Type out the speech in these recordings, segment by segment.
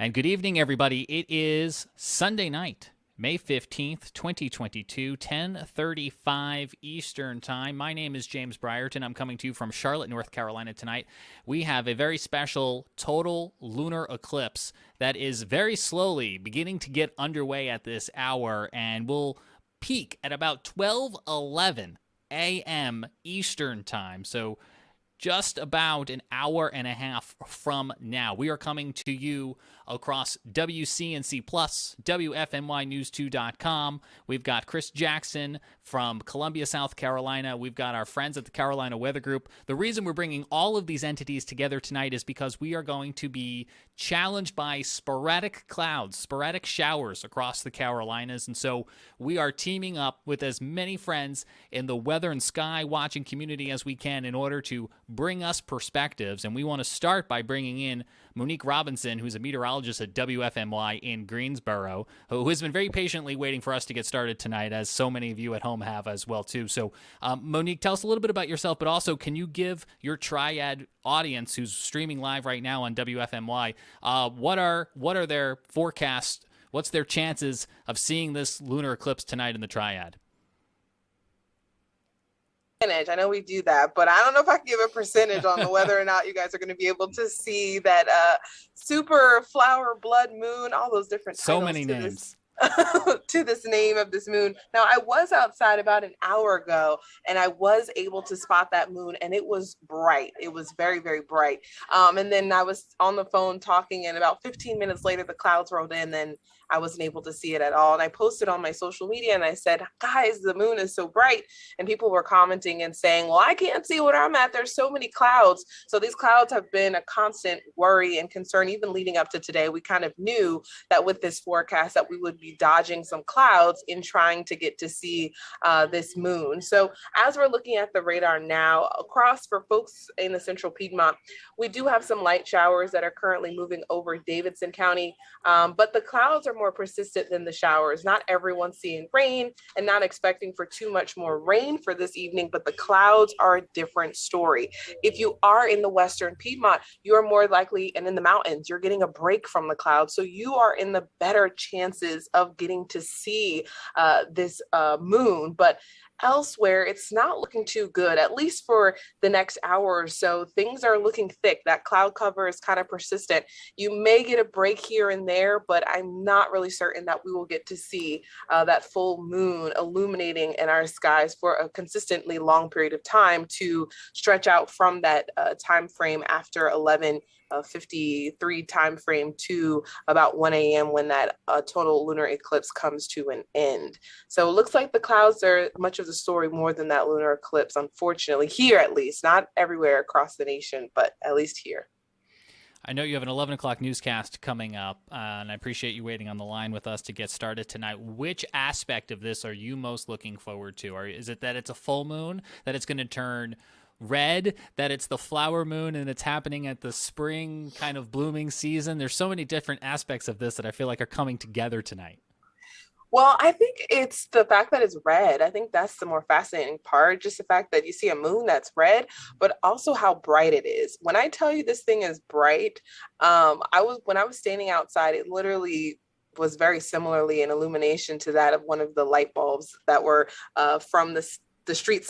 And good evening, everybody. It is Sunday night, May 15th, 2022, 10:35 Eastern Time. My name is James Brierton. I'm coming to you from Charlotte, North Carolina tonight. We have a very special total lunar eclipse that is very slowly beginning to get underway at this hour and will peak at about 12:11 a.m. Eastern Time. So just about an hour and a half from now. We are coming to you across WCNC Plus, WFMYnews2.com. We've got Chris Jackson from Columbia, South Carolina. We've got our friends at the Carolina Weather Group. The reason we're bringing all of these entities together tonight is because we are going to be challenged by sporadic clouds, sporadic showers across the Carolinas. And so we are teaming up with as many friends in the weather and sky watching community as we can in order to bring us perspectives. And we want to start by bringing in Monique Robinson, who's a meteorologist at WFMY in Greensboro, who has been very patiently waiting for us to get started tonight, as so many of you at home have as well, too. So, Monique, tell us a little bit about yourself, but also can you give your Triad audience who's streaming live right now on WFMY, what are their forecasts? What's their chances of seeing this lunar eclipse tonight in the Triad? I know we do that, but I don't know if I can give a percentage on the whether or not you guys are going to be able to see that super flower blood moon, all those different so many names to this name of this moon. Now, I was outside about an hour ago and I was able to spot that moon, and it was bright. It was very, very bright. And then I was on the phone talking, and about 15 minutes later, the clouds rolled in and I wasn't able to see it at all. And I posted on my social media and I said, guys, the moon is so bright. And people were commenting and saying, well, I can't see where I'm at. There's so many clouds. So these clouds have been a constant worry and concern, even leading up to today. We kind of knew that with this forecast that we would be dodging some clouds in trying to get to see this moon. So as we're looking at the radar now, across for folks in the central Piedmont, we do have some light showers that are currently moving over Davidson County, but the clouds are more persistent than the showers. Not everyone's seeing rain and not expecting for too much more rain for this evening, but the clouds are a different story. If you are in the western Piedmont, you are more likely, and in the mountains, you're getting a break from the clouds. So you are in the better chances of getting to see this moon. But elsewhere, it's not looking too good, at least for the next hour or so. Things are looking thick. That cloud cover is kind of persistent. You may get a break here and there, but I'm not really certain that we will get to see that full moon illuminating in our skies for a consistently long period of time to stretch out from that time frame after 11:53 time frame to about 1 a.m. when that total lunar eclipse comes to an end. So it looks like the clouds are much of the story more than that lunar eclipse, unfortunately, here at least, not everywhere across the nation, but at least here. I know you have an 11 o'clock newscast coming up, and I appreciate you waiting on the line with us to get started tonight. Which aspect of this are you most looking forward to? Or is it that it's a full moon, that it's going to turn red, that it's the flower moon and it's happening at the spring kind of blooming season? There's so many different aspects of this that I feel like are coming together tonight. Well, I think it's the fact that it's red. I think that's the more fascinating part. Just the fact that you see a moon that's red, but also how bright it is. When I tell you this thing is bright, when I was standing outside, it literally was very similarly an illumination to that of one of the light bulbs that were from the street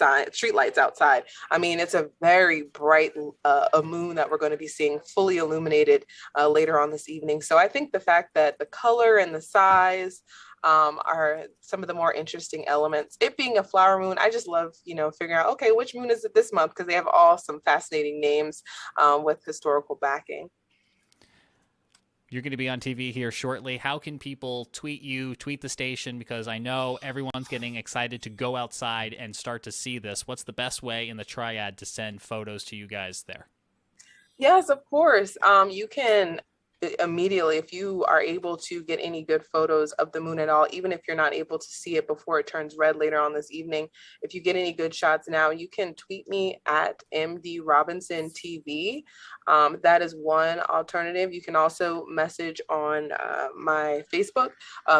lights outside. I mean, it's a very bright a moon that we're going to be seeing fully illuminated later on this evening. So I think the fact that the color and the size are some of the more interesting elements. It being a flower moon, I just love, figuring out, okay, which moon is it this month? Because they have all some fascinating names with historical backing. You're going to be on TV here shortly. How can people tweet you, tweet the station? Because I know everyone's getting excited to go outside and start to see this. What's the best way in the Triad to send photos to you guys there? Yes, of course. You can immediately, if you are able to get any good photos of the moon at all, even if you're not able to see it before it turns red later on this evening, if you get any good shots now, you can tweet me at MD Robinson TV. That is one alternative. You can also message on my Facebook,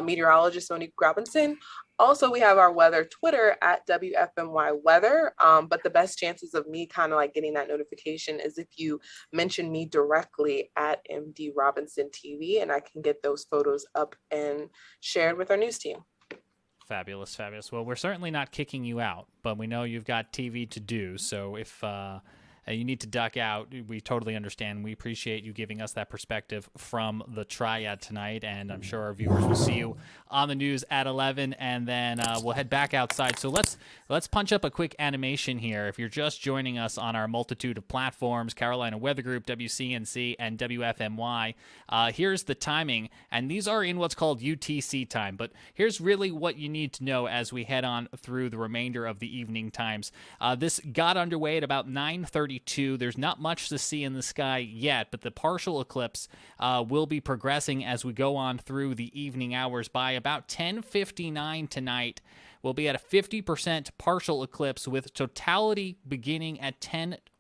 Meteorologist Monique Robinson. Also, we have our weather Twitter at WFMY weather. But the best chances of me kind of like getting that notification is if you mention me directly at MD Robinson TV, and I can get those photos up and shared with our news team. Fabulous, fabulous. Well, we're certainly not kicking you out, but we know you've got TV to do. So if you need to duck out, we totally understand. We appreciate you giving us that perspective from the triad tonight, and I'm sure our viewers will see you on the news at 11, and then we'll head back outside. So let's punch up a quick animation here. If you're just joining us on our multitude of platforms, Carolina Weather Group, WCNC, and WFMY, here's the timing, and these are in what's called UTC time, but here's really what you need to know as we head on through the remainder of the evening times. This got underway at about 9:32. There's not much to see in the sky yet, but the partial eclipse will be progressing as we go on through the evening hours. By about 10:59 tonight, we'll be at a 50% partial eclipse with totality beginning at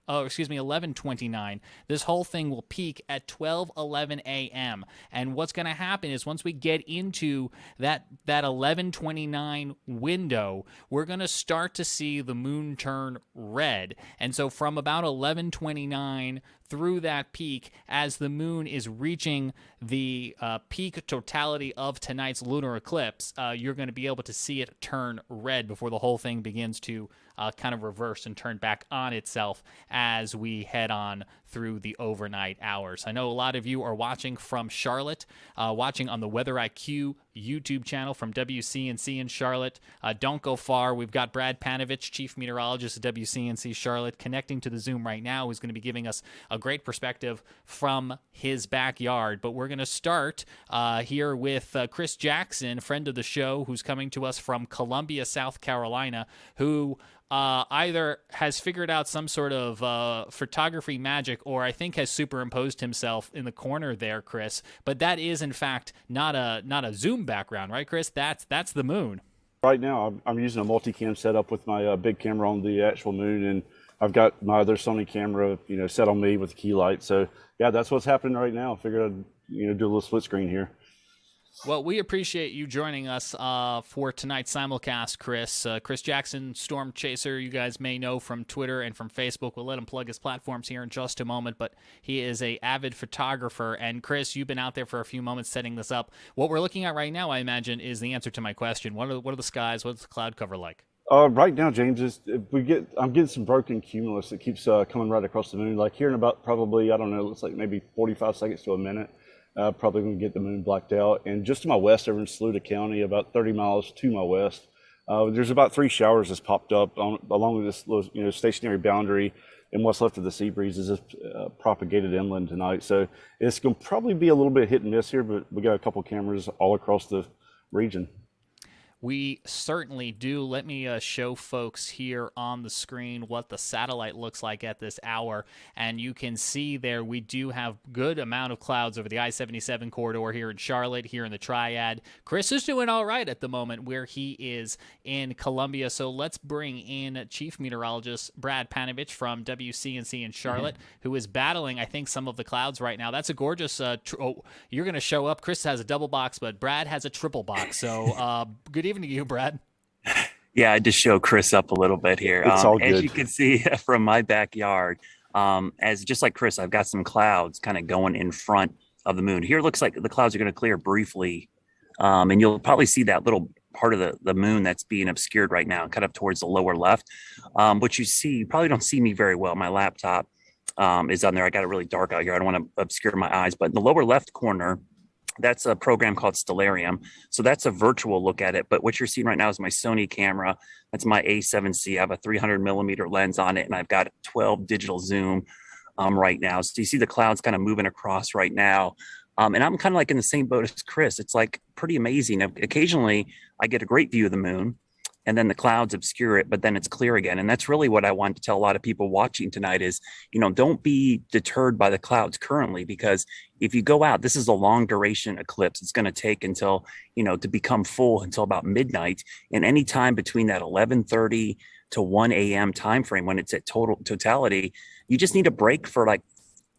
11:29. This whole thing will peak at 12:11 a.m. And what's going to happen is once we get into that 11:29 window, we're going to start to see the moon turn red. And so from about 11:29 through that peak, as the moon is reaching the peak totality of tonight's lunar eclipse, you're going to be able to see it turn red before the whole thing begins to kind of reverse and turn back on itself as we head on through the overnight hours. I know a lot of you are watching from Charlotte, watching on the Weather IQ YouTube channel from WCNC in Charlotte. Don't go far. We've got Brad Panovich, Chief Meteorologist at WCNC Charlotte, connecting to the Zoom right now, who's going to be giving us a great perspective from his backyard. But we're going to start here with Chris Jackson, friend of the show, who's coming to us from Columbia, South Carolina, who either has figured out some sort of photography magic, or I think has superimposed himself in the corner there, Chris. But that is, in fact, not a Zoom background, right, Chris? That's the moon. Right now, I'm using a multicam setup with my big camera on the actual moon, and I've got my other Sony camera, set on me with the key light. So yeah, that's what's happening right now. I figured I'd, do a little split screen here. Well, we appreciate you joining us for tonight's simulcast, Chris. Chris Jackson, Storm Chaser, you guys may know from Twitter and from Facebook. We'll let him plug his platforms here in just a moment, but he is an avid photographer. And Chris, you've been out there for a few moments setting this up. What we're looking at right now, I imagine, is the answer to my question. What are the skies? What's the cloud cover like? Right now, James, I'm getting some broken cumulus that keeps coming right across the moon. Like here in about probably, I don't know, it looks like maybe 45 seconds to a minute. Probably going to get the moon blacked out. And just to my west, over in Saluda County, about 30 miles to my west, there's about 3 showers that's popped up along this little, stationary boundary. And what's left of the sea breeze is propagated inland tonight. So it's going to probably be a little bit hit and miss here, but we got a couple cameras all across the region. We certainly do. Let me show folks here on the screen what the satellite looks like at this hour. And you can see there we do have good amount of clouds over the I-77 corridor here in Charlotte, here in the Triad. Chris is doing all right at the moment where he is in Columbia. So let's bring in Chief Meteorologist Brad Panovich from WCNC in Charlotte, who is battling, I think, some of the clouds right now. That's a gorgeous, you're going to show up. Chris has a double box, but Brad has a triple box. So good evening to you, Brad. Yeah, I just show Chris up a little bit here. It's all good. As you can see from my backyard, as just like Chris, I've got some clouds kind of going in front of the moon. Here it looks like the clouds are going to clear briefly, and you'll probably see that little part of the moon that's being obscured right now, kind of towards the lower left. What you see, you probably don't see me very well. My laptop is on there. I got it really dark out here. I don't want to obscure my eyes, but in the lower left corner, that's a program called Stellarium. So that's a virtual look at it. But what you're seeing right now is my Sony camera. That's my A7C. I have a 300 millimeter lens on it, and I've got 12 digital zoom right now. So you see the clouds kind of moving across right now. And I'm kind of like in the same boat as Chris. It's like pretty amazing. Occasionally, I get a great view of the moon, and then the clouds obscure it, but then it's clear again. And that's really what I want to tell a lot of people watching tonight is, don't be deterred by the clouds currently, because if you go out, this is a long duration eclipse. It's going to take until, to become full until about midnight. And any time between that 11:30 to 1 a.m. time frame when it's at totality, you just need a break for like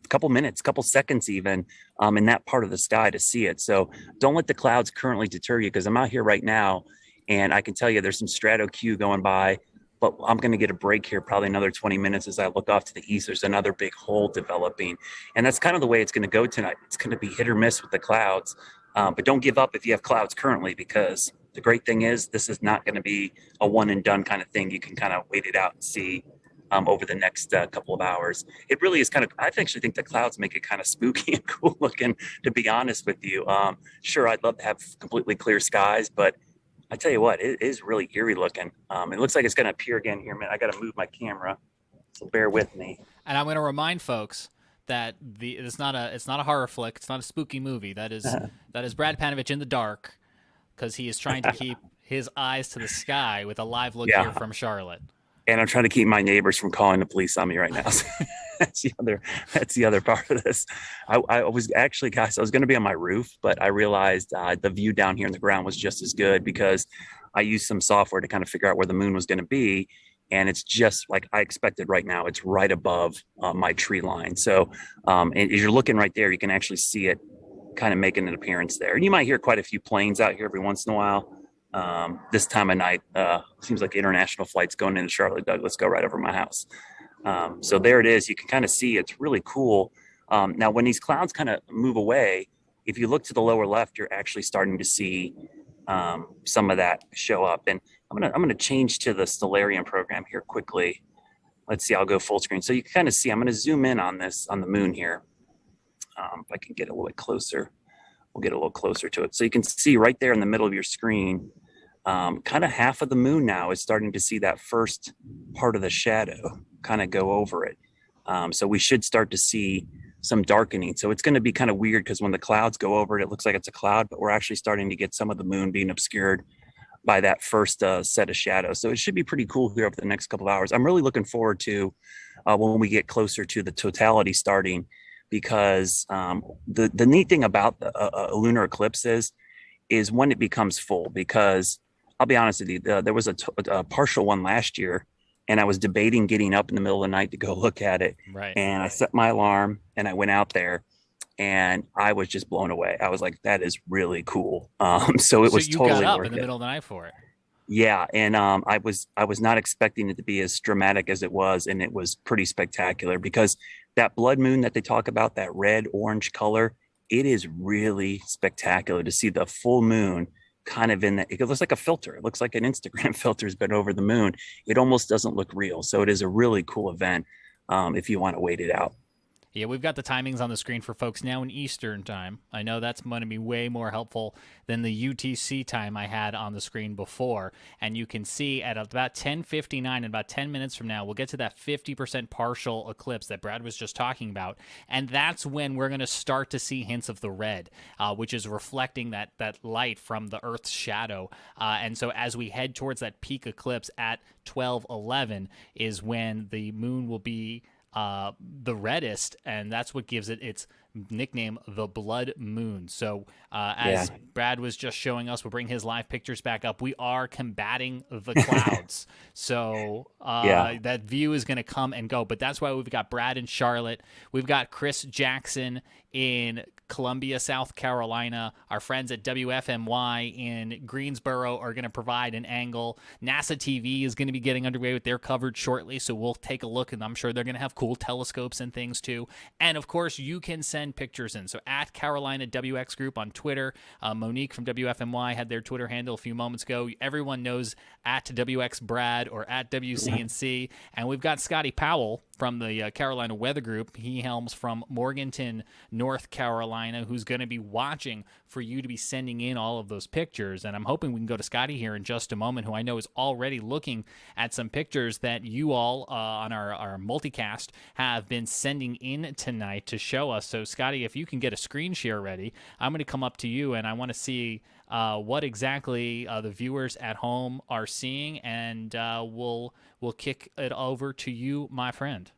a couple minutes, couple seconds even, in that part of the sky to see it. So don't let the clouds currently deter you, because I'm out here right now, And I can tell you there's some strato Q going by, but I'm going to get a break here, probably another 20 minutes as I look off to the east. There's another big hole developing. And that's kind of the way it's going to go tonight. It's going to be hit or miss with the clouds. But don't give up if you have clouds currently, because the great thing is this is not going to be a one and done kind of thing. You can kind of wait it out and see over the next couple of hours. It really is kind of, I actually think the clouds make it kind of spooky and cool looking, to be honest with you. Sure, I'd love to have completely clear skies, but I tell you what, it is really eerie looking. It looks like it's going to appear again here. Man, I got to move my camera, so bear with me. And I'm going to remind folks that it's not a horror flick. It's not a spooky movie. That is Brad Panovich in the dark, because he is trying to keep his eyes to the sky with a live look here from Charlotte. And I'm trying to keep my neighbors from calling the police on me right now. So that's the other part of this. I was actually, guys, I was going to be on my roof, but I realized the view down here in the ground was just as good, because I used some software to kind of figure out where the moon was going to be. And it's just like I expected right now. It's right above my tree line. So and as you're looking right there, you can actually see it kind of making an appearance there. And you might hear quite a few planes out here every once in a while. This time of night, seems like international flights going into Charlotte Douglas go right over my house. So there it is. You can kind of see it's really cool. Now, when these clouds kind of move away, if you look to the lower left, you're actually starting to see some of that show up. And I'm gonna change to the Stellarium program here quickly. Let's see. I'll go full screen, so you can kind of see. I'm gonna zoom in on this on the moon here. If I can get a little bit closer. We'll get a little closer to it. So you can see right there in the middle of your screen, kind of half of the moon now is starting to see that first part of the shadow kind of go over it. So we should start to see some darkening. So it's going to be kind of weird, because when the clouds go over it, it looks like it's a cloud, but we're actually starting to get some of the moon being obscured by that first set of shadows. So it should be pretty cool here over the next couple of hours. I'm really looking forward to when we get closer to the totality starting, because the neat thing about a lunar eclipse is when it becomes full. Because I'll be honest with you, there was a partial one last year, and I was debating getting up in the middle of the night to go look at it. Right. And I set my alarm and I went out there, and I was just blown away. I was like, that is really cool. So it was totally got up worth in the middle of the night for it. Yeah, and I was not expecting it to be as dramatic as it was, and it was pretty spectacular, because that blood moon that they talk about, that red orange color, it is really spectacular to see the full moon kind of in that. It looks like a filter. It looks like an Instagram filter has been over the moon. It almost doesn't look real. So it is a really cool event if you want to wait it out. Yeah, we've got the timings on the screen for folks now in Eastern time. I know that's going to be way more helpful than the UTC time I had on the screen before. And you can see at about 10:59, in about 10 minutes from now, we'll get to that 50% partial eclipse that Brad was just talking about. And that's when we're going to start to see hints of the red, which is reflecting that light from the Earth's shadow. And so as we head towards that peak eclipse at 12:11 is when the moon will be the reddest, and that's what gives it its nickname, the blood moon. So as Brad was just showing us, we'll bring his live pictures back up. We are combating the clouds. So that view is going to come and go, but that's why we've got Brad in Charlotte. We've got Chris Jackson in Columbia, South Carolina. Our friends at WFMY in Greensboro are going to provide an angle. NASA TV is going to be getting underway with their coverage shortly, so we'll take a look, and I'm sure they're going to have cool telescopes and things too. And of course, you can send pictures in. So at Carolina WX Group on Twitter, Monique from WFMY had their Twitter handle a few moments ago. Everyone knows at WX Brad or at WCNC. And we've got Scotty Powell from the Carolina Weather Group. He helms from Morganton, North Carolina, who's going to be watching for you to be sending in all of those pictures. And I'm hoping we can go to Scotty here in just a moment, who I know is already looking at some pictures that you all on our multicast have been sending in tonight to show us. So Scotty, if you can get a screen share ready, I'm going to come up to you and I want to see what exactly the viewers at home are seeing, and we'll kick it over to you, my friend.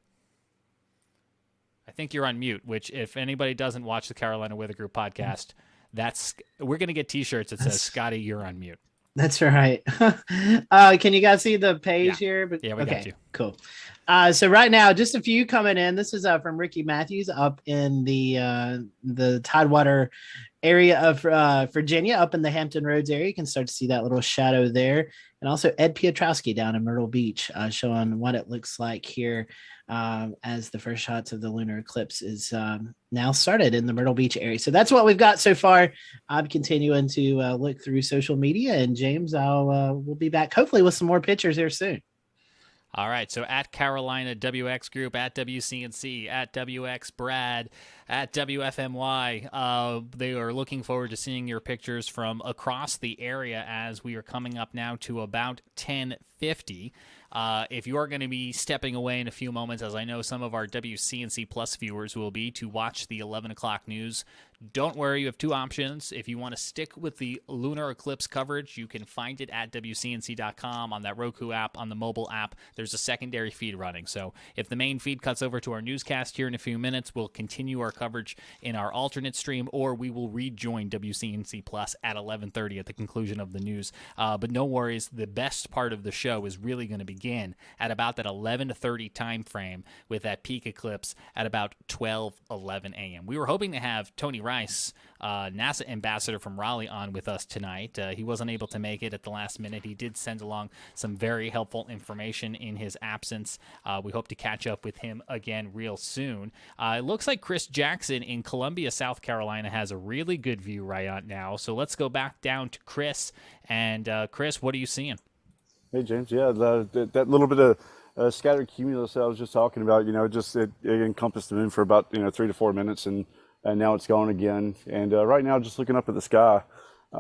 I think you're on mute, which if anybody doesn't watch the Carolina Weather Group podcast, we're going to get t-shirts that says, Scotty, you're on mute. That's right. Can you guys see the page here? But, yeah, we got you. Cool. So right now, just a few coming in. This is from Ricky Matthews up in the Tidewater area of Virginia, up in the Hampton Roads area. You can start to see that little shadow there. And also Ed Piotrowski down in Myrtle Beach, showing what it looks like here as the first shots of the lunar eclipse is now started in the Myrtle Beach area. So that's what we've got so far. I'm continuing to look through social media, and James, we'll be back hopefully with some more pictures here soon. All right, so at Carolina WX Group, at WCNC, at WX Brad, at WFMY, they are looking forward to seeing your pictures from across the area as we are coming up now to about 10:50. If you are going to be stepping away in a few moments, as I know some of our WCNC Plus viewers will be, to watch the 11 o'clock news, don't worry, you have two options. If you want to stick with the lunar eclipse coverage, you can find it at WCNC.com, on that Roku app, on the mobile app. There's a secondary feed running. So if the main feed cuts over to our newscast here in a few minutes, we'll continue our coverage in our alternate stream, or we will rejoin WCNC Plus at 11:30 at the conclusion of the news. But no worries, the best part of the show is really going to begin at about that 11:30 time frame with that peak eclipse at about 12:11 a.m. We were hoping to have Tony Rice, NASA ambassador from Raleigh, on with us tonight. He wasn't able to make it at the last minute. He did send along some very helpful information in his absence. We hope to catch up with him again real soon. It looks like Chris Jackson in Columbia, South Carolina, has a really good view right now. So let's go back down to Chris. And Chris, what are you seeing? Hey, James. Yeah, that little bit of scattered cumulus that I was just talking about, it encompassed the moon for about 3 to 4 minutes, and now it's gone again. And right now, just looking up at the sky,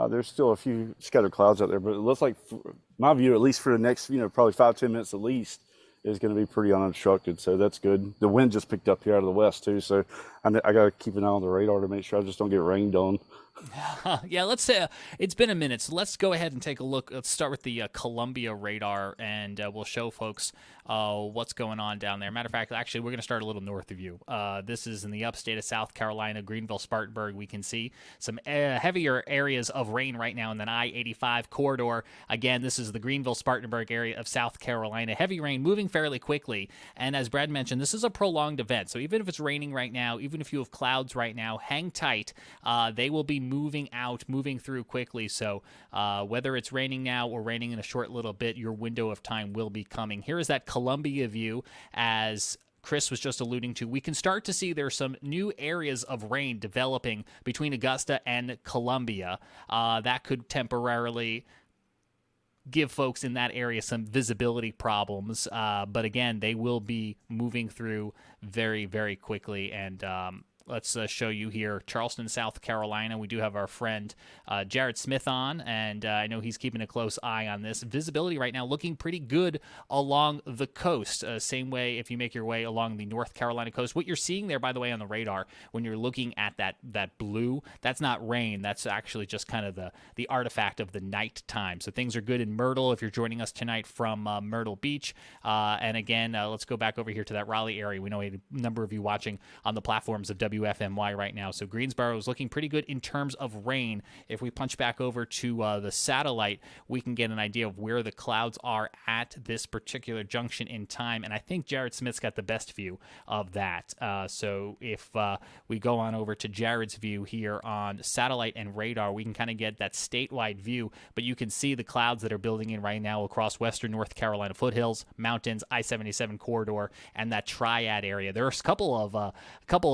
there's still a few scattered clouds out there, but it looks like, my view, at least for the next, probably 5-10 minutes at least, is going to be pretty unobstructed. So that's good. The wind just picked up here out of the west too, so I got to keep an eye on the radar to make sure I just don't get rained on. Yeah, let's say it's been a minute, so let's go ahead and take a look. Let's start with the Columbia radar, and we'll show folks what's going on down there. Matter of fact, actually, we're going to start a little north of you. This is in the upstate of South Carolina, Greenville, Spartanburg. We can see some heavier areas of rain right now in the I-85 corridor. Again, this is the Greenville, Spartanburg area of South Carolina. Heavy rain moving fairly quickly, and as Brad mentioned, this is a prolonged event. So even if it's raining right now, even if you have clouds right now, hang tight. They will be moving through quickly. So whether it's raining now or raining in a short little bit, your window of time will be coming. Here is that Columbia view. As Chris was just alluding to, we can start to see there's some new areas of rain developing between Augusta and Columbia. That could temporarily give folks in that area some visibility problems. But again, they will be moving through very, very quickly. And let's show you here, Charleston, South Carolina. We do have our friend Jared Smith on, and I know he's keeping a close eye on this. Visibility right now looking pretty good along the coast. Same way if you make your way along the North Carolina coast. What you're seeing there, by the way, on the radar, when you're looking at that blue, that's not rain. That's actually just kind of the artifact of the night time. So things are good in Myrtle if you're joining us tonight from Myrtle Beach. And again, let's go back over here to that Raleigh area. We know a number of you watching on the platforms of WFMY right now. So Greensboro is looking pretty good in terms of rain. If we punch back over to the satellite, we can get an idea of where the clouds are at this particular junction in time. And I think Jared Smith's got the best view of that. So if we go on over to Jared's view here on satellite and radar, we can kind of get that statewide view. But you can see the clouds that are building in right now across western North Carolina foothills, mountains, I-77 corridor, and that triad area. There's a couple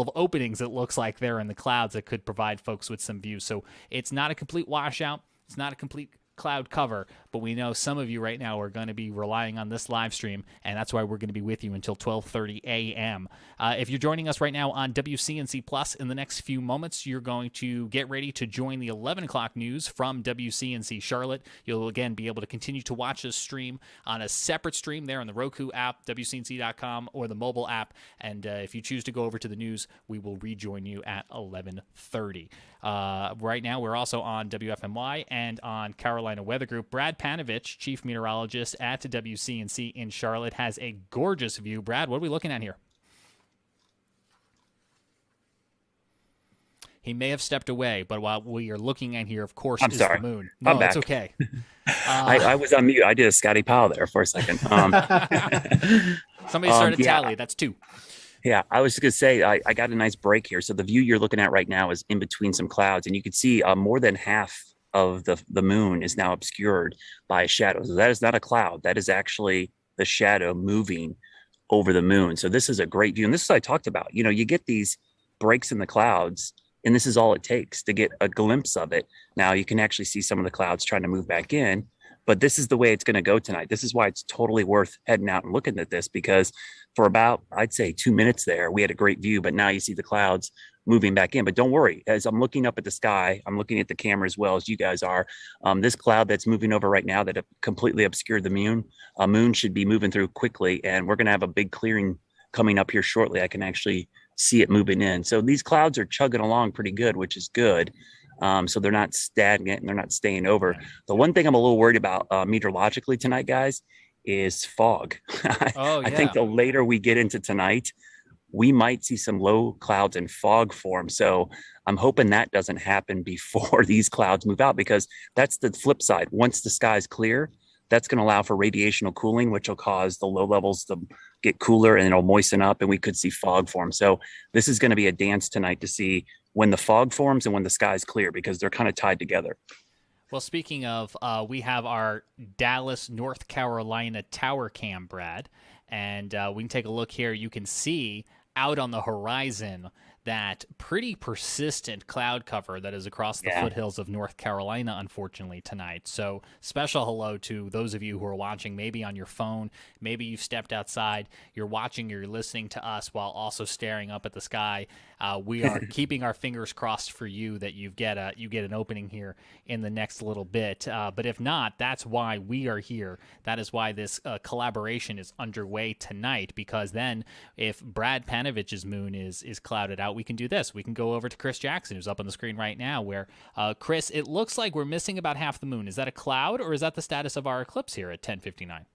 of openings, it looks like, there in the clouds that could provide folks with some views. So it's not a complete washout. It's not a complete cloud cover, but we know some of you right now are going to be relying on this live stream, and that's why we're going to be with you until 12:30 a.m. If you're joining us right now on WCNC Plus, in the next few moments, you're going to get ready to join the 11 o'clock news from WCNC Charlotte. You'll again be able to continue to watch this stream on a separate stream there on the Roku app, WCNC.com, or the mobile app. And if you choose to go over to the news, we will rejoin you at 11:30. Right now, we're also on WFMY and on Carolina Weather Group. Brad Panovich, chief meteorologist at WCNC in Charlotte, has a gorgeous view. Brad, what are we looking at here? He may have stepped away, but what we are looking at here, of course, is the moon. No, I'm back. It's okay. I was on mute. I did a Scotty Powell there for a second. Somebody started tally. That's two. Yeah, I was going to say, I got a nice break here. So the view you're looking at right now is in between some clouds, and you can see more than half of the moon is now obscured by a shadow. So that is not a cloud. That is actually the shadow moving over the moon. So this is a great view. And this is what I talked about. You know, you get these breaks in the clouds, and this is all it takes to get a glimpse of it. Now you can actually see some of the clouds trying to move back in, but this is the way it's going to go tonight. This is why it's totally worth heading out and looking at this, because for about, I'd say 2 minutes there, we had a great view, but now you see the clouds moving back in. But don't worry, as I'm looking up at the sky, I'm looking at the camera as well as you guys are. This cloud that's moving over right now that completely obscured the moon should be moving through quickly, and we're going to have a big clearing coming up here shortly. I can actually see it moving in. So these clouds are chugging along pretty good, which is good. So they're not stagnant and they're not staying over. The one thing I'm a little worried about meteorologically tonight, guys, is fog. Oh, yeah. I think the later we get into tonight, we might see some low clouds and fog form. So I'm hoping that doesn't happen before these clouds move out, because that's the flip side. Once the sky is clear, that's going to allow for radiational cooling, which will cause the low levels to get cooler and it'll moisten up, and we could see fog form. So this is going to be a dance tonight to see when the fog forms and when the sky is clear, because they're kind of tied together. Well, speaking of, we have our Dallas, North Carolina tower cam, Brad, and we can take a look here. You can see out on the horizon that pretty persistent cloud cover that is across the foothills of North Carolina, unfortunately, tonight. So special hello to those of you who are watching, maybe on your phone, maybe you've stepped outside, you're watching, you're listening to us while also staring up at the sky. We are keeping our fingers crossed for you that you get an opening here in the next little bit. But if not, that's why we are here. That is why this collaboration is underway tonight, because then if Brad Panovich's moon is clouded out, we can do this. We can go over to Chris Jackson, who's up on the screen right now, where, Chris, it looks like we're missing about half the moon. Is that a cloud, or is that the status of our eclipse here at 10:59?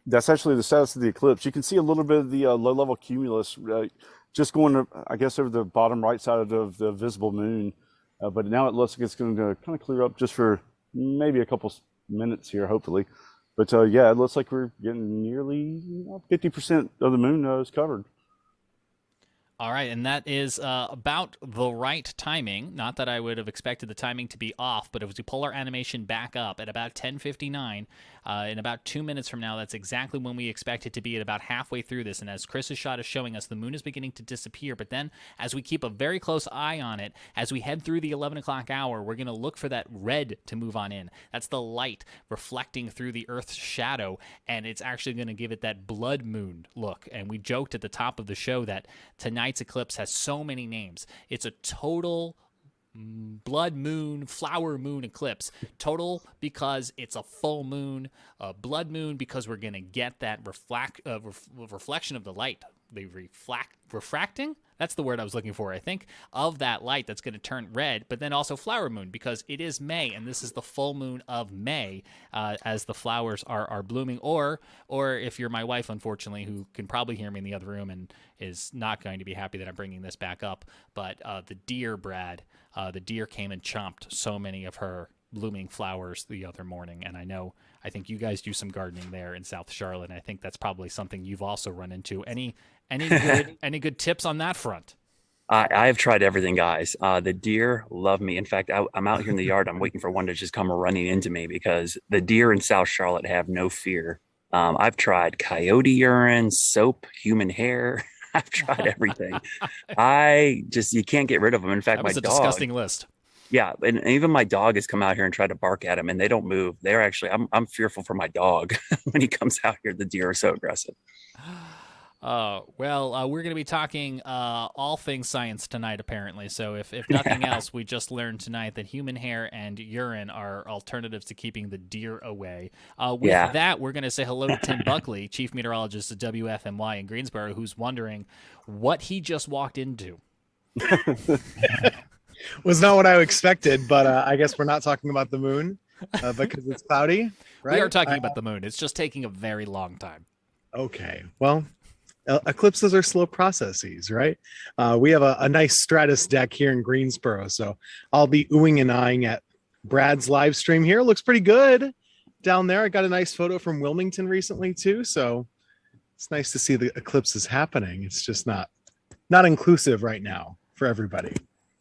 That's actually the status of the eclipse. You can see a little bit of the low-level cumulus just going, I guess, over the bottom right side of the visible moon. But now it looks like it's going to kind of clear up just for maybe a couple minutes here, hopefully. But yeah, it looks like we're getting nearly 50% of the moon is covered. All right, and that is about the right timing. Not that I would have expected the timing to be off, but if we pull our animation back up at about 10:59, in about 2 minutes from now, that's exactly when we expect it to be at about halfway through this. And as Chris's shot is showing us, the moon is beginning to disappear. But then as we keep a very close eye on it, as we head through the 11 o'clock hour, we're going to look for that red to move on in. That's the light reflecting through the Earth's shadow, and it's actually going to give it that blood moon look. And we joked at the top of the show that tonight's eclipse has so many names. It's a total blood moon, flower moon eclipse. Total because it's a full moon, blood moon because we're going to get that reflection of the light, the refracting, that's the word I was looking for, I think, of that light that's going to turn red, but then also flower moon because it is May, and this is the full moon of May as the flowers are blooming, or if you're my wife, unfortunately, who can probably hear me in the other room and is not going to be happy that I'm bringing this back up, but the deer, Brad, the deer came and chomped so many of her blooming flowers the other morning, and I think you guys do some gardening there in South Charlotte, and I think that's probably something you've also run into. Any good tips on that front? I've tried everything, guys. The deer love me. In fact, I'm out here in the yard. I'm waiting for one to just come running into me because the deer in South Charlotte have no fear. I've tried coyote urine, soap, human hair. I've tried everything. You can't get rid of them. In fact, that was my a dog, disgusting list. Yeah, and even my dog has come out here and tried to bark at him, and they don't move. They're actually, I'm fearful for my dog when he comes out here. The deer are so aggressive. Well, we're going to be talking all things science tonight, apparently. So if nothing else, we just learned tonight that human hair and urine are alternatives to keeping the deer away. With that, we're going to say hello to Tim Buckley, Chief Meteorologist at WFMY in Greensboro, who's wondering what he just walked into. Was not what I expected, but I guess we're not talking about the moon because it's cloudy, right? We are talking about the moon. It's just taking a very long time. Okay. Well, eclipses are slow processes, right? We have a nice stratus deck here in Greensboro, so I'll be oohing and eyeing at Brad's live stream here. Looks pretty good down there. I got a nice photo from Wilmington recently too, so it's nice to see the eclipse is happening. It's just not not inclusive right now for everybody.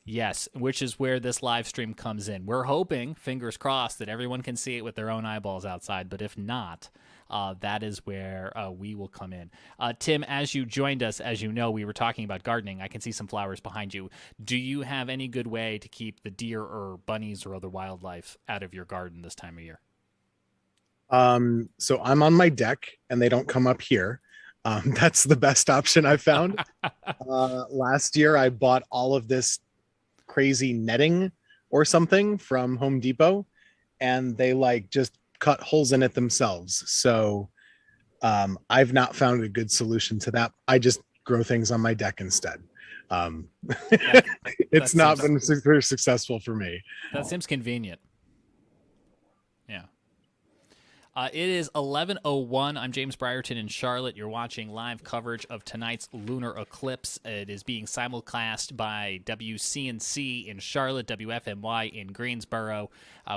Yes, which is where this live stream comes in. We're hoping, fingers crossed, that everyone can see it with their own eyeballs outside. But if not, that is where we will come in. Tim, as you joined us, as you know, we were talking about gardening. I can see some flowers behind you. Do you have any good way to keep the deer or bunnies or other wildlife out of your garden this time of year? So I'm on my deck and they don't come up here. That's the best option I found. Last year, I bought all of this crazy netting or something from Home Depot, and they like just cut holes in it themselves. So I've not found a good solution to that. I just grow things on my deck instead. It's not been super successful for me. That seems convenient. Yeah. It is 11:01. I'm James Brierton in Charlotte. You're watching live coverage of tonight's lunar eclipse. It is being simulcast by WCNC in Charlotte, WFMY in Greensboro.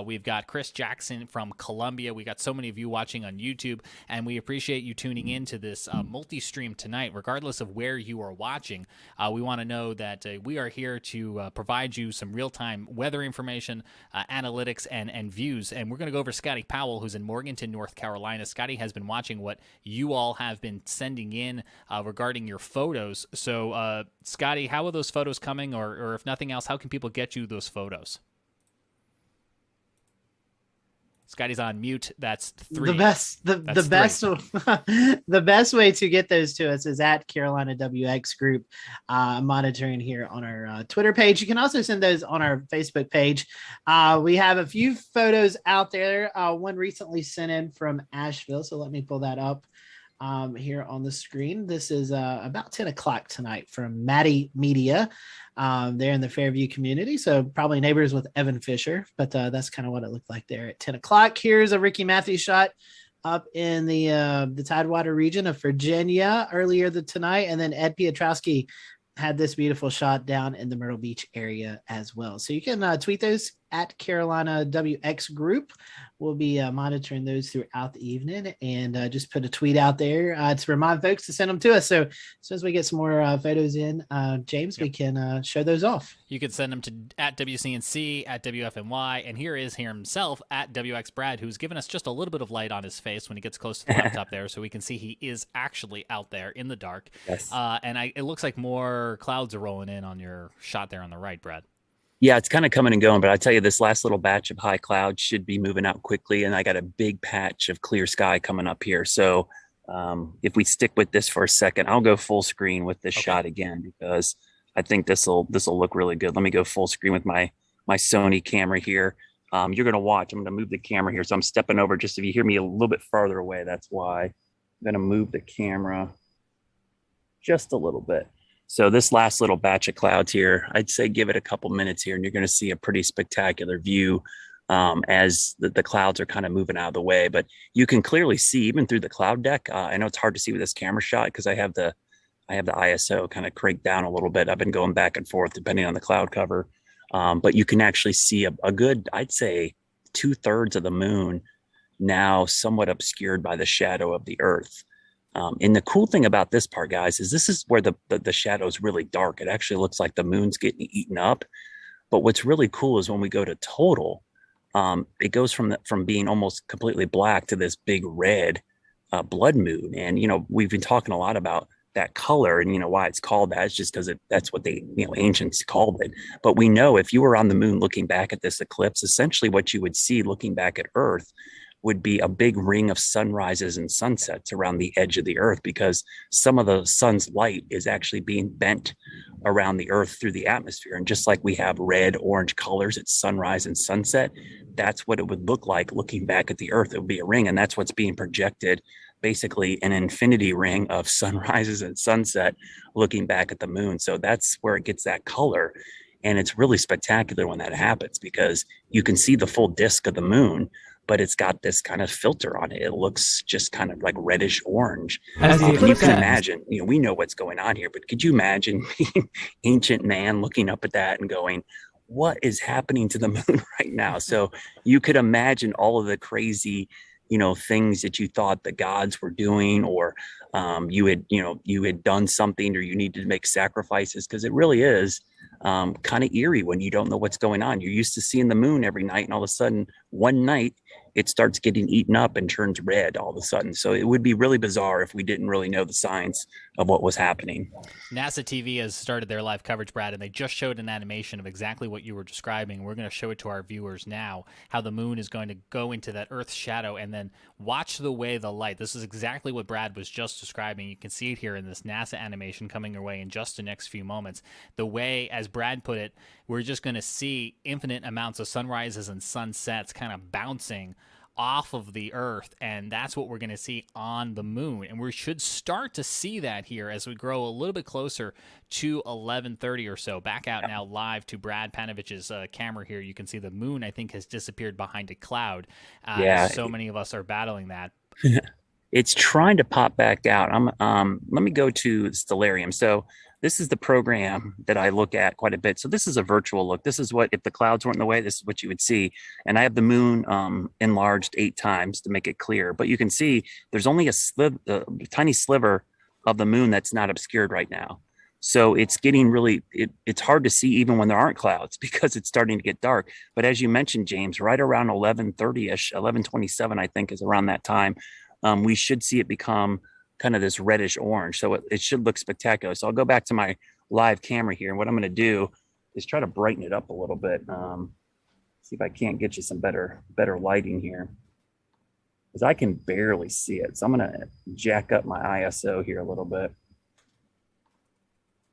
We've got Chris Jackson from Columbia. We got so many of you watching on YouTube, and we appreciate you tuning in to this multi-stream tonight, regardless of where you are watching. We want to know that we are here to provide you some real-time weather information, analytics, and views. And we're going to go over Scotty Powell, who's in Morganton, North Carolina. Scotty has been watching what you all have been sending in regarding your photos. So, Scotty, how are those photos coming? Or if nothing else, how can people get you those photos? Scotty's on mute. That's 3. The best way to get those to us is at Carolina WX Group. Monitoring here on our Twitter page. You can also send those on our Facebook page. We have a few photos out there. One recently sent in from Asheville, so let me pull that up here on the screen. This is about 10 o'clock tonight from Maddie Media. They're in the Fairview community, so probably neighbors with Evan Fisher, but that's kind of what it looked like there at 10 o'clock. Here's a Ricky Matthews shot up in the Tidewater region of Virginia earlier tonight, and then Ed Piotrowski had this beautiful shot down in the Myrtle Beach area as well. So you can tweet those at Carolina WX Group. We'll be monitoring those throughout the evening, and just put a tweet out there to remind folks to send them to us. So as soon as we get some more photos in, James, we can show those off. You can send them to at WCNC, at WFMY, and here is himself at WX Brad, who's given us just a little bit of light on his face when he gets close to the laptop there, so we can see he is actually out there in the dark. Yes. And it looks like more clouds are rolling in on your shot there on the right, Brad. Yeah, it's kind of coming and going, but I tell you, this last little batch of high clouds should be moving out quickly, and I got a big patch of clear sky coming up here. So if we stick with this for a second, I'll go full screen with this shot again, because I think this will look really good. Let me go full screen with my Sony camera here. You're going to watch. I'm going to move the camera here, so I'm stepping over. Just if you hear me a little bit farther away, that's why. I'm going to move the camera just a little bit. So this last little batch of clouds here, I'd say give it a couple minutes here, and you're going to see a pretty spectacular view as the clouds are kind of moving out of the way. But you can clearly see even through the cloud deck. I know it's hard to see with this camera shot because I have the ISO kind of cranked down a little bit. I've been going back and forth depending on the cloud cover. But you can actually see a good, I'd say 2/3 of the moon now somewhat obscured by the shadow of the Earth. And the cool thing about this part, guys, is this is where the shadow is really dark. It actually looks like the moon's getting eaten up. But what's really cool is when we go to total, it goes from being almost completely black to this big red blood moon. And, we've been talking a lot about that color and, why it's called that. It's just because that's what they, ancients called it. But we know if you were on the moon looking back at this eclipse, essentially what you would see looking back at Earth would be a big ring of sunrises and sunsets around the edge of the Earth, because some of the sun's light is actually being bent around the Earth through the atmosphere. And just like we have red, orange colors at sunrise and sunset, that's what it would look like looking back at the Earth. It would be a ring, and that's what's being projected, basically an infinity ring of sunrises and sunset looking back at the moon. So that's where it gets that color. And it's really spectacular when that happens, because you can see the full disk of the moon, but it's got this kind of filter on it. It looks just kind of like reddish orange. And you can imagine, we know what's going on here, but could you imagine being ancient man looking up at that and going, what is happening to the moon right now? So you could imagine all of the crazy things that you thought the gods were doing, or you had done something, or you needed to make sacrifices, because it really is kind of eerie when you don't know what's going on. You're used to seeing the moon every night, and all of a sudden one night it starts getting eaten up and turns red all of a sudden. So it would be really bizarre if we didn't really know the science of what was happening. NASA TV has started their live coverage, Brad, and they just showed an animation of exactly what you were describing. We're going to show it to our viewers now, how the moon is going to go into that Earth's shadow, and then watch the way the light. This is exactly what Brad was just describing. You can see it here in this NASA animation coming your way in just the next few moments. The way, as Brad put it, we're just going to see infinite amounts of sunrises and sunsets kind of bouncing off of the Earth, and that's what we're going to see on the moon. And we should start to see that here as we grow a little bit closer to 11:30 or so. Back out now live to Brad Panovich's camera here. You can see the moon, I think, has disappeared behind a cloud. So many of us are battling that. It's trying to pop back out. Let me go to Stellarium. So this is the program that I look at quite a bit. So this is a virtual look. This is what, if the clouds weren't in the way, this is what you would see. And I have the moon enlarged 8 times to make it clear. But you can see there's only a tiny sliver of the moon that's not obscured right now. So it's getting really, it's hard to see even when there aren't clouds, because it's starting to get dark. But as you mentioned, James, right around 11:30ish, 11:27, I think, is around that time, we should see it become kind of this reddish orange. So it should look spectacular. So I'll go back to my live camera here. And what I'm going to do is try to brighten it up a little bit. See if I can't get you some better lighting here, because I can barely see it. So I'm going to jack up my ISO here a little bit.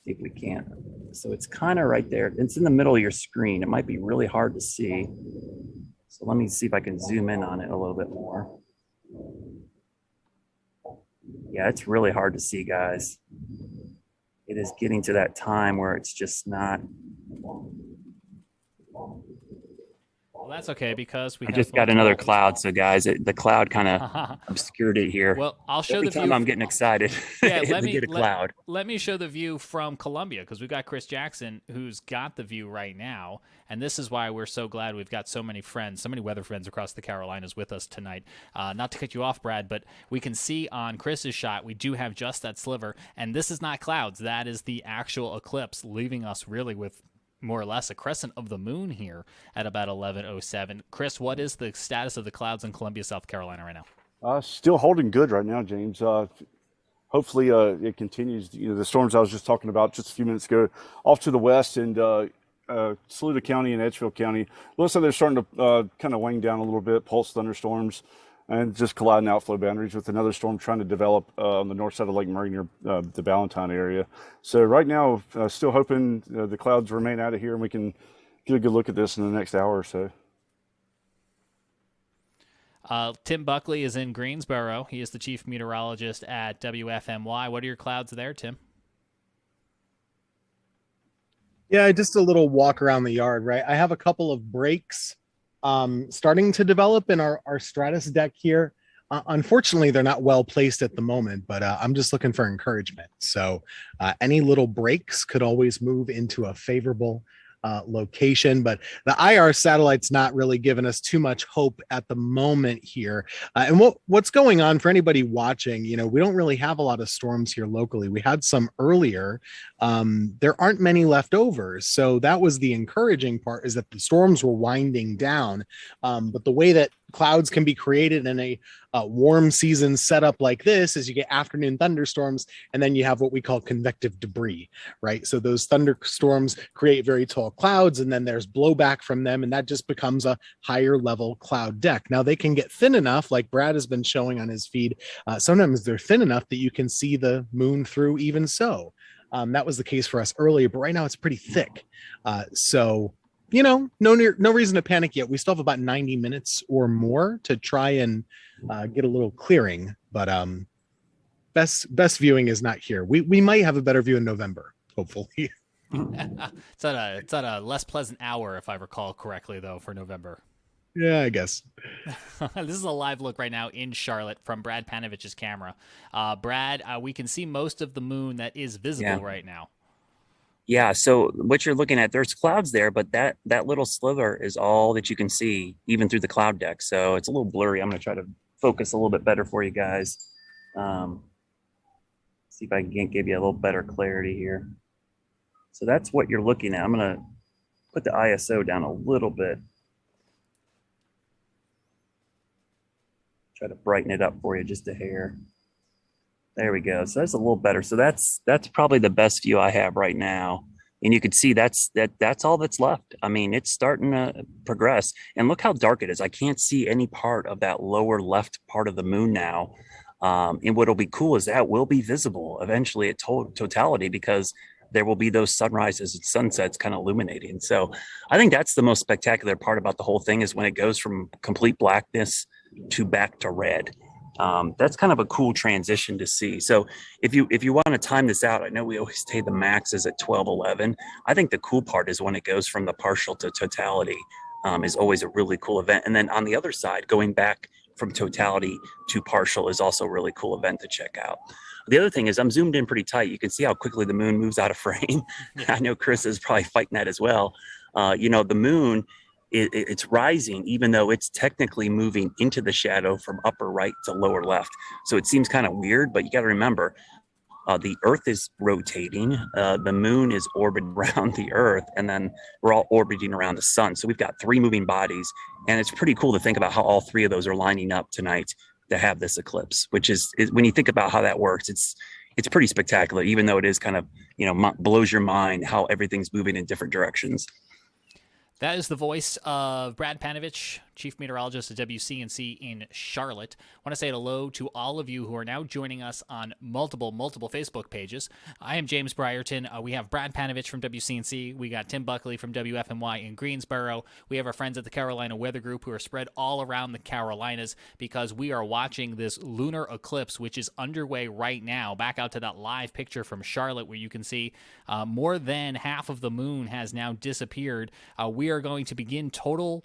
See if we can. So it's kind of right there. It's in the middle of your screen. It might be really hard to see. So let me see if I can zoom in on it a little bit more. Yeah, it's really hard to see, guys. It is getting to that time where it's just not. Well, that's okay, because we just got another cloud. So, guys, the cloud kind of obscured it here. Well, I'll show Every the view. time I'm getting excited. Yeah, let me show the view from Columbia, because we've got Chris Jackson, who's got the view right now. And this is why we're so glad we've got so many friends, so many weather friends across the Carolinas with us tonight. Not to cut you off, Brad, but we can see on Chris's shot, we do have just that sliver. And this is not clouds. That is the actual eclipse, leaving us really with more or less a crescent of the moon here at about 11:07. Chris, what is the status of the clouds in Columbia, South Carolina right now? Still holding good right now, James. Hopefully it continues. The storms I was just talking about just a few minutes ago off to the west, and Saluda County and Edgefield County, looks like they're starting to kind of wane down a little bit, pulse thunderstorms, and just colliding outflow boundaries with another storm trying to develop on the north side of Lake Murray near the Ballantyne area. So right now, still hoping the clouds remain out of here and we can get a good look at this in the next hour or so. Tim Buckley is in Greensboro. He is the chief meteorologist at WFMY. What are your clouds there, Tim? Yeah, just a little walk around the yard, right? I have a couple of breaks starting to develop in our stratus deck here. Unfortunately, they're not well placed at the moment, but I'm just looking for encouragement. So any little breaks could always move into a favorable location, but the IR satellite's not really giving us too much hope at the moment here. And what's going on for anybody watching, we don't really have a lot of storms here locally. We had some earlier. There aren't many left over. So that was the encouraging part, is that the storms were winding down. But the way that clouds can be created in a warm season setup like this is you get afternoon thunderstorms, and then you have what we call convective debris, right? So those thunderstorms create very tall clouds, and then there's blowback from them, and that just becomes a higher level cloud deck. Now they can get thin enough, like Brad has been showing on his feed. Sometimes they're thin enough that you can see the moon through even so. That was the case for us earlier, but right now it's pretty thick. So no reason to panic yet. We still have about 90 minutes or more to try and get a little clearing, but best viewing is not here. We might have a better view in November, hopefully. It's at a less pleasant hour, if I recall correctly, though, for November. Yeah, I guess. This is a live look right now in Charlotte from Brad Panovich's camera. Brad, we can see most of the moon that is visible right now. Yeah, so what you're looking at, there's clouds there, but that little sliver is all that you can see, even through the cloud deck. So it's a little blurry. I'm going to try to focus a little bit better for you guys. See if I can give you a little better clarity here. So that's what you're looking at. I'm going to put the ISO down a little bit. Try to brighten it up for you just a hair. There we go. So that's a little better. So that's probably the best view I have right now. And you can see that's all that's left. I mean, it's starting to progress. And look how dark it is. I can't see any part of that lower left part of the moon now. And what'll be cool is that will be visible eventually at totality, because there will be those sunrises and sunsets kind of illuminating. So I think that's the most spectacular part about the whole thing, is when it goes from complete blackness to back to red. That's kind of a cool transition to see. So if you want to time this out, I know we always say the max is at 12:11. I think the cool part is when it goes from the partial to totality, is always a really cool event. And then on the other side, going back from totality to partial is also a really cool event to check out. The other thing is I'm zoomed in pretty tight. You can see how quickly the moon moves out of frame. I know Chris is probably fighting that as well. The moon, it's rising, even though it's technically moving into the shadow from upper right to lower left. So it seems kind of weird, but you got to remember, the Earth is rotating, the moon is orbiting around the Earth, and then we're all orbiting around the sun. So we've got 3 moving bodies, and it's pretty cool to think about how all 3 of those are lining up tonight to have this eclipse, which is when you think about how that works, it's pretty spectacular, even though it is kind of, blows your mind how everything's moving in different directions. That is the voice of Brad Panovich, Chief Meteorologist at WCNC in Charlotte. I want to say hello to all of you who are now joining us on multiple Facebook pages. I am James Brierton. We have Brad Panovich from WCNC. We got Tim Buckley from WFMY in Greensboro. We have our friends at the Carolina Weather Group who are spread all around the Carolinas, because we are watching this lunar eclipse, which is underway right now. Back out to that live picture from Charlotte where you can see more than half of the moon has now disappeared. We are going to begin total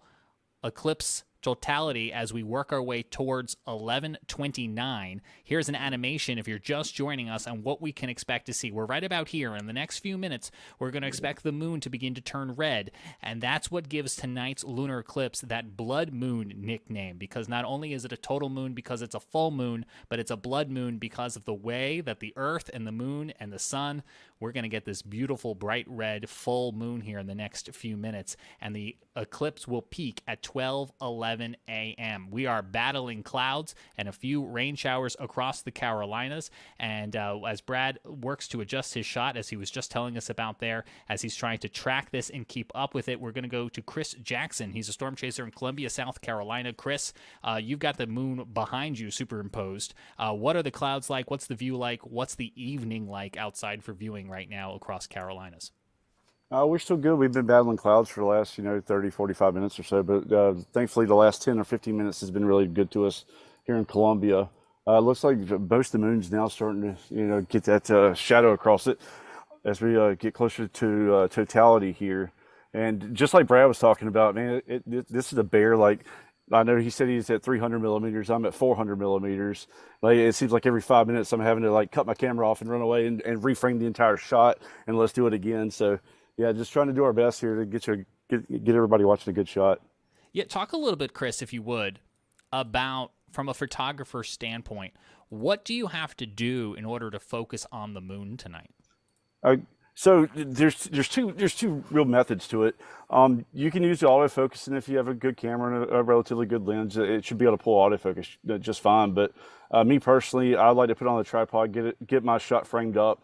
eclipse totality as we work our way towards 11:29. Here's an animation if you're just joining us on what we can expect to see. We're right about here. In the next few minutes, we're going to expect the moon to begin to turn red, and that's what gives tonight's lunar eclipse that blood moon nickname, because not only is it a total moon because it's a full moon, but it's a blood moon because of the way that the Earth and the moon and the sun, we're going to get this beautiful bright red full moon here in the next few minutes, and the eclipse will peak at 12:11 a.m. We are battling clouds and a few rain showers across the Carolinas, and as Brad works to adjust his shot, as he was just telling us about there, as he's trying to track this and keep up with it, we're going to go to Chris Jackson. He's a storm chaser in Columbia, South Carolina. Chris, you've got the moon behind you superimposed. What are the clouds like? What's the view like? What's the evening like outside for viewing right now across Carolinas? We're still good. We've been battling clouds for the last, 30, 45 minutes or so, but thankfully the last 10 or 15 minutes has been really good to us here in Columbia. It looks like most of the moon's now starting to, get that shadow across it as we get closer to totality here. And just like Brad was talking about, man, this is a bear. Like, I know he said he's at 300 millimeters. I'm at 400 millimeters. Like, it seems like every 5 minutes I'm having to cut my camera off and run away and reframe the entire shot, and let's do it again. So yeah, just trying to do our best here to get everybody watching a good shot. Yeah, talk a little bit, Chris, if you would, about, from a photographer's standpoint, what do you have to do in order to focus on the moon tonight? So there's two real methods to it. You can use the autofocus, and if you have a good camera and a relatively good lens, it should be able to pull autofocus just fine. But me personally, I like to put it on the tripod, get my shot framed up,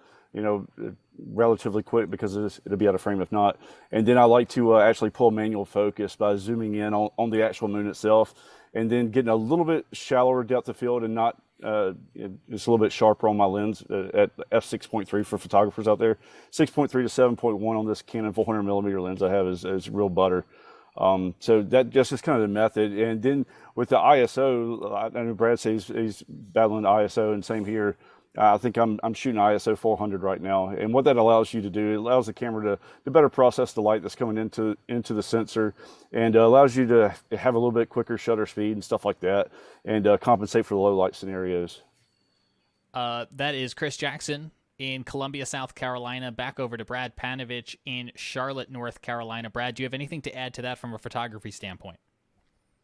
relatively quick, because it'll be out of frame if not. And then I like to actually pull manual focus by zooming in on the actual moon itself, and then getting a little bit shallower depth of field and not just a little bit sharper on my lens at f6.3 for photographers out there. 6.3 to 7.1 on this Canon 400 millimeter lens I have is real butter. So that just is kind of the method. And then with the ISO, I know Brad says he's battling the ISO, and same here. I think I'm shooting ISO 400 right now, and what that allows you to do, it allows the camera to better process the light that's coming into the sensor, and allows you to have a little bit quicker shutter speed and stuff like that, and compensate for the low light scenarios. That is Chris Jackson in Columbia, South Carolina. Back over to Brad Panovich in Charlotte, North Carolina. Brad, do you have anything to add to that from a photography standpoint?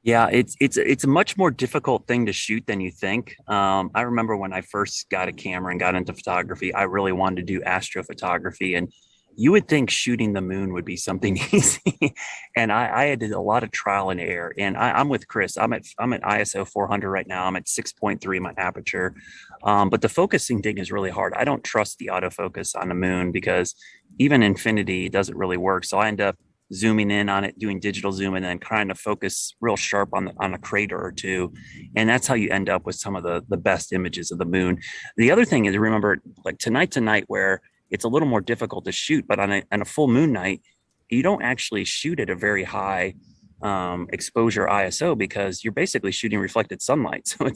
Yeah, it's a much more difficult thing to shoot than you think. I remember when I first got a camera and got into photography, I really wanted to do astrophotography, and you would think shooting the moon would be something easy. And I had a lot of trial and error. And I'm with Chris. I'm at ISO 400 right now. I'm at 6.3 my aperture, but the focusing thing is really hard. I don't trust the autofocus on the moon because even infinity doesn't really work. So I end up zooming in on it, doing digital zoom, and then trying to focus real sharp on a crater or two. And that's how you end up with some of the best images of the moon. The other thing is, remember, like tonight where it's a little more difficult to shoot, but on a full moon night, you don't actually shoot at a very high exposure ISO because you're basically shooting reflected sunlight. So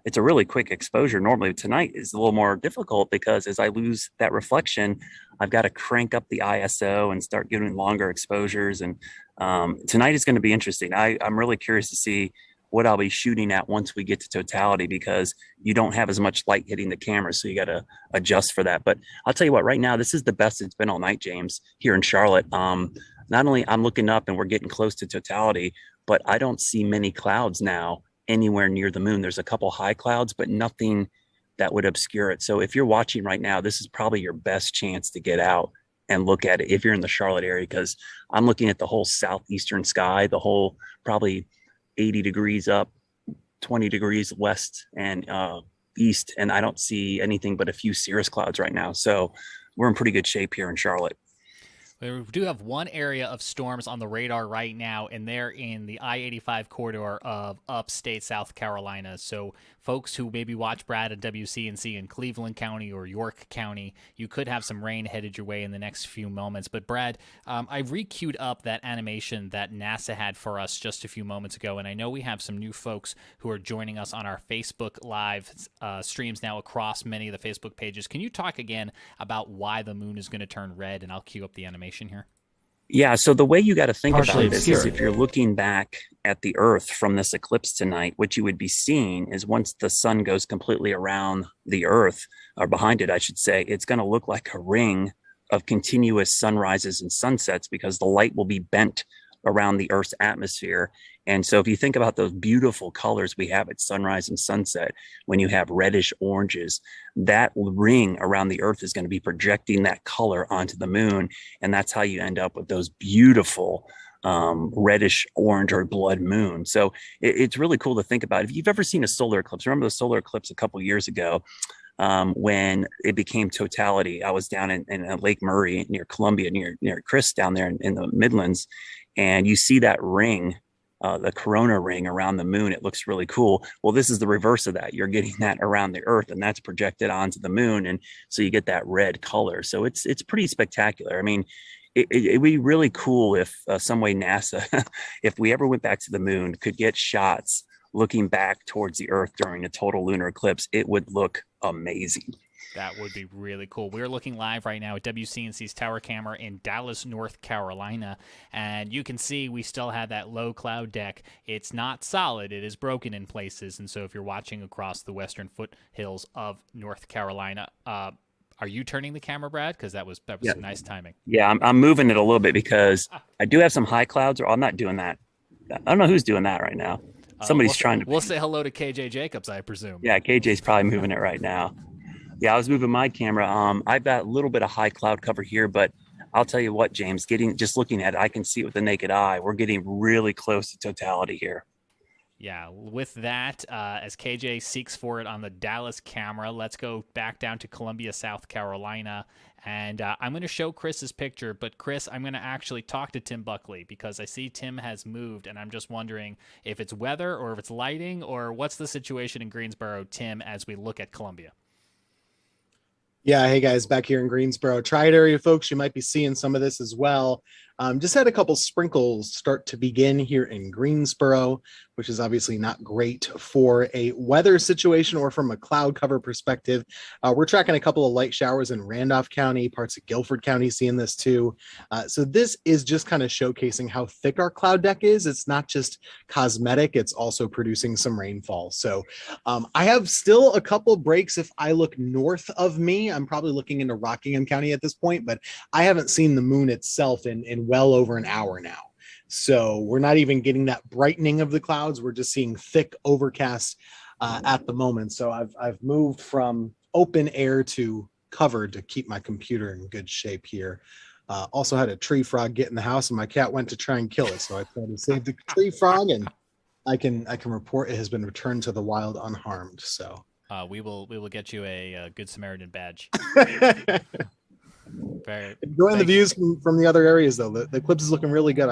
it's a really quick exposure. Normally tonight is a little more difficult because as I lose that reflection, I've got to crank up the ISO and start getting longer exposures. And tonight is going to be interesting. I'm really curious to see what I'll be shooting at once we get to totality because you don't have as much light hitting the camera. So you got to adjust for that. But I'll tell you what, right now, this is the best it's been all night, James, here in Charlotte. Not only I'm looking up and we're getting close to totality, but I don't see many clouds now anywhere near the moon. There's a couple high clouds, but nothing that would obscure it. So if you're watching right now, this is probably your best chance to get out and look at it if you're in the Charlotte area, because I'm looking at the whole southeastern sky, the whole probably 80 degrees up, 20 degrees west and east, and I don't see anything but a few cirrus clouds right now. So we're in pretty good shape here in Charlotte. We do have one area of storms on the radar right now, and they're in the I-85 corridor of upstate South Carolina. So folks who maybe watch Brad at WCNC in Cleveland County or York County, you could have some rain headed your way in the next few moments. But Brad, I re-queued up that animation that NASA had for us just a few moments ago, and I know we have some new folks who are joining us on our Facebook Live streams now across many of the Facebook pages. Can you talk again about why the moon is going to turn red? And I'll queue up the animation here. Yeah, so the way you got to think Partially about this is if you're looking back at the Earth from this eclipse tonight, what you would be seeing is once the sun goes completely around the Earth, or behind it, I should say, it's going to look like a ring of continuous sunrises and sunsets because the light will be bent around the Earth's atmosphere. And so if you think about those beautiful colors we have at sunrise and sunset, when you have reddish oranges, that ring around the Earth is going to be projecting that color onto the moon. And that's how you end up with those beautiful reddish orange or blood moon. So it's really cool to think about. If you've ever seen a solar eclipse, remember the solar eclipse a couple years ago, when it became totality. I was down in Lake Murray near Columbia, near Chris down there in the Midlands. And you see that ring, the corona ring around the moon. It looks really cool. Well, this is the reverse of that. You're getting that around the Earth, and that's projected onto the moon. And so you get that red color. So it's pretty spectacular. I mean, it'd be really cool if some way NASA, if we ever went back to the moon, could get shots looking back towards the Earth during a total lunar eclipse. It would look amazing. That would be really cool. We're looking live right now at WCNC's tower camera in Dallas, North Carolina, and you can see we still have that low cloud deck. It's not solid. It is broken in places, and so if you're watching across the western foothills of North Carolina, are you turning the camera, Brad? Because that was Yeah. some nice timing. Yeah, I'm moving it a little bit because I do have some high clouds, or I'm not doing that. I don't know who's doing that right now. Somebody's trying to. We'll say hello to KJ Jacobs, I presume. Yeah, KJ's probably moving it right now. Yeah, I was moving my camera. I've got a little bit of high cloud cover here, but I'll tell you what, James, just looking at it, I can see it with the naked eye. We're getting really close to totality here. Yeah, with that, as KJ seeks for it on the Dallas camera, let's go back down to Columbia, South Carolina. And I'm going to show Chris's picture, but Chris, I'm going to actually talk to Tim Buckley because I see Tim has moved, and I'm just wondering if it's weather or if it's lighting or what's the situation in Greensboro, Tim, as we look at Columbia. Yeah, hey guys, back here in Greensboro. Tri-area folks, you might be seeing some of this as well. Just had a couple sprinkles start to begin here in Greensboro, which is obviously not great for a weather situation or from a cloud cover perspective. We're tracking a couple of light showers in Randolph County, parts of Guilford County seeing this too. So this is just kind of showcasing how thick our cloud deck is. It's not just cosmetic, it's also producing some rainfall. So I have still a couple breaks if I look north of me. I'm probably looking into Rockingham County at this point, but I haven't seen the moon itself in well over an hour now. So we're not even getting that brightening of the clouds. We're just seeing thick overcast at the moment. So I've moved from open air to covered to keep my computer in good shape here. Also had a tree frog get in the house, and my cat went to try and kill it. So I tried to save the tree frog, and I can report it has been returned to the wild unharmed. So we will get you a Good Samaritan badge. Enjoying the views from the other areas, though. The eclipse is looking really good.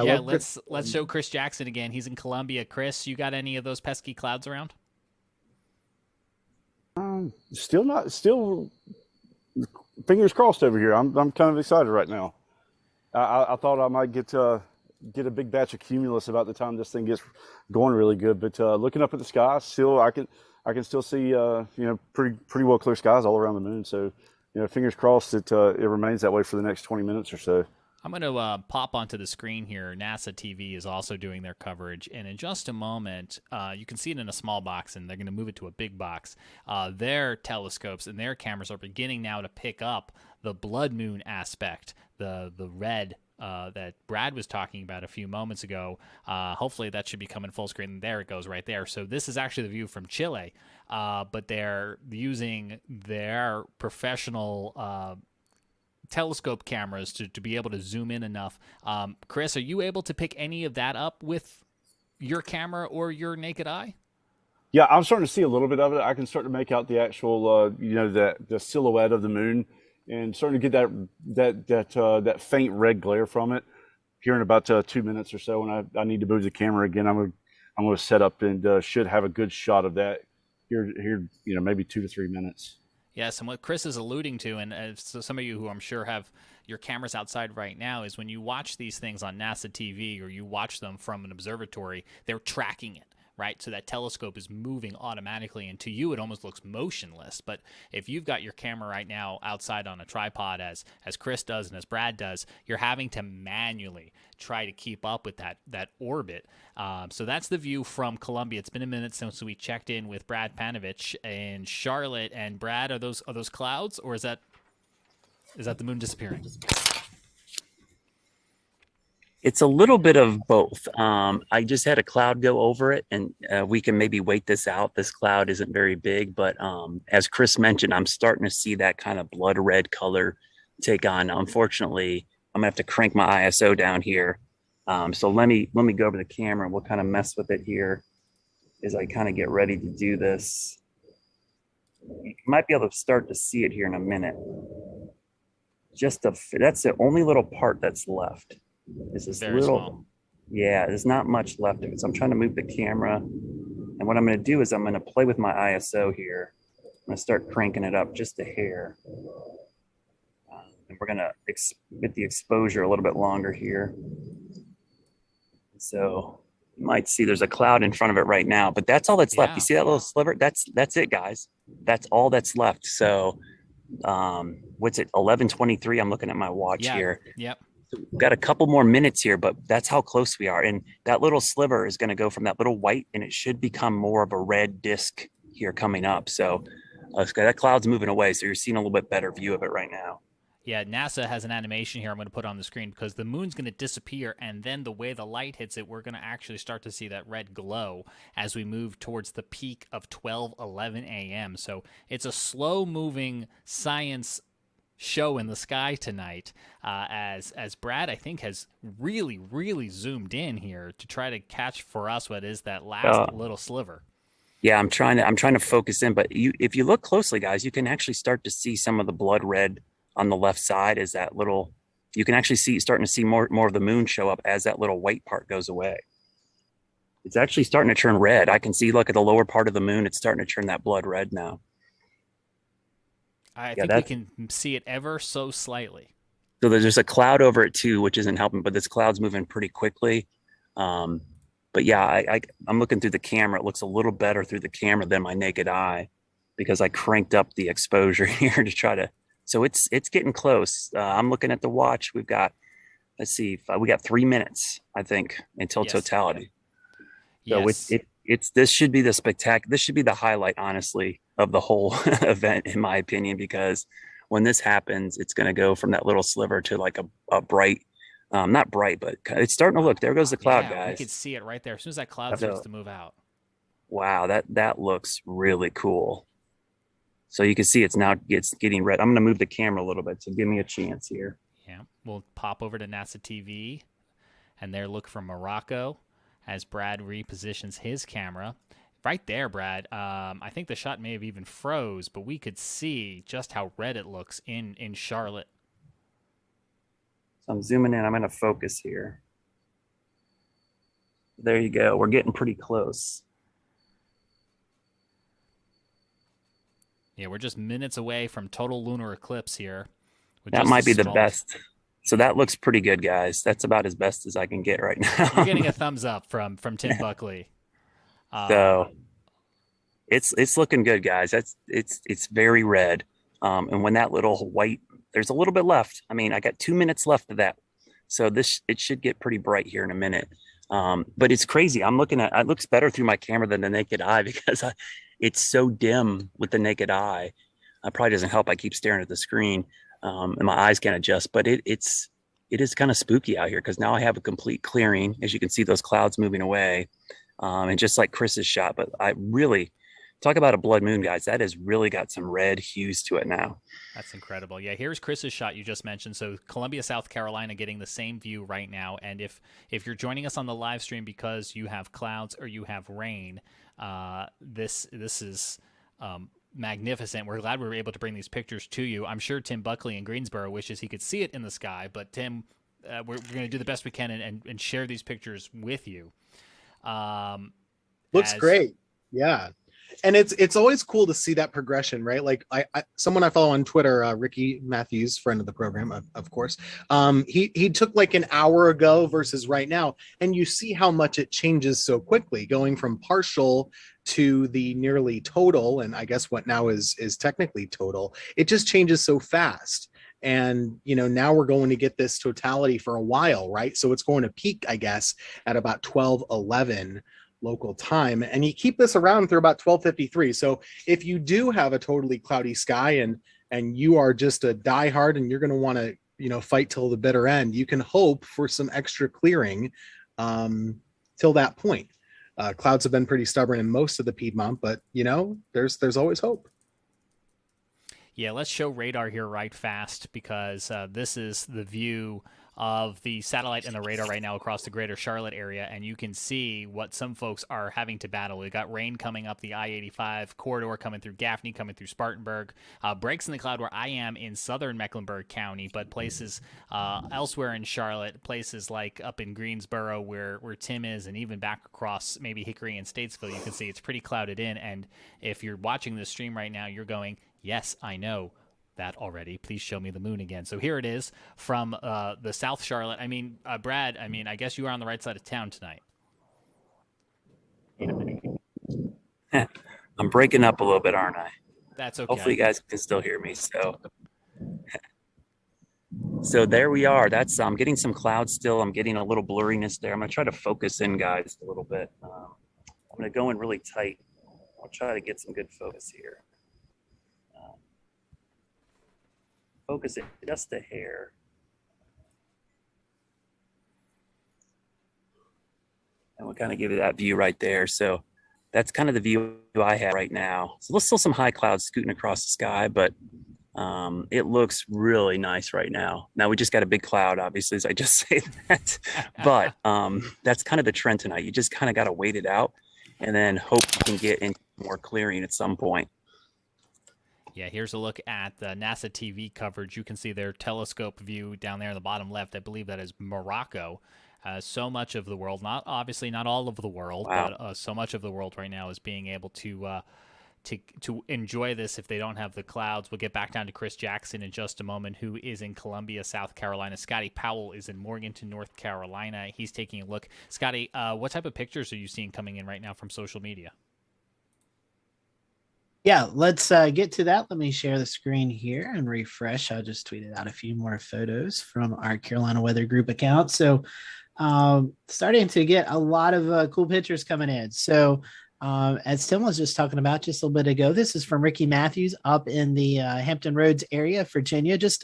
Let's show Chris Jackson again. He's in Columbia. Chris, you got any of those pesky clouds around? Still fingers crossed over here. I'm kind of excited right now. I thought I might get a big batch of cumulus about the time this thing gets going really good. But looking up at the sky, still I can still see pretty well clear skies all around the moon. So fingers crossed it remains that way for the next 20 minutes or so. I'm going to pop onto the screen here. NASA TV is also doing their coverage, and in just a moment, you can see it in a small box, and they're going to move it to a big box. Their telescopes and their cameras are beginning now to pick up the blood moon aspect, the red that Brad was talking about a few moments ago. Hopefully that should be coming full screen. There it goes right there. So this is actually the view from Chile, but they're using their professional telescope cameras to be able to zoom in enough. Chris, are you able to pick any of that up with your camera or your naked eye? Yeah, I'm starting to see a little bit of it. I can start to make out the actual, the silhouette of the moon, and starting to get that faint red glare from it. Here in about 2 minutes or so, when I need to move the camera again, I'm going to set up and should have a good shot of that here, maybe 2 to 3 minutes. Yes, and what Chris is alluding to, and so some of you who I'm sure have your cameras outside right now, is when you watch these things on NASA TV or you watch them from an observatory, they're tracking it, right? So that telescope is moving automatically, and to you it almost looks motionless. But if you've got your camera right now outside on a tripod, as Chris does and as Brad does, you're having to manually try to keep up with that orbit. So that's the view from Columbia. It's been a minute since we checked in with Brad Panovich in Charlotte. And Brad, are those clouds, or is that the moon disappearing? It's a little bit of both. I just had a cloud go over it, and we can maybe wait this out. This cloud isn't very big, but as Chris mentioned, I'm starting to see that kind of blood red color take on. Unfortunately, I'm gonna have to crank my ISO down here. So let me go over the camera, and we'll kind of mess with it here as I kind of get ready to do this. You might be able to start to see it here in a minute. That's the only little part that's left. This is very small. Yeah, there's not much left of it. So I'm trying to move the camera. And what I'm going to do is I'm going to play with my ISO here. I'm going to start cranking it up just a hair. And we're going to get the exposure a little bit longer here. So you might see there's a cloud in front of it right now, but that's all that's left. You see that little sliver? That's it, guys. That's all that's left. So what's it, 11:23? I'm looking at my watch here. Yep. So we've got a couple more minutes here, but that's how close we are. And that little sliver is going to go from that little white, and it should become more of a red disc here coming up. So that cloud's moving away, so you're seeing a little bit better view of it right now. Yeah, NASA has an animation here I'm going to put on the screen, because the moon's going to disappear, and then the way the light hits it, we're going to actually start to see that red glow as we move towards the peak of 12:11 a.m. So it's a slow-moving science show in the sky tonight, as Brad, I think, has really zoomed in here to try to catch for us what is that last little sliver. Yeah, I'm trying to focus in, but if you look closely, guys, you can actually start to see some of the blood red on the left side. Is that little, you can actually starting to see more of the moon show up as that little white part goes away. It's actually starting to turn red. I can see, look at the lower part of the moon, it's starting to turn that blood red now. I think we can see it ever so slightly. So there's a cloud over it too, which isn't helping, but this cloud's moving pretty quickly. But yeah, I'm looking through the camera. It looks a little better through the camera than my naked eye, because I cranked up the exposure here to try to, so it's getting close. I'm looking at the watch. We've got, let's see, we got 3 minutes, I think, until totality. So this should be this should be the highlight, honestly, of the whole event, in my opinion, because when this happens, it's going to go from that little sliver to like a bright Not bright, but it's starting to look. There goes the cloud, Yeah, we guys. could see it right there. As soon as that cloud starts to move out. Wow, that looks really cool. So you can see it's getting red. I'm going to move the camera a little bit, so give me a chance here. Yeah, we'll pop over to NASA TV, and there look for Morocco as Brad repositions his camera. Right there, Brad. I think the shot may have even froze, but we could see just how red it looks in Charlotte. So I'm zooming in. I'm going to focus here. There you go. We're getting pretty close. Yeah, we're just minutes away from total lunar eclipse here. That might be the best. So that looks pretty good, guys. That's about as best as I can get right now. You're getting a thumbs up from Tim Buckley. So it's looking good, guys. It's very red. And when that little white, there's a little bit left. I mean, I got 2 minutes left of that. So it should get pretty bright here in a minute. But it's crazy. I'm looking at, it looks better through my camera than the naked eye because it's so dim with the naked eye. It probably doesn't help. I keep staring at the screen, and my eyes can't adjust, but it is kind of spooky out here because now I have a complete clearing. As you can see, those clouds moving away. And just like Chris's shot, but I really talk about a blood moon, guys. That has really got some red hues to it now. That's incredible. Yeah, here's Chris's shot you just mentioned. So Columbia, South Carolina getting the same view right now. And if you're joining us on the live stream because you have clouds or you have rain, this is magnificent. We're glad we were able to bring these pictures to you. I'm sure Tim Buckley in Greensboro wishes he could see it in the sky, but Tim, we're going to do the best we can and share these pictures with you. Looks great. Yeah. And it's always cool to see that progression, right? Like someone I follow on Twitter, Ricky Matthews, friend of the program, of course. He took like an hour ago versus right now, and you see how much it changes so quickly, going from partial to the nearly total, and I guess what now is technically total. It just changes so fast. And now we're going to get this totality for a while, right? So it's going to peak, I guess, at about 12:11 local time, and you keep this around through about 12:53. So if you do have a totally cloudy sky and you are just a diehard and you're going to want to fight till the bitter end, you can hope for some extra clearing till that point. Clouds have been pretty stubborn in most of the Piedmont, but there's always hope. Yeah, let's show radar here right fast because this is the view of the satellite and the radar right now across the greater Charlotte area, and you can see what some folks are having to battle. We've got rain coming up the I-85 corridor, coming through Gaffney, coming through Spartanburg, breaks in the cloud where I am in southern Mecklenburg County, but places elsewhere in Charlotte, places like up in Greensboro where Tim is, and even back across maybe Hickory and Statesville, you can see it's pretty clouded in. And if you're watching this stream right now, you're going, yes, I know that already. Please show me the moon again. So here it is from the South Charlotte. I mean, Brad, I guess you are on the right side of town tonight. I'm breaking up a little bit, aren't I? That's okay. Hopefully you guys can still hear me. So there we are. I'm getting some clouds still. I'm getting a little blurriness there. I'm going to try to focus in, guys, a little bit. I'm going to go in really tight. I'll try to get some good focus here. Focus it just a hair. And we'll kind of give you that view right there. So that's kind of the view I have right now. So there's still some high clouds scooting across the sky, but it looks really nice right now. Now we just got a big cloud, obviously, as I just say that. But that's kind of the trend tonight. You just kind of got to wait it out and then hope you can get into more clearing at some point. Yeah, here's a look at the NASA TV coverage. You can see their telescope view down there in the bottom left. I believe that is Morocco. So much of the world, not all of the world, wow, but so much of the world right now is being able to enjoy this if they don't have the clouds. We'll get back down to Chris Jackson in just a moment, who is in Columbia, South Carolina. Scotty Powell is in Morganton, North Carolina. He's taking a look. Scotty, what type of pictures are you seeing coming in right now from social media? Yeah, let's get to that. Let me share the screen here and refresh. I just tweeted out a few more photos from our Carolina Weather Group account. So starting to get a lot of cool pictures coming in. So as Tim was just talking about just a little bit ago, this is from Ricky Matthews up in the Hampton Roads area, Virginia, just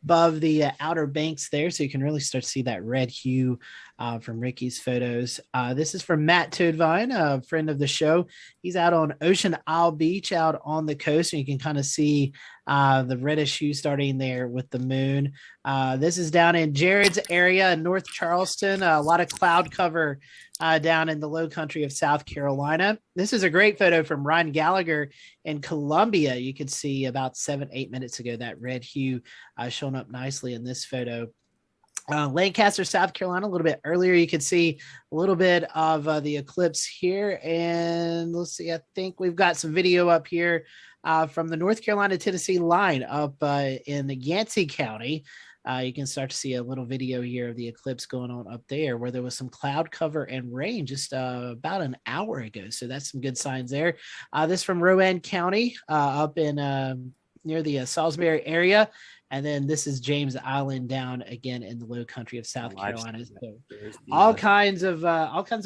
above the Outer Banks there. So you can really start to see that red hue from Ricky's photos. This is from Matt Toadvine, a friend of the show. He's out on Ocean Isle Beach out on the coast, and you can kind of see the reddish hue starting there with the moon. This is down in Jared's area in North Charleston. A lot of cloud cover down in the low country of South Carolina. This is a great photo from Ryan Gallagher in Columbia. You could see about 7-8 minutes ago that red hue showing up nicely in this photo. Lancaster, South Carolina, a little bit earlier. You could see a little bit of the eclipse here. And let's see, I think we've got some video up here from the North Carolina-Tennessee line up in Yancey County. You can start to see a little video here of the eclipse going on up there where there was some cloud cover and rain just about an hour ago. So that's some good signs there. This from Rowan County up in near the Salisbury area. And then this is James Island down again in the low country of South Carolina. So all kinds of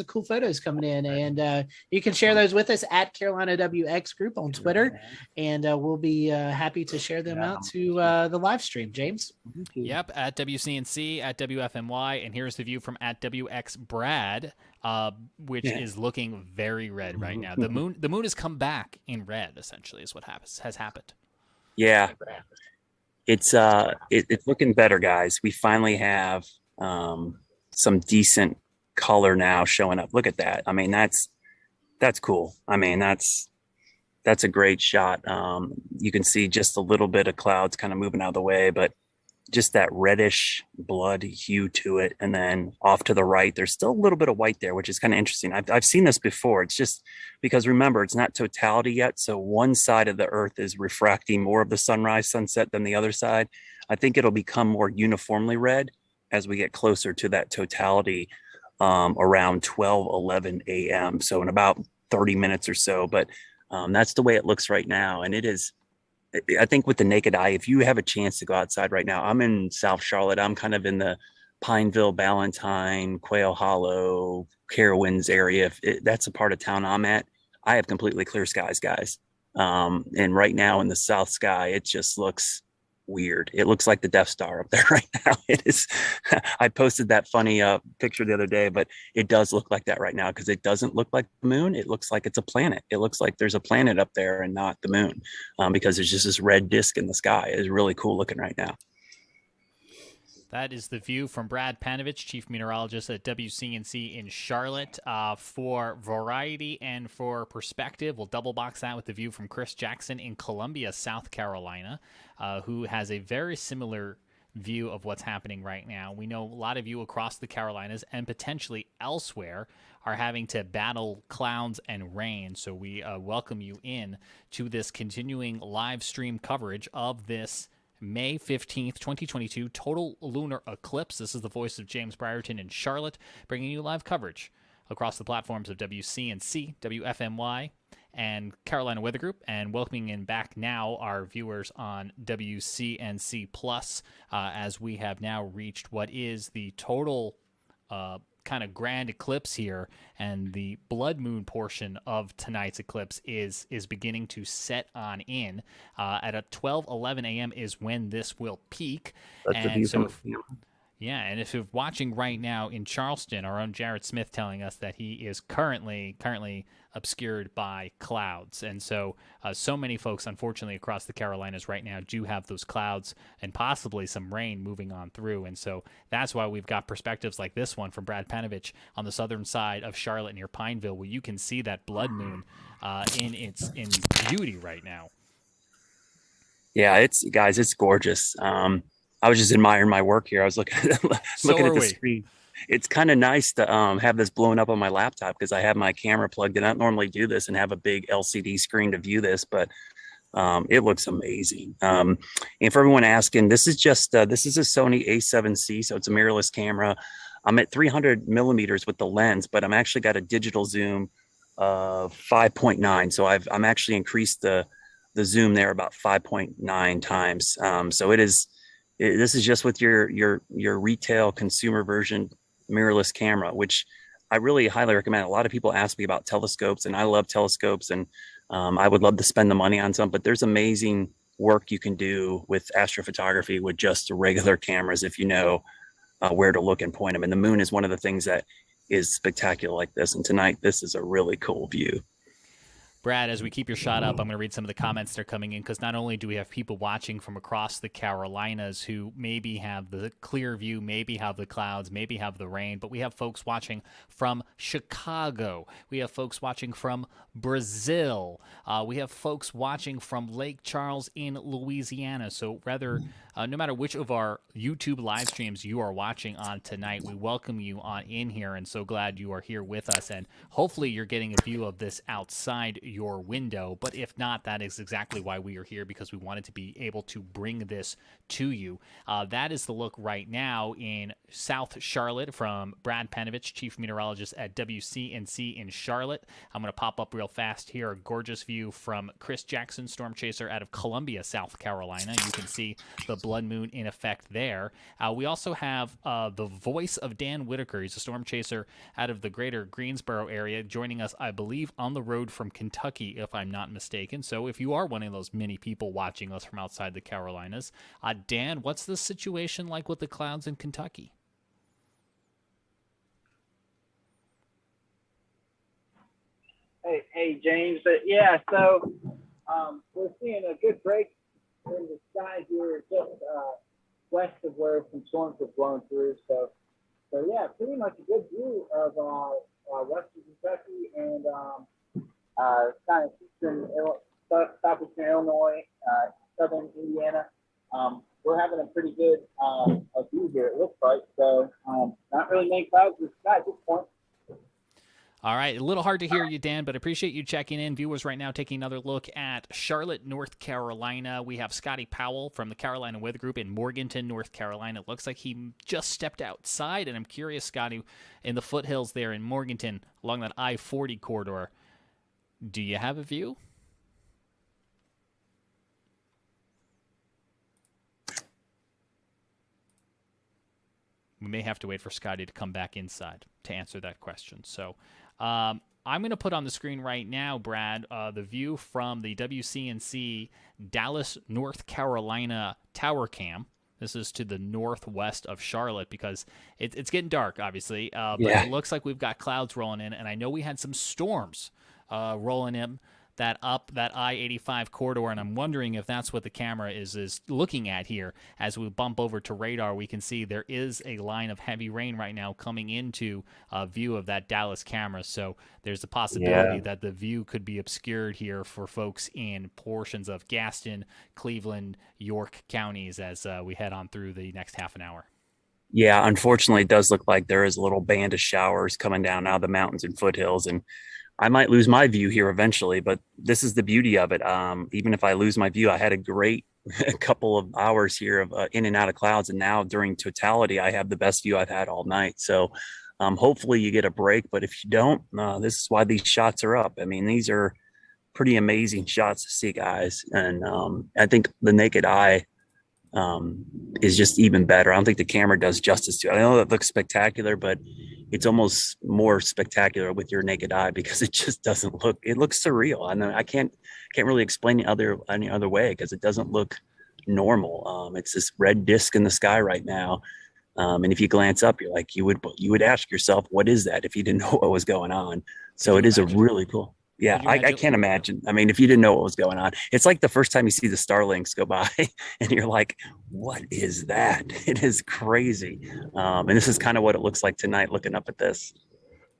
cool photos coming in, and you can share those with us at Carolina WX Group on Twitter, and we'll be happy to share them out to the live stream. James. Yep, at WCNC, at WFMY, and here's the view from at WX Brad, which is looking very red right now. The moon has come back in red. Essentially, is what has happened. Yeah. It's looking better, guys. We finally have some decent color now showing up. Look at that. I mean, that's cool. I mean, that's a great shot. You can see just a little bit of clouds kind of moving out of the way, but just that reddish blood hue to it. And then off to the right, there's still a little bit of white there, which is kind of interesting. I've seen this before. It's just because, remember, it's not totality yet. So one side of the earth is refracting more of the sunrise, sunset than the other side. I think it'll become more uniformly red as we get closer to that totality around 12:11 a.m. So in about 30 minutes or so. But that's the way it looks right now. And it is, I think with the naked eye, if you have a chance to go outside right now, I'm in South Charlotte. I'm kind of in the Pineville, Ballantyne, Quail Hollow, Carowinds area. That's a part of town I'm at. I have completely clear skies, guys. And right now in the south sky, it just looks weird. It looks like the Death Star up there right now. It is. I posted that funny picture the other day, but it does look like that right now because it doesn't look like the moon. It looks like it's a planet. It looks like there's a planet up there and not the moon because there's just this red disc in the sky. It's really cool looking right now. That is the view from Brad Panovich, Chief Meteorologist at WCNC in Charlotte. For variety and for perspective, we'll double box that with the view from Chris Jackson in Columbia, South Carolina, who has a very similar view of what's happening right now. We know a lot of you across the Carolinas and potentially elsewhere are having to battle clouds and rain. So we welcome you in to this continuing live stream coverage of this May 15th, 2022 total lunar eclipse. This is the voice of James Brierton in Charlotte, bringing you live coverage across the platforms of WCNC, WFMY, and Carolina Weather Group, and welcoming in back now our viewers on WCNC Plus, as we have now reached what is the total kind of grand eclipse here, and the blood moon portion of tonight's eclipse is beginning to set on in. At 12:11 a.m. is when this will peak. That's and so yeah, and if you're watching right now in Charleston, our own Jared Smith telling us that he is currently obscured by clouds. And so so many folks, unfortunately, across the Carolinas right now do have those clouds and possibly some rain moving on through. And so that's why we've got perspectives like this one from Brad Panovich on the southern side of Charlotte near Pineville, where you can see that blood moon in beauty right now. Yeah, it's gorgeous. I was just admiring my work here. I was looking at the screen. It's kind of nice to have this blown up on my laptop because I have my camera plugged in. I don't normally do this and have a big LCD screen to view this, but it looks amazing. And for everyone asking, this is a Sony A7C, so it's a mirrorless camera. I'm at 300 millimeters with the lens, but I'm actually got a digital zoom of 5.9. So I'm actually increased the zoom there about 5.9 times. So this is just with your retail consumer version mirrorless camera, which I really highly recommend. A lot of people ask me about telescopes, and I love telescopes, and I would love to spend the money on some, but there's amazing work you can do with astrophotography with just the regular cameras if you know where to look and point them. And the moon is one of the things that is spectacular like this. And tonight, this is a really cool view. Brad, as we keep your shot up, I'm going to read some of the comments that are coming in, because not only do we have people watching from across the Carolinas who maybe have the clear view, maybe have the clouds, maybe have the rain, but we have folks watching from Chicago. We have folks watching from Brazil. We have folks watching from Lake Charles in Louisiana. So no matter which of our YouTube live streams you are watching on tonight, we welcome you on in here, and so glad you are here with us. And hopefully you're getting a view of this outside your window, but if not, that is exactly why we are here, because we wanted to be able to bring this to you. That is the look right now in South Charlotte from Brad Panovich, Chief Meteorologist at WCNC in Charlotte. I'm going to pop up real fast here a gorgeous view from Chris Jackson, Storm Chaser out of Columbia, South Carolina. You can see the blood moon in effect there. We also have the voice of Dan Whitaker. He's a storm chaser out of the greater Greensboro area, joining us, I believe, on the road from Kentucky, if I'm not mistaken. So if you are one of those many people watching us from outside the Carolinas, Dan, what's the situation like with the clouds in Kentucky? Hey, James. Yeah, so we're seeing a good break in the sky here, just west of where some storms have blown through. So yeah, pretty much a good view of western Kentucky and kind of southeastern Illinois, southern Indiana. We're having a pretty good view here, it looks like. So not really many clouds in the sky at this point. All right, a little hard to hear you, Dan, but appreciate you checking in. Viewers right now taking another look at Charlotte, North Carolina. We have Scotty Powell from the Carolina Weather Group in Morganton, North Carolina. It looks like he just stepped outside, and I'm curious, Scotty, in the foothills there in Morganton along that I-40 corridor, do you have a view? We may have to wait for Scotty to come back inside to answer that question. So I'm going to put on the screen right now, Brad, the view from the WCNC Dallas, North Carolina tower cam. This is to the northwest of Charlotte, because it's getting dark, obviously. But It looks like we've got clouds rolling in, and I know we had some storms rolling in that I-85 corridor, and I'm wondering if that's what the camera is looking at here. As we bump over to radar, we can see there is a line of heavy rain right now coming into view of that Dallas camera, so there's a possibility that the view could be obscured here for folks in portions of Gaston, Cleveland, York counties as we head on through the next half an hour. Yeah, unfortunately, it does look like there is a little band of showers coming down out of the mountains and foothills, and I might lose my view here eventually, but this is the beauty of it. Even if I lose my view, I had a great couple of hours here of in and out of clouds. And now during totality, I have the best view I've had all night. So hopefully you get a break, but if you don't, this is why these shots are up. I mean, these are pretty amazing shots to see, guys. And I think the naked eye is just even better. I don't think the camera does justice to it. I know that looks spectacular, but it's almost more spectacular with your naked eye because it just doesn't look, it looks surreal. I can't really explain it any other way because it doesn't look normal. It's this red disc in the sky right now. And if you glance up, you're like, you would ask yourself, what is that if you didn't know what was going on? So it is a really cool. Yeah, I can't imagine. I mean, if you didn't know what was going on, it's like the first time you see the Starlinks go by and you're like, what is that? It is crazy. And this is kind of what it looks like tonight looking up at this.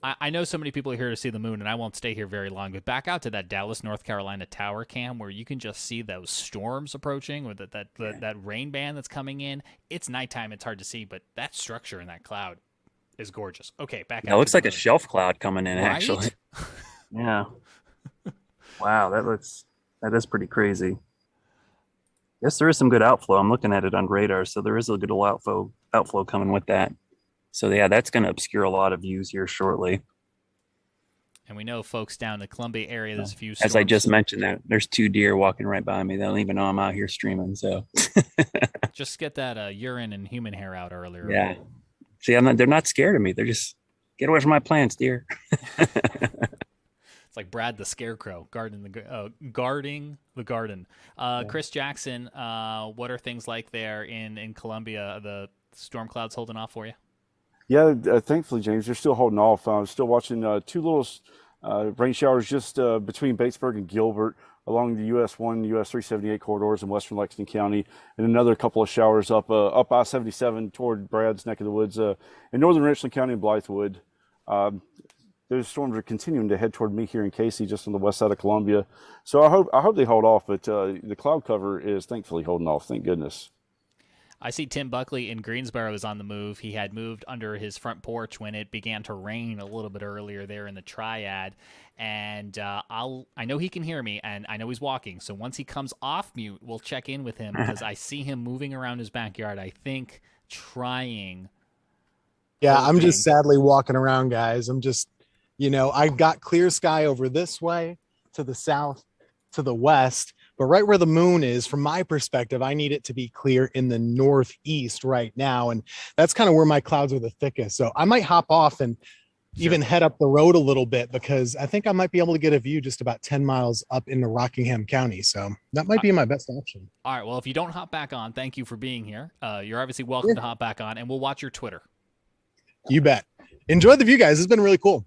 I know so many people are here to see the moon, and I won't stay here very long, but back out to that Dallas, North Carolina tower cam where you can just see those storms approaching or that rain band that's coming in. It's nighttime. It's hard to see, but that structure in that cloud is gorgeous. Okay, back out. It looks like a shelf cloud coming in, right? Actually. Yeah. Wow, that is pretty crazy. Yes, there is some good outflow. I'm looking at it on radar, so there is a good outflow coming with that. So yeah, that's going to obscure a lot of views here shortly. And we know folks down in the Columbia area, there's a few storms. As I just mentioned, there's 2 deer walking right by me. They don't even know I'm out here streaming. So just get that urine and human hair out earlier. Yeah. See, they're not scared of me. They're just, get away from my plants, deer. It's like Brad the Scarecrow, guarding the garden. Chris Jackson, what are things like there in Columbia? The storm clouds holding off for you? Yeah, thankfully, James, they're still holding off. I'm still watching two little rain showers just between Batesburg and Gilbert along the US 1, US 378 corridors in western Lexington County, and another couple of showers up I-77 toward Brad's neck of the woods in northern Richland County and Blythewood. Those storms are continuing to head toward me here in Casey, just on the west side of Columbia. So I hope they hold off, but the cloud cover is thankfully holding off. Thank goodness. I see Tim Buckley in Greensboro is on the move. He had moved under his front porch when it began to rain a little bit earlier there in the Triad. And I know he can hear me, and I know he's walking. So once he comes off mute, we'll check in with him because I see him moving around his backyard, I think trying. Yeah, I'm just sadly walking around, guys. I'm just, I've got clear sky over this way, to the south, to the west. But right where the moon is, from my perspective, I need it to be clear in the northeast right now. And that's kind of where my clouds are the thickest. So I might hop off and even head up the road a little bit, because I think I might be able to get a view just about 10 miles up into Rockingham County. So that might be my best option. All right. Well, if you don't hop back on, thank you for being here. You're obviously welcome to hop back on, and we'll watch your Twitter. You bet. Enjoy the view, guys. It's been really cool.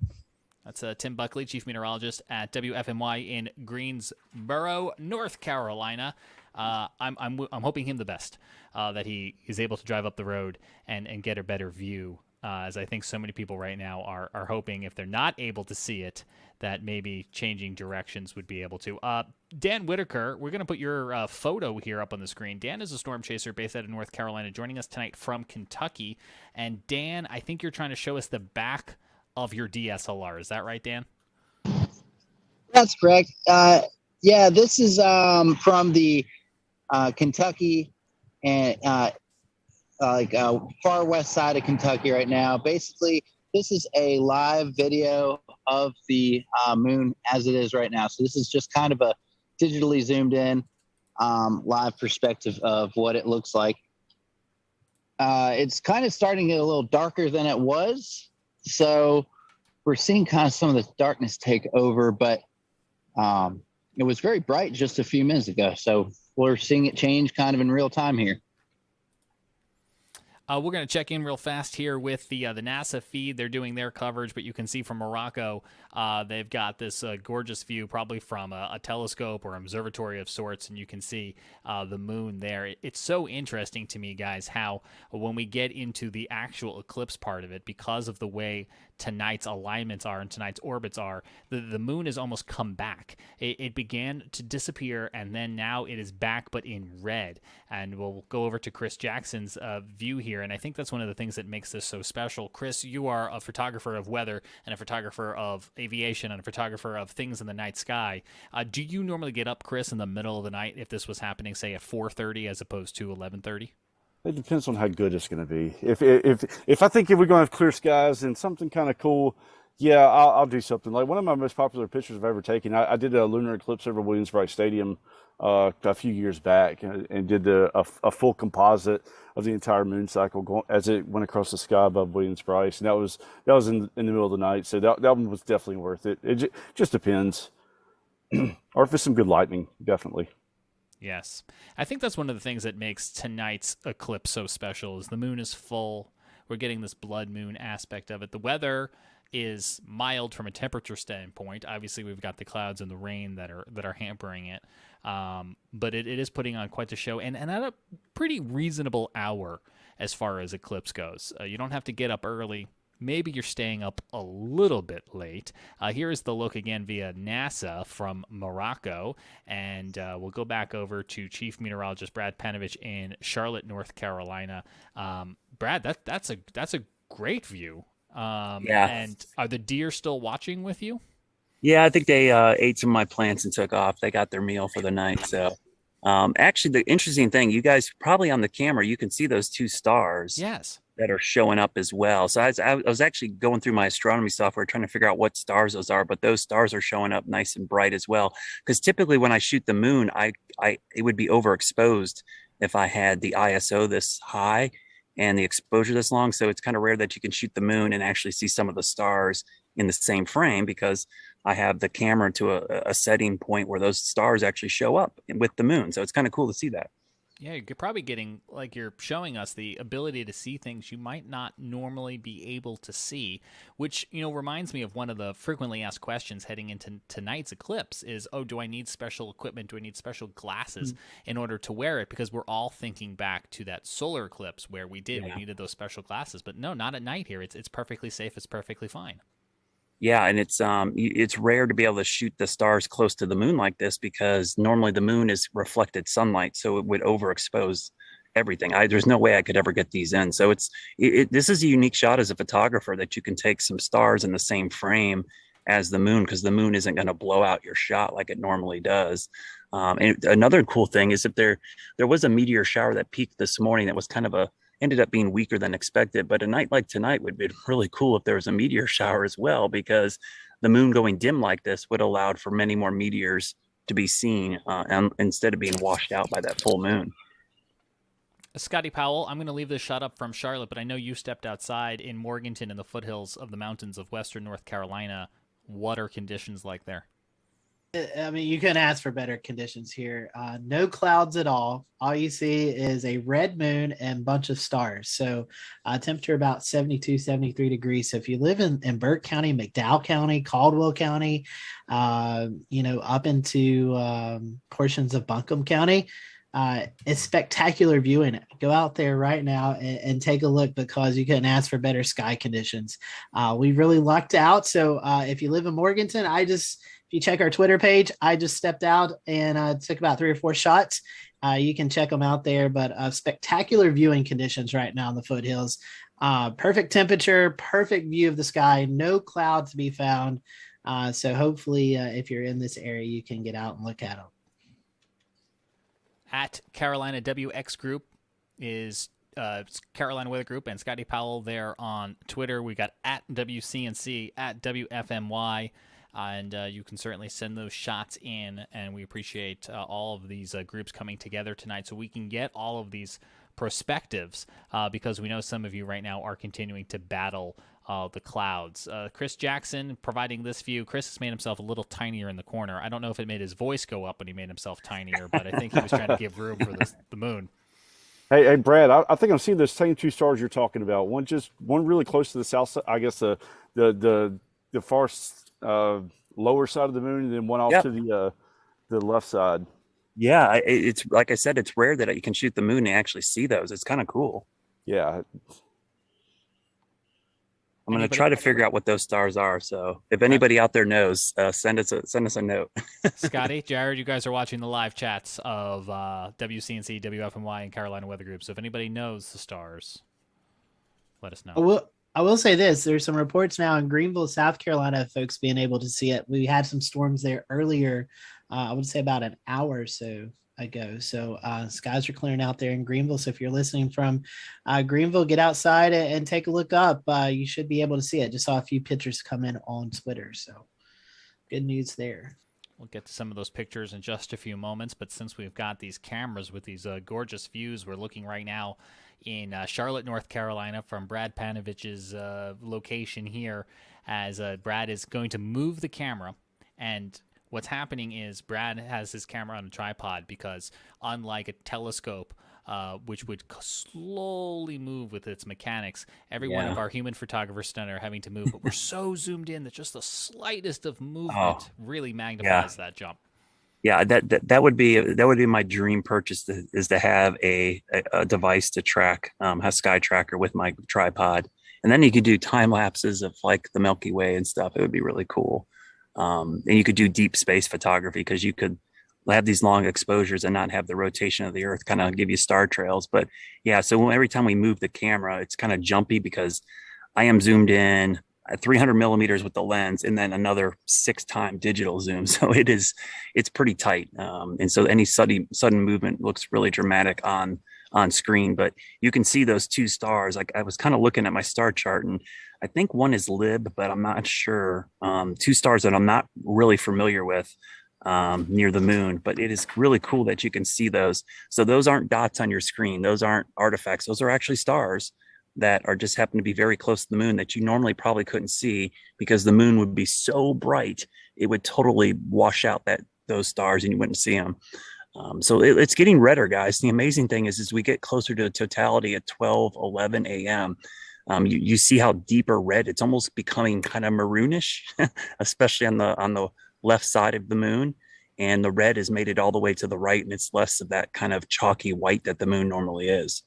That's Tim Buckley, chief meteorologist at WFMY in Greensboro, North Carolina. I'm hoping him the best, that he is able to drive up the road and get a better view, as I think so many people right now are hoping, if they're not able to see it, that maybe changing directions would be able to. Dan Whitaker, we're going to put your photo here up on the screen. Dan is a storm chaser based out of North Carolina, joining us tonight from Kentucky. And Dan, I think you're trying to show us the back of your DSLR. Is that right, Dan? That's correct. Yeah, this is from the Kentucky and far west side of Kentucky right now. Basically, this is a live video of the moon as it is right now. So this is just kind of a digitally zoomed in live perspective of what it looks like. It's kind of starting to get a little darker than it was. So we're seeing kind of some of the darkness take over, but it was very bright just a few minutes ago. So we're seeing it change kind of in real time here. We're going to check in real fast here with the NASA feed. They're doing their coverage, but you can see from Morocco, they've got this gorgeous view, probably from a telescope or observatory of sorts, and you can see the moon there. It's so interesting to me, guys, how when we get into the actual eclipse part of it, because of the way tonight's alignments are and tonight's orbits are, the moon has almost come back. It began to disappear, and then now it is back, but in red. And we'll go over to Chris Jackson's view here, and I think that's one of the things that makes this so special. Chris, you are a photographer of weather and a photographer of aviation and a photographer of things in the night sky. Do you normally get up, Chris, in the middle of the night if this was happening, say, at 4:30 as opposed to 11:30? It depends on how good it's going to be. If I think if we're going to have clear skies and something kind of cool, yeah, I'll do something. Like one of my most popular pictures I've ever taken, I did a lunar eclipse over Williams-Bright Stadium a few years back, and did a full composite of the entire moon cycle as it went across the sky above Williams-Bright. And that was in the middle of the night, so that one was definitely worth it. It just depends. Or if it's some good lightning, definitely. Yes. I think that's one of the things that makes tonight's eclipse so special is the moon is full. We're getting this blood moon aspect of it. The weather is mild from a temperature standpoint. Obviously, we've got the clouds and the rain that are hampering it. But it is putting on quite the show, and at a pretty reasonable hour as far as eclipse goes. You don't have to get up early. Maybe you're staying up a little bit late. Here is the look again via NASA from Morocco, and we'll go back over to Chief Meteorologist Brad Panovich in Charlotte, North Carolina. Brad, that's a great view. Yeah. And are the deer still watching with you? Yeah, I think they ate some of my plants and took off. They got their meal for the night. So actually, the interesting thing, you guys probably on the camera, you can see those two stars. Yes. That are showing up as well. So I was actually going through my astronomy software trying to figure out what stars those are, but those stars are showing up nice and bright as well. Because typically when I shoot the moon, it would be overexposed if I had the ISO this high and the exposure this long. So it's kind of rare that you can shoot the moon and actually see some of the stars in the same frame, because I have the camera to a setting point where those stars actually show up with the moon. So it's kind of cool to see that. Yeah, you're probably getting, like you're showing us, the ability to see things you might not normally be able to see, which, reminds me of one of the frequently asked questions heading into tonight's eclipse is, oh, do I need special equipment? Do I need special glasses in order to wear it? Because we're all thinking back to that solar eclipse where we needed those special glasses. But no, not at night here. It's perfectly safe. It's perfectly fine. Yeah, and it's rare to be able to shoot the stars close to the moon like this because normally the moon is reflected sunlight, so it would overexpose everything. There's no way I could ever get these in. So this is a unique shot as a photographer that you can take some stars in the same frame as the moon because the moon isn't going to blow out your shot like it normally does. And another cool thing is if there was a meteor shower that peaked this morning that was kind of ended up being weaker than expected. But a night like tonight would be really cool if there was a meteor shower as well, because the moon going dim like this would allow for many more meteors to be seen instead of being washed out by that full moon. Scotty Powell, I'm going to leave this shot up from Charlotte, but I know you stepped outside in Morganton in the foothills of the mountains of western North Carolina. What are conditions like there? I mean, you couldn't ask for better conditions here. No clouds at all. All you see is a red moon and a bunch of stars. So temperature about 72, 73 degrees. So if you live in Burke County, McDowell County, Caldwell County, up into portions of Buncombe County, it's spectacular viewing. Go out there right now and take a look because you couldn't ask for better sky conditions. We really lucked out. So if you live in Morganton, if you check our Twitter page, I just stepped out and took about 3 or 4 shots. You can check them out there, but spectacular viewing conditions right now in the foothills. Perfect temperature, perfect view of the sky, no cloud to be found. So hopefully if you're in this area, you can get out and look at them. At Carolina WX Group is Carolina Weather Group, and Scotty Powell there on Twitter. We got at WCNC, at WFMY. And you can certainly send those shots in, and we appreciate all of these groups coming together tonight so we can get all of these perspectives because we know some of you right now are continuing to battle the clouds. Chris Jackson providing this view. Chris has made himself a little tinier in the corner. I don't know if it made his voice go up when he made himself tinier, but I think he was trying to give room for the moon. Hey, Brad, I think I'm seeing those same 2 stars you're talking about. One really close to the south side, I guess the far lower side of the moon, and then one off to the left side. Yeah, it's like I said, it's rare that you can shoot the moon and actually see those. It's kind of cool. Yeah. I'm going to try to figure out what those stars are. So if anybody out there knows, send us a note. Scotty, Jared, you guys are watching the live chats of WCNC, WFMY, and Carolina Weather Group. So if anybody knows the stars, let us know. I will say this. There's some reports now in Greenville, South Carolina, folks being able to see it. We had some storms there earlier, I would say about an hour or so ago. So skies are clearing out there in Greenville. So if you're listening from Greenville, get outside and take a look up. You should be able to see it. Just saw a few pictures come in on Twitter. So good news there. We'll get to some of those pictures in just a few moments. But since we've got these cameras with these gorgeous views, we're looking right now in Charlotte, North Carolina, from Brad Panovich's location here, as Brad is going to move the camera. And what's happening is Brad has his camera on a tripod because, unlike a telescope, which would slowly move with its mechanics, every one of our human photographers are having to move. But we're so zoomed in that just the slightest of movement really magnifies that jump. Yeah, that would be my dream purchase, is to have a device to track a sky tracker with my tripod, and then you could do time lapses of like the Milky Way and stuff. It would be really cool, and you could do deep space photography because you could have these long exposures and not have the rotation of the Earth kind of give you star trails. But yeah, so every time we move the camera, it's kind of jumpy because I am zoomed in at 300 millimeters with the lens and then another 6-time digital zoom. So it's pretty tight. And so any sudden movement looks really dramatic on screen, but you can see those 2 stars. Like I was kind of looking at my star chart, and I think one is Lib, but I'm not sure. 2 stars that I'm not really familiar with near the moon, but it is really cool that you can see those. So those aren't dots on your screen. Those aren't artifacts. Those are actually stars that are just happen to be very close to the moon that you normally probably couldn't see because the moon would be so bright it would totally wash out those stars and you wouldn't see them. So it's getting redder, guys. The amazing thing is, as we get closer to the totality at 12:11 a.m., you see how deeper red. It's almost becoming kind of maroonish, especially on the left side of the moon. And the red has made it all the way to the right, and it's less of that kind of chalky white that the moon normally is.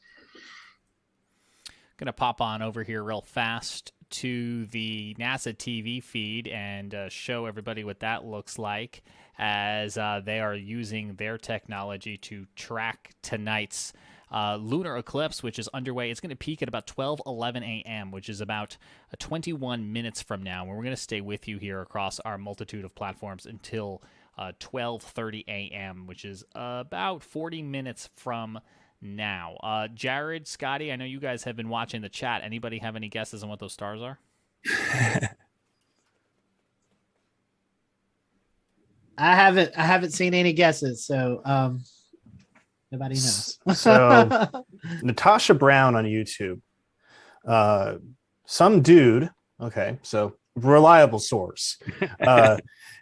Going to pop on over here real fast to the NASA TV feed and show everybody what that looks like as they are using their technology to track tonight's lunar eclipse, which is underway. It's going to peak at about 12:11 a.m., which is about 21 minutes from now. And we're going to stay with you here across our multitude of platforms until 12:30 a.m., which is about 40 minutes from now. Jared, Scotty, I know you guys have been watching the chat. Anybody have any guesses on what those stars are? I haven't seen any guesses, so nobody knows. So Natasha Brown on YouTube, some dude, okay, so reliable source,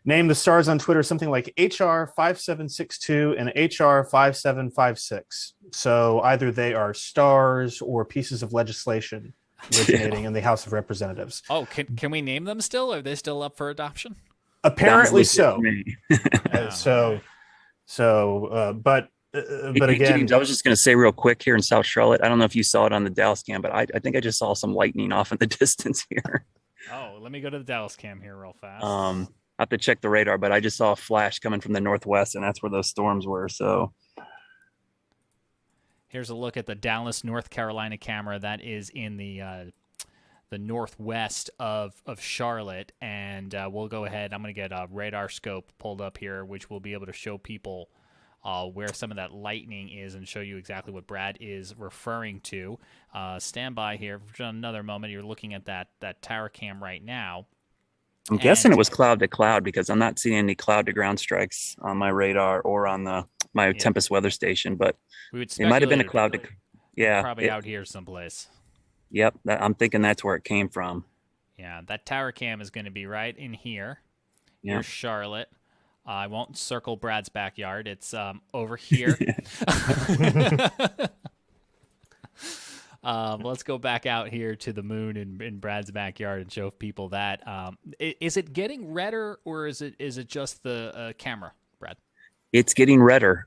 named the stars on Twitter something like HR 5762 and HR 5756. So either they are stars or pieces of legislation originating in the House of Representatives. Oh, can we name them still? Are they still up for adoption? Apparently so. But again, James, I was just going to say real quick here in South Charlotte. I don't know if you saw it on the Dallas cam, but I think I just saw some lightning off in the distance here. Oh, let me go to the Dallas cam here real fast. I have to check the radar, but I just saw a flash coming from the northwest, and that's where those storms were. So here's a look at the Dallas, North Carolina camera that is in the northwest of Charlotte, and we'll go ahead. I'm going to get a radar scope pulled up here, which will be able to show people where some of that lightning is and show you exactly what Brad is referring to. Stand by here for another moment. You're looking at that tower cam right now. I'm guessing it was cloud to cloud because I'm not seeing any cloud to ground strikes on my radar or on my Tempest weather station, but it might have been a cloud to, yeah. Probably out here someplace. Yep, I'm thinking that's where it came from. Yeah, that tower cam is going to be right in here. Yep. Here's Charlotte. I won't circle Brad's backyard. It's over here. Let's go back out here to the moon in Brad's backyard and show people that. Is it getting redder, or is it just the camera, Brad? It's getting redder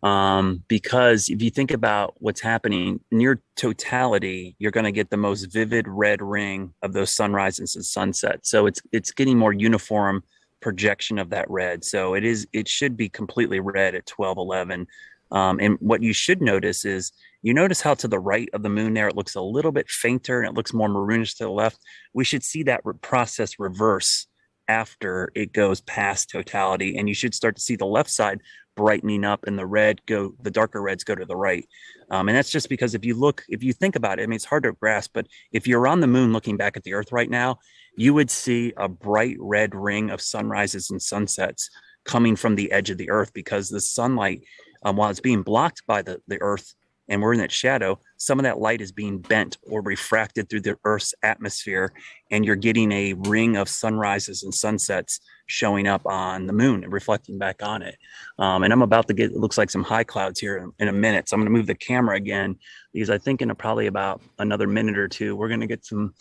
because if you think about what's happening near totality, you're going to get the most vivid red ring of those sunrises and sunsets. So it's getting more uniform projection of that red. So it should be completely red at 12:11. And what you should notice is you notice how to the right of the moon there, it looks a little bit fainter and it looks more maroonish to the left. We should see that process reverse after it goes past totality. And you should start to see the left side brightening up and the darker reds go to the right. And that's just because if you think about it, I mean, it's hard to grasp, but if you're on the moon looking back at the earth right now, you would see a bright red ring of sunrises and sunsets coming from the edge of the earth because the sunlight, while it's being blocked by the earth and we're in that shadow, some of that light is being bent or refracted through the earth's atmosphere, and you're getting a ring of sunrises and sunsets showing up on the moon and reflecting back on it. And I'm about to get, it looks like some high clouds here in a minute. So I'm going to move the camera again because I think in probably about another minute or two, we're going to get some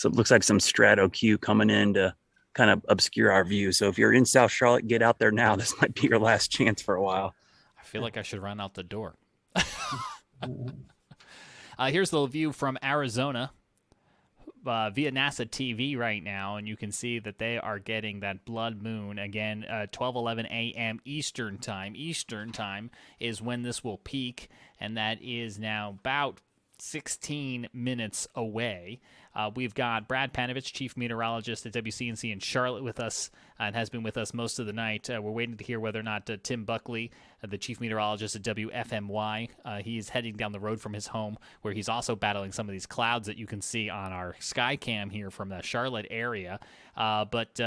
looks like some strato Q coming in to kind of obscure our view. So if you're in South Charlotte, get out there now. This might be your last chance for a while. I feel like I should run out the door. Here's the view from Arizona via NASA TV right now, and you can see that they are getting that blood moon again. 12:11 a.m. Eastern time. Eastern time is when this will peak, and that is now about 16 minutes away. We've got Brad Panovich, chief meteorologist at WCNC in Charlotte, with us and has been with us most of the night. We're waiting to hear whether or not Tim Buckley, the chief meteorologist at WFMY, he's heading down the road from his home, where he's also battling some of these clouds that you can see on our sky cam here from the Charlotte area. But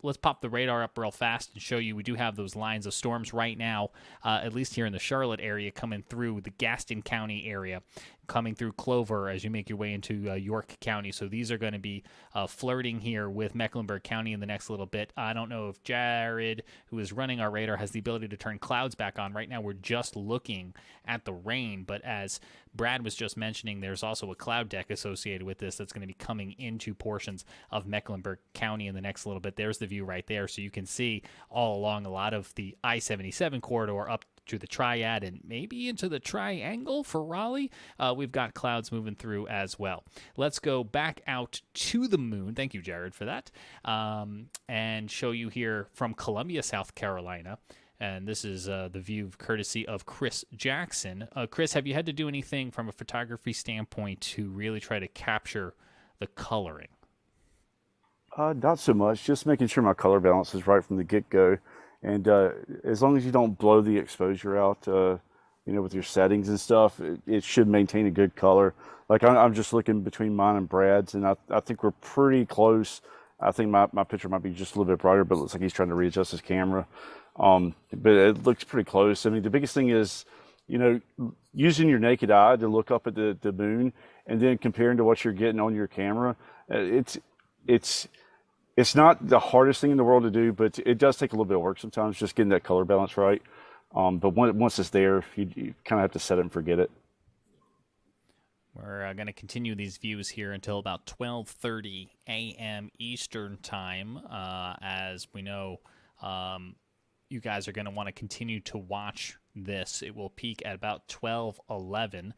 let's pop the radar up real fast and show you we do have those lines of storms right now, at least here in the Charlotte area, coming through the Gaston County area. coming through Clover as you make your way into York County. So these are going to be flirting here with Mecklenburg County in the next little bit. I don't know if Jared, who is running our radar, has the ability to turn clouds back on. Right now we're just looking at the rain, but as Brad was just mentioning, there's also a cloud deck associated with this that's going to be coming into portions of Mecklenburg County in the next little bit. There's the view right there. So you can see all along a lot of the I-77 corridor up to the Triad and maybe into the Triangle for Raleigh. We've got clouds moving through as well. Let's go back out to the moon. Thank you, Jared, for that. And show you here from Columbia, South Carolina. And this is the view courtesy of Chris Jackson. Chris, have you had to do anything from a photography standpoint to really try to capture the coloring? Not so much. Just making sure my color balance is right from the get-go. And as long as you don't blow the exposure out, with your settings and stuff, it should maintain a good color. Like I'm just looking between mine and Brad's, and I think we're pretty close. I think my picture might be just a little bit brighter, but it looks like he's trying to readjust his camera. But it looks pretty close. I mean, the biggest thing is, using your naked eye to look up at the moon and then comparing to what you're getting on your camera. It's not the hardest thing in the world to do, but it does take a little bit of work sometimes, just getting that color balance right. But once it's there, you kind of have to set it and forget it. We're going to continue these views here until about 12:30 a.m. Eastern time. As we know, you guys are going to want to continue to watch this. It will peak at about 12:11.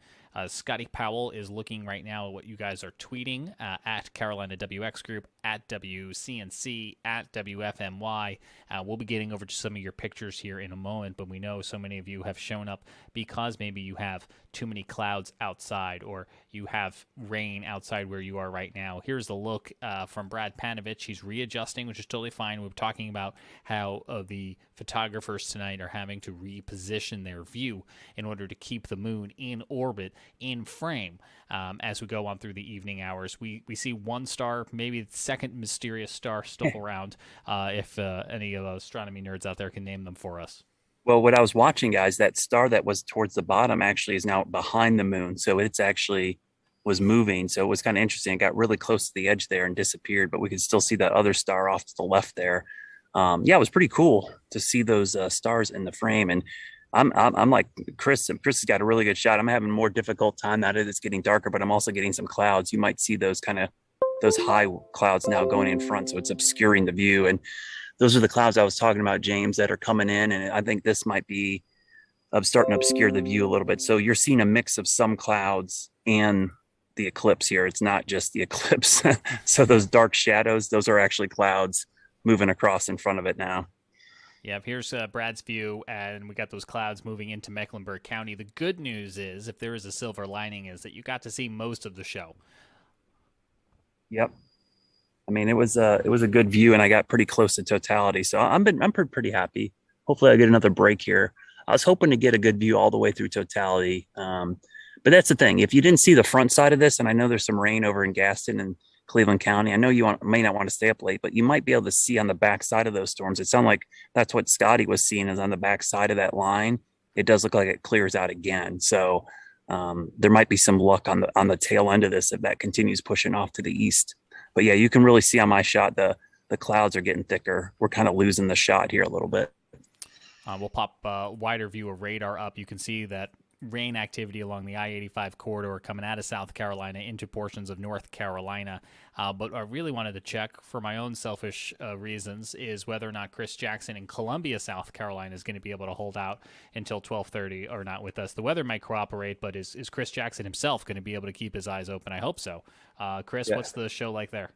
Scotty Powell is looking right now at what you guys are tweeting at Carolina WX Group, at WCNC, at WFMY. We'll be getting over to some of your pictures here in a moment, but we know so many of you have shown up because maybe you have too many clouds outside or you have rain outside where you are right now. Here's the look from Brad Panovich. He's readjusting, which is totally fine. We were talking about how the photographers tonight are having to reposition their view in order to keep the moon in orbit, in frame. As we go on through the evening hours, we see one star, maybe the second mysterious star still around, if any of the astronomy nerds out there can name them for us. Well, what I was watching, guys, that star that was towards the bottom actually is now behind the moon. So it's actually was moving. So it was kind of interesting. It got really close to the edge there and disappeared, but we could still see that other star off to the left there. It was pretty cool to see those stars in the frame. And I'm like Chris, and Chris has got a really good shot. I'm having a more difficult time now that it's getting darker, but I'm also getting some clouds. You might see those high clouds now going in front. So it's obscuring the view. And those are the clouds I was talking about, James, that are coming in. And I think this might be starting to obscure the view a little bit. So you're seeing a mix of some clouds and the eclipse here. It's not just the eclipse. So those dark shadows, those are actually clouds moving across in front of it now. Yeah, here's Brad's view, and we got those clouds moving into Mecklenburg County. The good news is, if there is a silver lining, is that you got to see most of the show. Yep. I mean, it was a good view, and I got pretty close to totality. So I'm pretty happy. Hopefully I get another break here. I was hoping to get a good view all the way through totality. But that's the thing. If you didn't see the front side of this, and I know there's some rain over in Gaston and Cleveland County, I know you may not want to stay up late, but you might be able to see on the back side of those storms. It sounded like that's what Scotty was seeing, is on the back side of that line. It does look like it clears out again. So there might be some luck on the tail end of this if that continues pushing off to the east. But yeah, you can really see on my shot the clouds are getting thicker. We're kind of losing the shot here a little bit. We'll pop a wider view of radar up. You can see that rain activity along the I-85 corridor coming out of South Carolina into portions of North Carolina. But I really wanted to check, for my own selfish reasons, is whether or not Chris Jackson in Columbia, South Carolina is going to be able to hold out until 12:30 or not with us. The weather might cooperate, but is Chris Jackson himself going to be able to keep his eyes open? I hope so. Chris, Yeah. What's the show like there?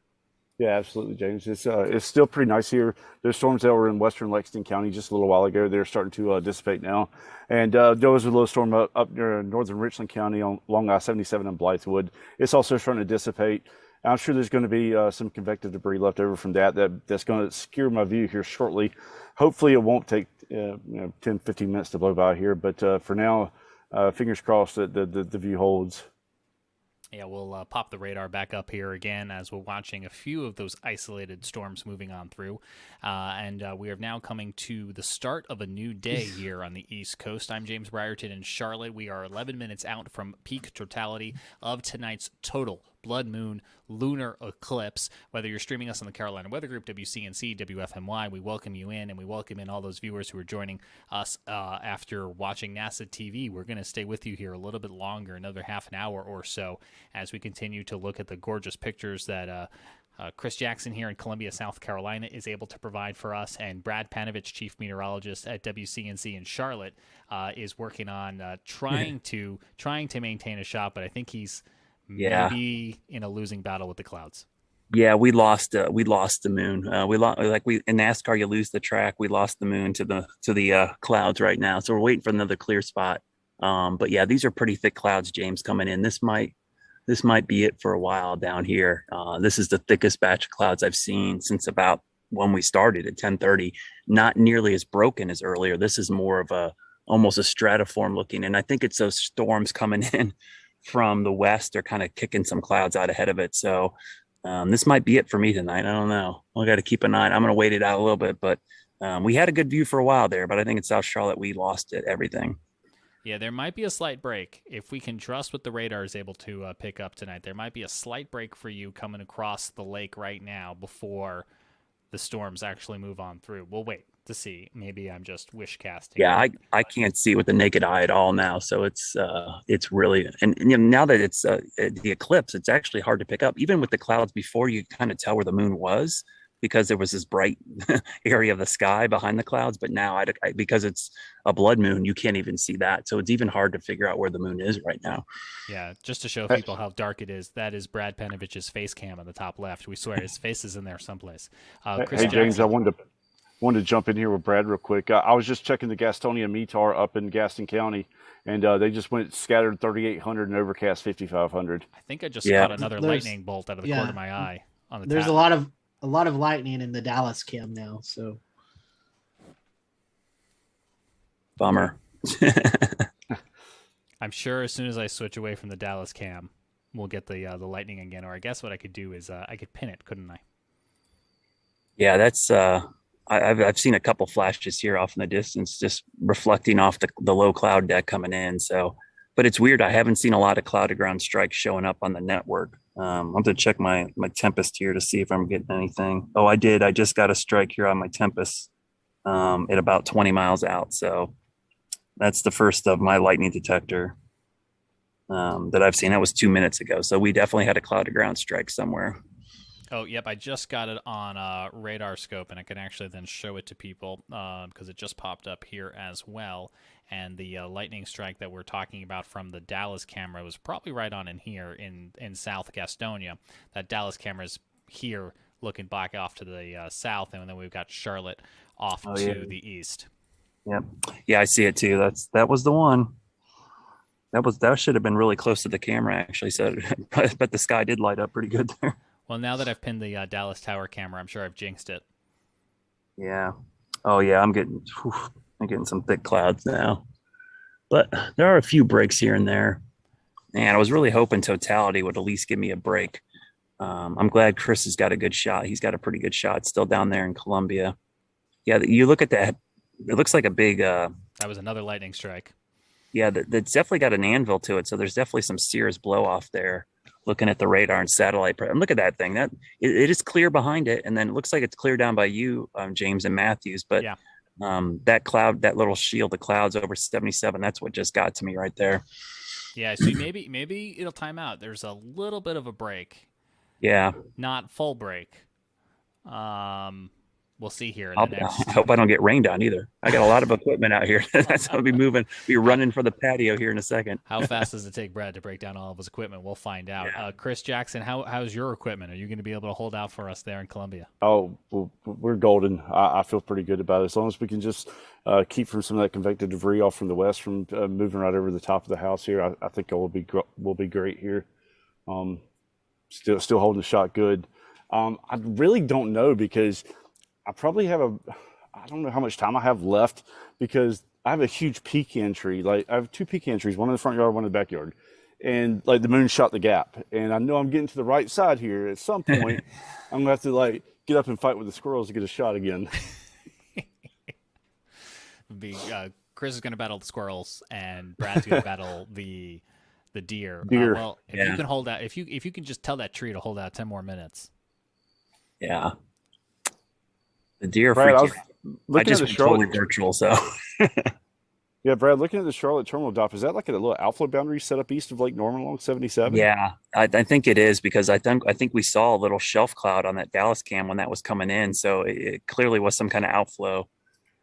Yeah, absolutely, James. It's still pretty nice here. There's storms that were in western Lexington County just a little while ago. They're starting to dissipate now. And there was a low storm up near northern Richland County along I-77 in Blythewood. It's also starting to dissipate. I'm sure there's going to be some convective debris left over from that's going to obscure my view here shortly. Hopefully it won't take 10, 15 minutes to blow by here. But for now, fingers crossed that the view holds. Yeah, we'll pop the radar back up here again as we're watching a few of those isolated storms moving on through. And we are now coming to the start of a new day here on the East Coast. I'm James Brierton in Charlotte. We are 11 minutes out from peak totality of tonight's total blood moon lunar eclipse. Whether you're streaming us on the Carolina Weather Group, WCNC, WFMY, we welcome you in, and we welcome in all those viewers who are joining us after watching NASA TV. We're going to stay with you here a little bit longer, another half an hour or so, as we continue to look at the gorgeous pictures that Chris Jackson here in Columbia, South Carolina is able to provide for us, and Brad Panovich, chief meteorologist at WCNC in Charlotte, is working on trying to maintain a shot, but I think he's maybe in a losing battle with the clouds. Yeah, we lost the moon. We in NASCAR, you lose the track. We lost the moon to the clouds right now, so we're waiting for another clear spot. But yeah, these are pretty thick clouds, James, coming in. This might be it for a while down here. This is the thickest batch of clouds I've seen since about when we started at 10:30. Not nearly as broken as earlier. This is more of almost a stratiform looking, and I think it's those storms coming in from the west are kind of kicking some clouds out ahead of it. So this might be it for me tonight. I don't know. I got to keep an eye. I'm going to wait it out a little bit, but we had a good view for a while there, but I think in South Charlotte, we lost everything. Yeah, there might be a slight break. If we can trust what the radar is able to pick up tonight, there might be a slight break for you coming across the lake right now before the storms actually move on through. We'll wait to see. Maybe I'm just wish casting. Yeah, I can't see with the naked eye at all now. So it's really, and you know, now that it's the eclipse, it's actually hard to pick up. Even with the clouds before, you kind of tell where the moon was because there was this bright area of the sky behind the clouds. But now, because it's a blood moon, you can't even see that. So it's even hard to figure out where the moon is right now. Yeah, just to show people how dark it is, that is Brad Panovich's face cam on the top left. We swear his face is in there someplace. Chris Hey, James, Jackson. I wanted to jump in here with Brad real quick. I was just checking the Gastonia METAR up in Gaston County, and they just went scattered 3,800 and overcast 5,500. I think I just caught another There's- lightning bolt out of the corner of my eye on the There's top. a lot of lightning in the Dallas cam now. So Bummer. I'm sure as soon as I switch away from the Dallas cam, we'll get the lightning again. Or I guess what I could do is I could pin it, couldn't I? Yeah, that's I've seen a couple flashes here off in the distance, just reflecting off the low cloud deck coming in. So, but it's weird. I haven't seen a lot of cloud to ground strikes showing up on the network. I'm going to check my Tempest here to see if I'm getting anything. Oh, I did. I just got a strike here on my Tempest at about 20 miles out. So that's the first of my lightning detector that I've seen. That was 2 minutes ago. So we definitely had a cloud to ground strike somewhere. Oh, yep. I just got it on radar scope, and I can actually then show it to people because it just popped up here as well. And the lightning strike that we're talking about from the Dallas camera was probably right on in here in South Gastonia. That Dallas camera is here looking back off to the south, and then we've got Charlotte off to the east. Yep. Yeah, I see it too. That was the one. That should have been really close to the camera actually. So, but the sky did light up pretty good there. Well, now that I've pinned the Dallas Tower camera, I'm sure I've jinxed it. Yeah. Oh yeah, I'm getting some thick clouds now. But there are a few breaks here and there. And I was really hoping totality would at least give me a break. I'm glad Chris has got a good shot. He's got a pretty good shot still down there in Columbia. Yeah, you look at that. It looks like a big that was another lightning strike. Yeah, that's definitely got an anvil to it. So there's definitely some Sears blow off there. Looking at the radar and satellite, and look at that thing. That it is clear behind it, and then it looks like it's clear down by you, James and Matthews. But yeah. That cloud, that little shield of clouds over 77, that's what just got to me right there. Yeah, so maybe it'll time out. There's a little bit of a break. Yeah, not full break. We'll see here. I hope I don't get rained on either. I got a lot of equipment out here. That's I'll be running for the patio here in a second. How fast does it take Brad to break down all of his equipment? We'll find out. Yeah. Chris Jackson, how's your equipment? Are you going to be able to hold out for us there in Columbia? Oh, well, we're golden. I feel pretty good about it. As long as we can just keep from some of that convective debris off from the west from moving right over the top of the house here, I think we'll be great here. Still holding the shot good. I really don't know because I probably have I don't know how much time I have left because I have a huge peak entry. Like I have two peak entries, one in the front yard, one in the backyard. and like the moon shot the gap. And I know I'm getting to the right side here. At some point, I'm gonna have to like get up and fight with the squirrels to get a shot again. Chris is going to battle the squirrels, and Brad's going to battle the deer. Well, if you can hold out, if you can just tell that tree to hold out 10 more minutes. Yeah. The deer. Brad, I just went totally virtual, so. Yeah, Brad, looking at the Charlotte terminal dop, is that like a little outflow boundary set up east of Lake Norman along 77? Yeah, I think it is, because I think we saw a little shelf cloud on that Dallas cam when that was coming in, so it clearly was some kind of outflow,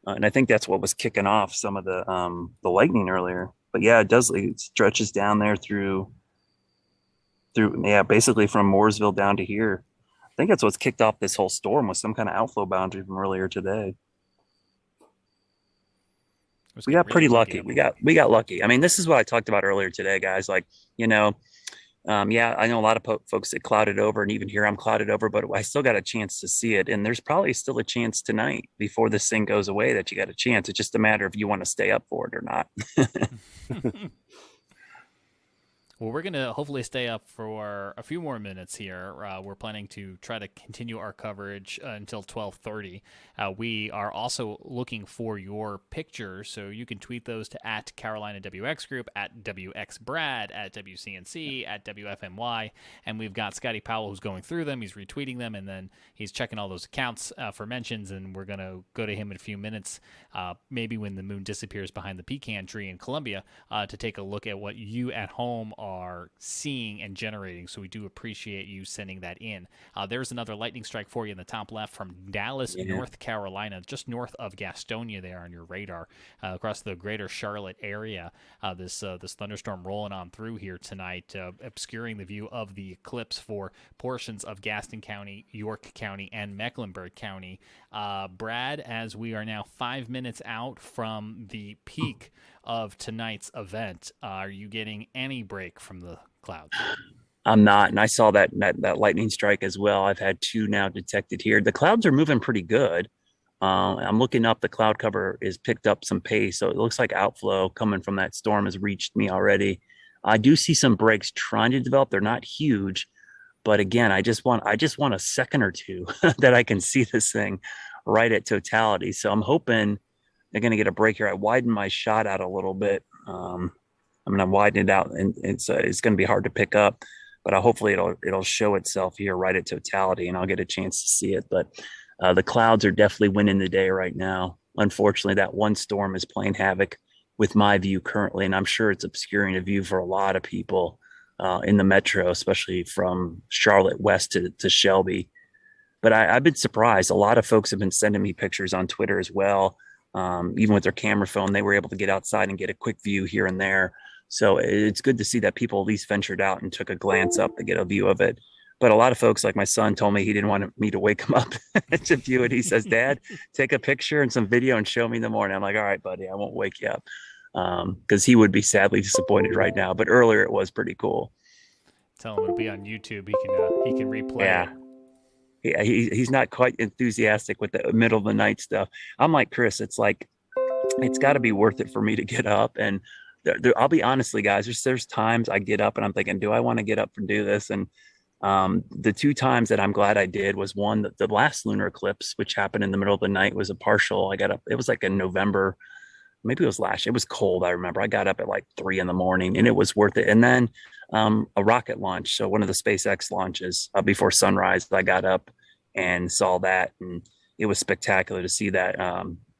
and I think that's what was kicking off some of the lightning earlier. But yeah, it stretches down there through basically from Mooresville down to here. I think that's what's kicked off this whole storm, was some kind of outflow boundary from earlier today. We got pretty lucky. We got lucky. I mean, this is what I talked about earlier today, guys. Like, I know a lot of folks that clouded over, and even here I'm clouded over, but I still got a chance to see it. And there's probably still a chance tonight before this thing goes away that you got a chance. It's just a matter of you want to stay up for it or not. Well, we're going to hopefully stay up for a few more minutes here. We're planning to try to continue our coverage until 12:30. We are also looking for your pictures, so you can tweet those to @CarolinaWX Group, @WXBrad, @WCNC, @WFMY, and we've got Scotty Powell who's going through them. He's retweeting them, and then he's checking all those accounts for mentions, and we're going to go to him in a few minutes, maybe when the moon disappears behind the pecan tree in Columbia, to take a look at what you at home are seeing and generating. So we do appreciate you sending that in. There's another lightning strike for you in the top left from Dallas, North Carolina, just north of Gastonia there on your radar, across the greater Charlotte area. This thunderstorm rolling on through here tonight, obscuring the view of the eclipse for portions of Gaston County, York County, and Mecklenburg County. Brad, as we are now 5 minutes out from the peak of tonight's event, are you getting any break from the clouds? I'm not, and I saw that lightning strike as well. I've had 2 now detected here. The clouds are moving pretty good. I'm looking up. The cloud cover is picked up some pace, so it looks like outflow coming from that storm has reached me already. I do see some breaks trying to develop. They're not huge, but again, I just want a second or two that I can see this thing right at totality. So I'm hoping they're going to get a break here. I widened my shot out a little bit. I'm going to widen it out, and it's going to be hard to pick up, but hopefully it'll show itself here right at totality, and I'll get a chance to see it. But the clouds are definitely winning the day right now. Unfortunately, that one storm is playing havoc with my view currently, and I'm sure it's obscuring a view for a lot of people in the metro, especially from Charlotte west to Shelby. But I've been surprised. A lot of folks have been sending me pictures on Twitter as well. Even with their camera phone, they were able to get outside and get a quick view here and there. So it's good to see that people at least ventured out and took a glance up to get a view of it. But a lot of folks, like my son, told me he didn't want me to wake him up to view it. He says, "Dad, take a picture and some video and show me in the morning." I'm like, "All right, buddy, I won't wake you up," because he would be sadly disappointed right now. But earlier it was pretty cool. Tell him it'll be on YouTube. He can replay it. Yeah, he's not quite enthusiastic with the middle of the night stuff. I'm like Chris. It's like it's got to be worth it for me to get up. And I'll be honestly, guys. There's times I get up and I'm thinking, do I want to get up and do this? And the 2 times that I'm glad I did was one, the last lunar eclipse, which happened in the middle of the night, was a partial. I got up. It was like in November. Maybe it was last year. It was cold. I remember I got up at like 3 a.m, and it was worth it. And then a rocket launch. So one of the SpaceX launches before sunrise, I got up and saw that, and it was spectacular to see that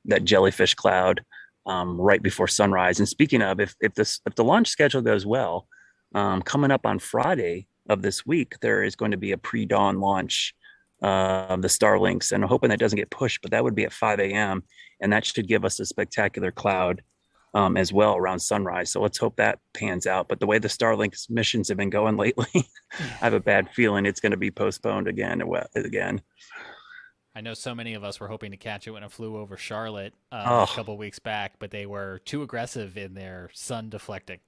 that jellyfish cloud right before sunrise. And speaking of, if the launch schedule goes well, coming up on Friday of this week, there is going to be a pre-dawn launch of the Starlinks, and I'm hoping that doesn't get pushed, but that would be at 5 a.m. and that should give us a spectacular cloud as well around sunrise. So let's hope that pans out. But the way the Starlink missions have been going lately, I have a bad feeling it's going to be postponed again. I know so many of us were hoping to catch it when it flew over Charlotte a couple weeks back, but they were too aggressive in their sun deflecting.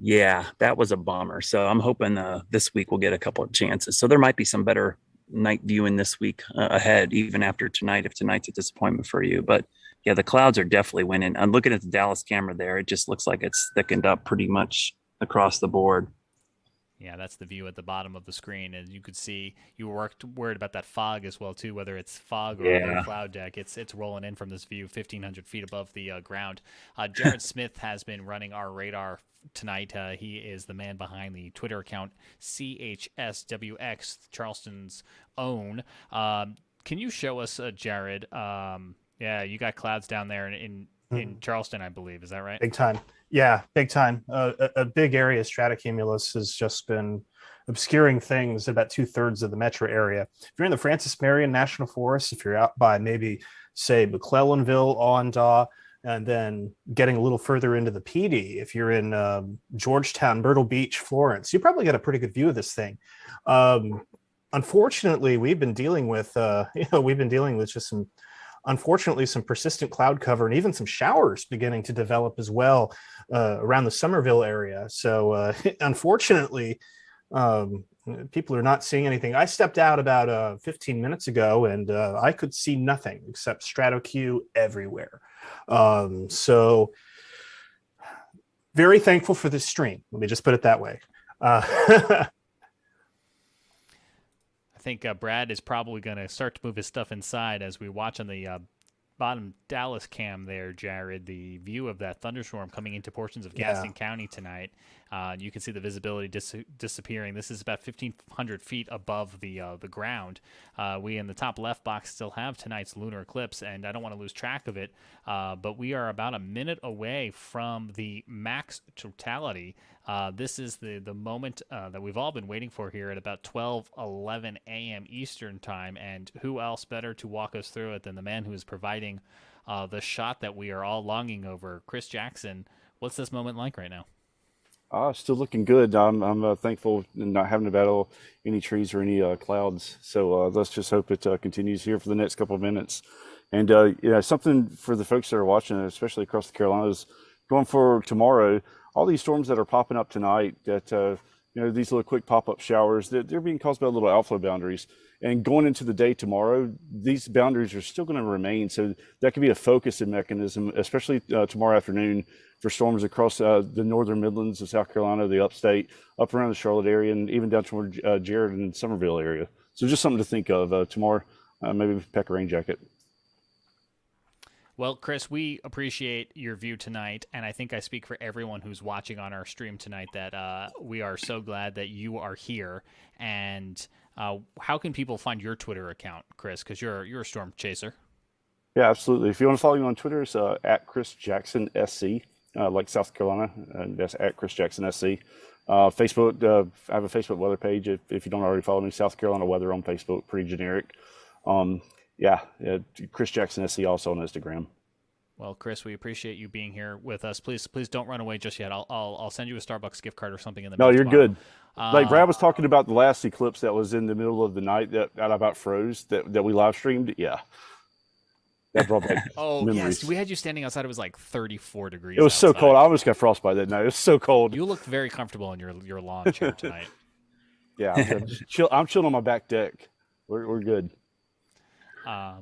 Yeah, that was a bummer. So I'm hoping this week we'll get a couple of chances. So there might be some better night viewing this week ahead, even after tonight, if tonight's a disappointment for you. But yeah, the clouds are definitely winning. I'm looking at the Dallas camera there. It just looks like it's thickened up pretty much across the board. Yeah, that's the view at the bottom of the screen, and you could see you were worried about that fog as well too, whether it's fog or other Yeah. cloud deck. It's rolling in from this view, 1,500 feet above the ground. Jared Smith has been running our radar tonight. He is the man behind the Twitter account CHSWX, Charleston's own. Can you show us, Jared? Yeah, you got clouds down there in Charleston, I believe. Is that right? Big time. Yeah, big time. A big area of stratocumulus has just been obscuring things about 2/3 of the metro area. If you're in the Francis Marion National Forest, if you're out by maybe, say, McClellanville, Awendaw, and then getting a little further into the PD, if you're in Georgetown, Myrtle Beach, Florence, you probably get a pretty good view of this thing. Unfortunately, we've been dealing with just some persistent cloud cover and even some showers beginning to develop as well around the Somerville area. So unfortunately, people are not seeing anything. I stepped out about 15 minutes ago and I could see nothing except stratocu everywhere. So very thankful for this stream. Let me just put it that way. I think Brad is probably going to start to move his stuff inside as we watch on the bottom Dallas cam there, Jared, the view of that thunderstorm coming into portions of Gaston County tonight. You can see the visibility disappearing. This is about 1,500 feet above the ground. We in the top left box still have tonight's lunar eclipse, and I don't want to lose track of it, but we are about a minute away from the max totality. This is the moment that we've all been waiting for here at about 12:11 a.m. Eastern time, and who else better to walk us through it than the man who is providing the shot that we are all longing over, Chris Jackson. What's this moment like right now? Still looking good. I'm thankful not having to battle any trees or any clouds. So let's just hope it continues here for the next couple of minutes. And something for the folks that are watching, especially across the Carolinas, going for tomorrow. All these storms that are popping up tonight, that these little quick pop-up showers, they're being caused by little outflow boundaries. And going into the day tomorrow, these boundaries are still going to remain. So that could be a focusing mechanism, especially tomorrow afternoon, for storms across the northern Midlands of South Carolina, the upstate, up around the Charlotte area, and even down toward Jared and Somerville area. So just something to think of tomorrow. Maybe pack a rain jacket. Well, Chris, we appreciate your view tonight, and I think I speak for everyone who's watching on our stream tonight that we are so glad that you are here. And how can people find your Twitter account, Chris? Because you're a storm chaser. Yeah, absolutely. If you want to follow me on Twitter, it's at Chris Jackson SC, like South Carolina, and that's at Chris Jackson SC. Facebook, I have a Facebook weather page. If you don't already follow me, South Carolina Weather on Facebook, pretty generic. Chris Jackson SC also on Instagram. Well, Chris, we appreciate you being here with us. Please don't run away just yet. I'll send you a Starbucks gift card or something in the No, you're tomorrow. good. Like Brad was talking about the last eclipse that was in the middle of the night that about froze that we live streamed. Yeah, that brought back memories. Yes, we had you standing outside. It was like 34 degrees. It was outside. so cold. I almost got frostbite that night. It was so cold. You looked very comfortable in your lawn chair tonight. Yeah, I'm chilling on my back deck. We're good.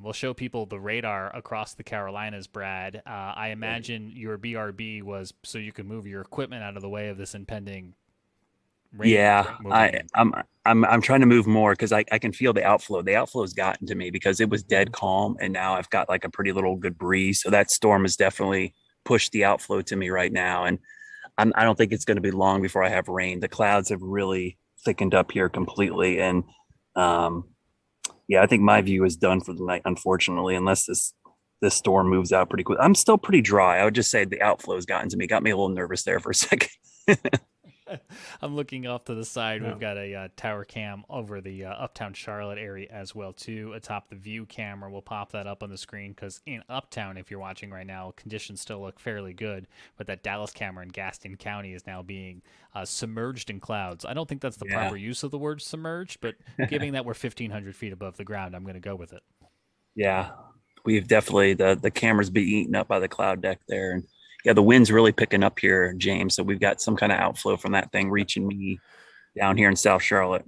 We'll show people the radar across the Carolinas, Brad. I imagine your BRB was so you could move your equipment out of the way of this impending rain. Yeah, I'm trying to move more because I can feel the outflow. The outflow's gotten to me because it was dead calm, and now I've got like a pretty little good breeze. So that storm has definitely pushed the outflow to me right now, and I don't think it's going to be long before I have rain. The clouds have really thickened up here completely, and I think my view is done for the night, unfortunately, unless this storm moves out pretty quick. I'm still pretty dry. I would just say the outflow has gotten to me. Got me a little nervous there for a second. I'm looking off to the side. We've got a tower cam over the uptown Charlotte area as well, too. Atop the view camera, we'll pop that up on the screen because in uptown, if you're watching right now, conditions still look fairly good. But that Dallas camera in Gaston County is now being submerged in clouds. I don't think that's the proper use of the word submerged, but given that we're 1,500 feet above the ground, I'm going to go with it. Yeah, we've definitely, the camera's been eaten up by the cloud deck there. And yeah, the wind's really picking up here, James. So we've got some kind of outflow from that thing reaching me down here in South Charlotte.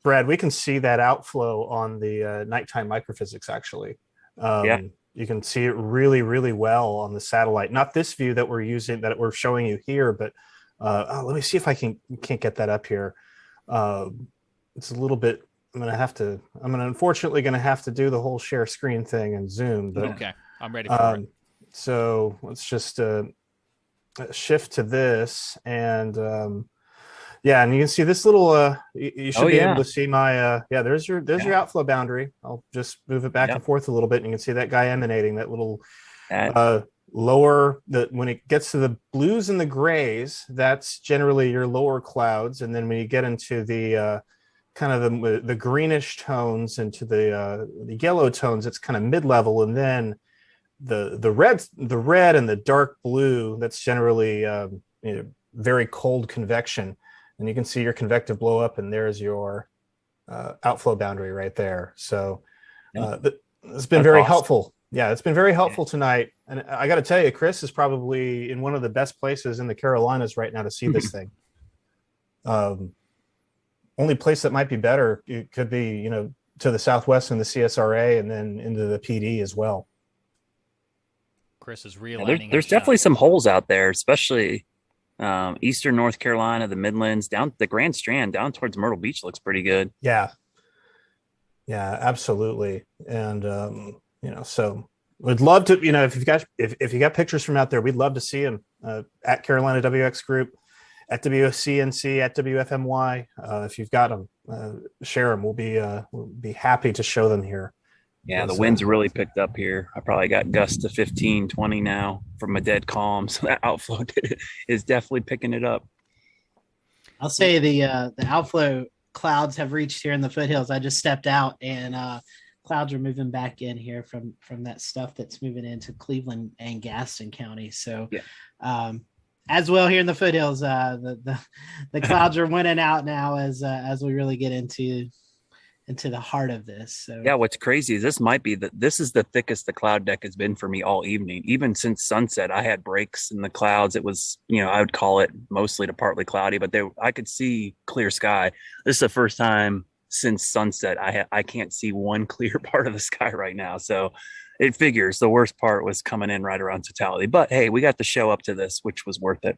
Brad, we can see that outflow on the nighttime microphysics, actually. You can see it really, really well on the satellite. Not this view that we're using, that we're showing you here, but let me see if I can't get that up here. It's a little bit. I'm unfortunately gonna have to do the whole share screen thing and Zoom. But okay, I'm ready for it. So let's just shift to this, and yeah, and you can see this little. You should be able to see my. There's your outflow boundary. I'll just move it back and forth a little bit, and you can see that guy emanating that little lower. When it gets to the blues and the grays, that's generally your lower clouds, and then when you get into the kind of the greenish tones into the yellow tones, it's kind of mid-level, and then the red and the dark blue, that's generally very cold convection, and you can see your convective blow up, and there's your outflow boundary right there. So it's been very helpful. Yeah, it's been very helpful tonight, and I got to tell you, Chris is probably in one of the best places in the Carolinas right now to see this thing. Only place that might be better, it could be, to the southwest in the CSRA and then into the PD as well. Chris is realigning. There's definitely some holes out there, especially eastern North Carolina, the Midlands, down the Grand Strand, down towards Myrtle Beach looks pretty good. Yeah, absolutely. And so we'd love to, if you got pictures from out there, we'd love to see them at Carolina WX Group, at WCNC, at WFMY. If you've got them, share them. We'll be happy to show them here. Yeah, the wind's really picked up here. I probably got gusts to 15, 20 now from a dead calm. So that outflow is definitely picking it up. I'll say the outflow clouds have reached here in the foothills. I just stepped out, and clouds are moving back in here from that stuff that's moving into Cleveland and Gaston County. So as well here in the foothills, the clouds are winning out now as we really get into the heart of this. So yeah, what's crazy is this is the thickest the cloud deck has been for me all evening. Even since sunset, I had breaks in the clouds. It was, I would call it mostly to partly cloudy, but I could see clear sky. This is the first time since sunset I can't see one clear part of the sky right now. So it figures the worst part was coming in right around totality. But hey, we got the show up to this, which was worth it.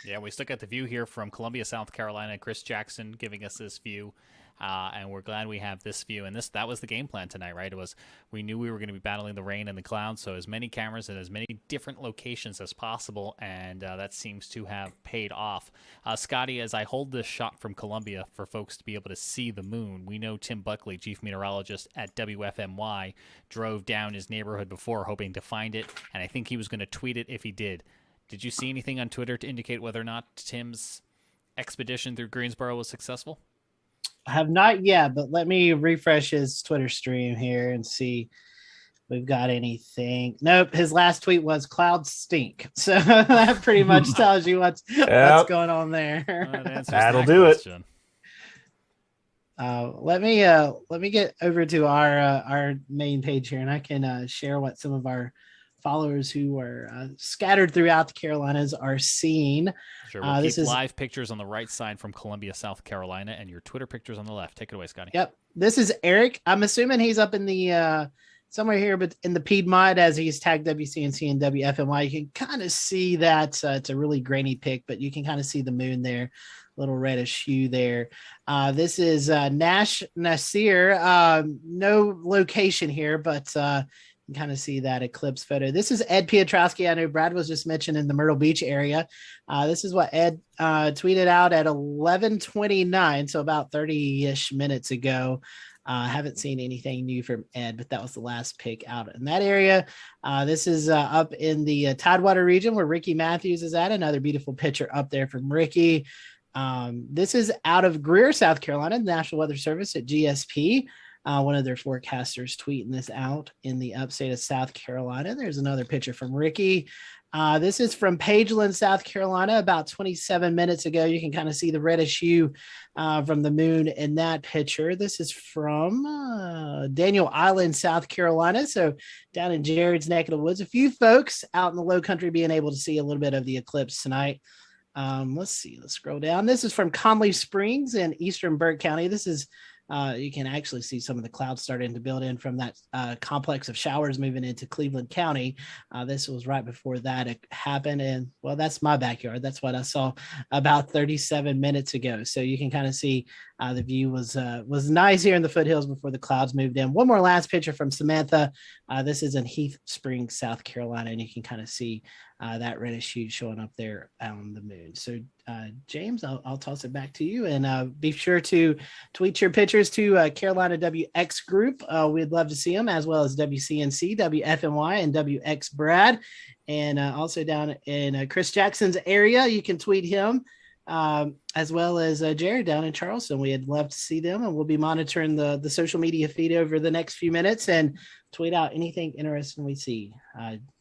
Yeah, we still got the view here from Columbia, South Carolina. Chris Jackson giving us this view. And we're glad we have this view. And that was the game plan tonight, right? We knew we were going to be battling the rain and the clouds, so as many cameras in as many different locations as possible, and that seems to have paid off. Scotty, as I hold this shot from Columbia for folks to be able to see the moon, we know Tim Buckley, chief meteorologist at WFMY, drove down his neighborhood before hoping to find it, and I think he was going to tweet it if he did. Did you see anything on Twitter to indicate whether or not Tim's expedition through Greensboro was successful? I have not yet, but let me refresh his Twitter stream here and see if we've got anything. Nope, his last tweet was "clouds stink," so that pretty much tells you what's going on there. That'll do it. Let me get over to our main page here, and I can share what some of our followers who are scattered throughout the Carolinas are seeing. Sure, we'll keep live pictures on the right side from Columbia, South Carolina, and your Twitter pictures on the left. Take it away, Scotty. Yep. This is Eric. I'm assuming he's up in the somewhere here, but in the Piedmont, as he's tagged WCNC and WFMY. You can kind of see that it's a really grainy pic, but you can kind of see the moon there, little reddish hue there. This is Nash Nasir. No location here, but kind of see that eclipse photo. This is Ed Piotrowski. I know Brad was just mentioned in the Myrtle Beach area. This is what Ed tweeted out at 11:29, so about 30-ish minutes ago. Haven't seen anything new from Ed, but that was the last pick out in that area. This is up in the Tidewater region where Ricky Matthews is at. Another beautiful picture up there from Ricky. This is out of Greer, South Carolina, the National Weather Service at GSP. One of their forecasters tweeting this out in the upstate of South Carolina. There's another picture from Ricky. This is from Pageland, South Carolina, about 27 minutes ago. You can kind of see the reddish hue from the moon in that picture. This is from Daniel Island, South Carolina. So down in Jared's neck of the woods, a few folks out in the low country being able to see a little bit of the eclipse tonight. Let's see. Let's scroll down. This is from Conley Springs in eastern Burke County. This is you can actually see some of the clouds starting to build in from that complex of showers moving into Cleveland County. This was right before that happened. And well, that's my backyard. That's what I saw about 37 minutes ago. So you can kind of see the view was nice here in the foothills before the clouds moved in. One more last picture from Samantha. This is in Heath Springs, South Carolina, and you can kind of see that reddish hue showing up there on the moon. So James, I'll toss it back to you, and be sure to tweet your pictures to Carolina WX Group. We'd love to see them, as well as WCNC, WFMY, and WX Brad. And also down in Chris Jackson's area, you can tweet him, as well as Jared down in Charleston. We'd love to see them, and we'll be monitoring the social media feed over the next few minutes and tweet out anything interesting we see.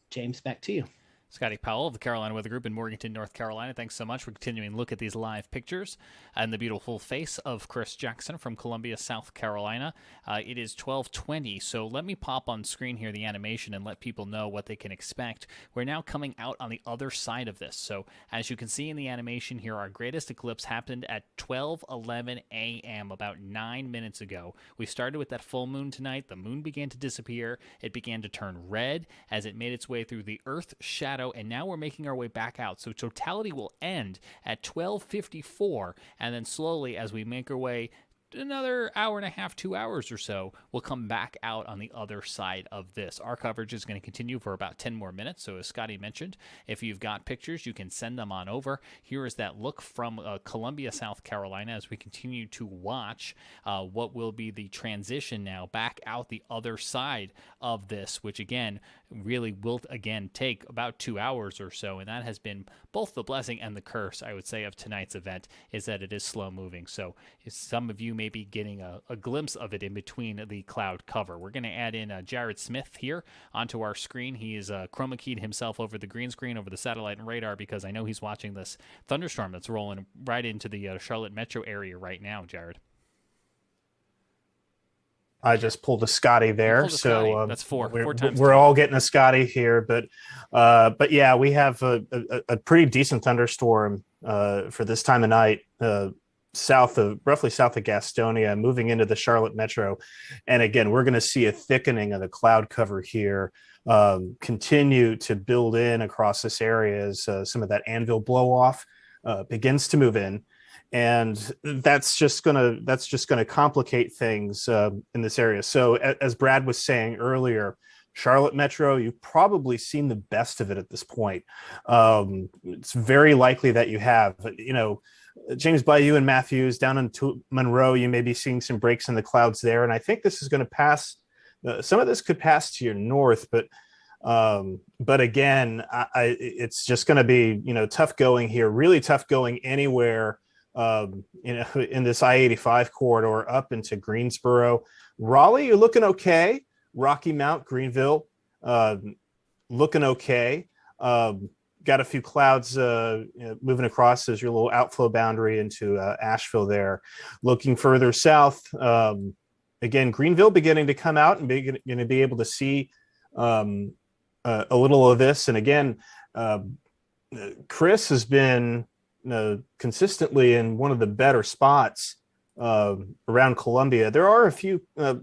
James, back to you. Scotty Powell of the Carolina Weather Group in Morganton, North Carolina. Thanks so much for continuing to look at these live pictures and the beautiful face of Chris Jackson from Columbia, South Carolina. It is 12:20, so let me pop on screen here the animation and let people know what they can expect. We're now coming out on the other side of this. So as you can see in the animation here, our greatest eclipse happened at 12:11 a.m. about 9 minutes ago. We started with that full moon tonight. The moon began to disappear. It began to turn red as it made its way through the Earth's shadow, and now we're making our way back out. So totality will end at 12:54, and then slowly, as we make our way another hour and a half, 2 hours or so, we'll come back out on the other side of this. Our coverage is going to continue for about 10 more minutes. So as Scotty mentioned, if you've got pictures, you can send them on over. Here is that look from Columbia, South Carolina, as we continue to watch what will be the transition now back out the other side of this, which again really will again take about 2 hours or so. And that has been both the blessing and the curse, I would say, of tonight's event, is that it is slow moving. So some of you may be getting a glimpse of it in between the cloud cover. We're going to add in Jared Smith here onto our screen. He is chroma keyed himself over the green screen, over the satellite and radar, because I know he's watching this thunderstorm that's rolling right into the Charlotte metro area right now, Jared. I just pulled a Scotty there, so that's four times. We're all getting a Scotty here, but yeah, we have a pretty decent thunderstorm for this time of night, roughly south of Gastonia, moving into the Charlotte metro, and again, we're going to see a thickening of the cloud cover here continue to build in across this area as some of that anvil blow off begins to move in. And that's just gonna complicate things in this area. So as Brad was saying earlier, Charlotte Metro, you've probably seen the best of it at this point. It's very likely that you have. James Bayou and Matthews down in Monroe, you may be seeing some breaks in the clouds there. And I think this is going to pass. Some of this could pass to your north, but again, it's just going to be tough going here. Really tough going anywhere. In this I-85 corridor up into Greensboro. Raleigh, you're looking okay. Rocky Mount, Greenville, looking okay. Got a few clouds moving across as your little outflow boundary into Asheville there. Looking further south, again, Greenville beginning to come out and going to be able to see a little of this. And again, Chris has been consistently in one of the better spots around Columbia. There are a few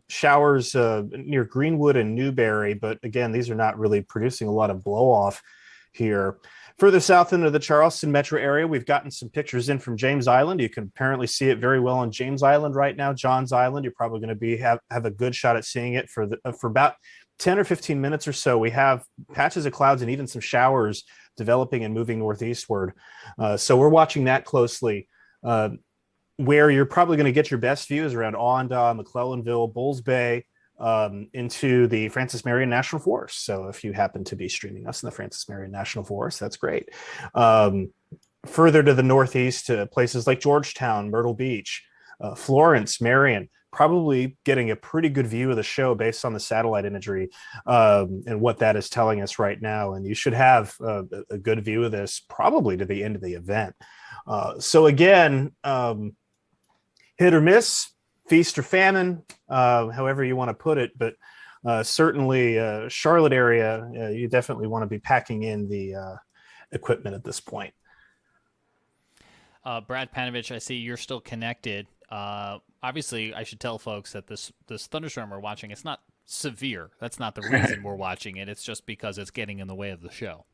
showers near Greenwood and Newberry, but again, these are not really producing a lot of blow off here. Further south into the Charleston metro area, we've gotten some pictures in from James Island. You can apparently see it very well on James Island right now. Johns Island, you're probably going to have a good shot at seeing it for about 10 or 15 minutes or so. We have patches of clouds and even some showers developing and moving northeastward. So we're watching that closely. Where you're probably going to get your best views around Awendaw, McClellanville, Bulls Bay, into the Francis Marion National Forest. So if you happen to be streaming us in the Francis Marion National Forest, that's great. Further to the northeast, to places like Georgetown, Myrtle Beach, Florence, Marion, probably getting a pretty good view of the show based on the satellite imagery and what that is telling us right now. And you should have a good view of this probably to the end of the event. So again, hit or miss, feast or famine, however you want to put it. But certainly Charlotte area, you definitely want to be packing in the equipment at this point. Brad Panovich, I see you're still connected. Obviously, I should tell folks that this thunderstorm we're watching, it's not severe. That's not the reason we're watching it. It's just because it's getting in the way of the show.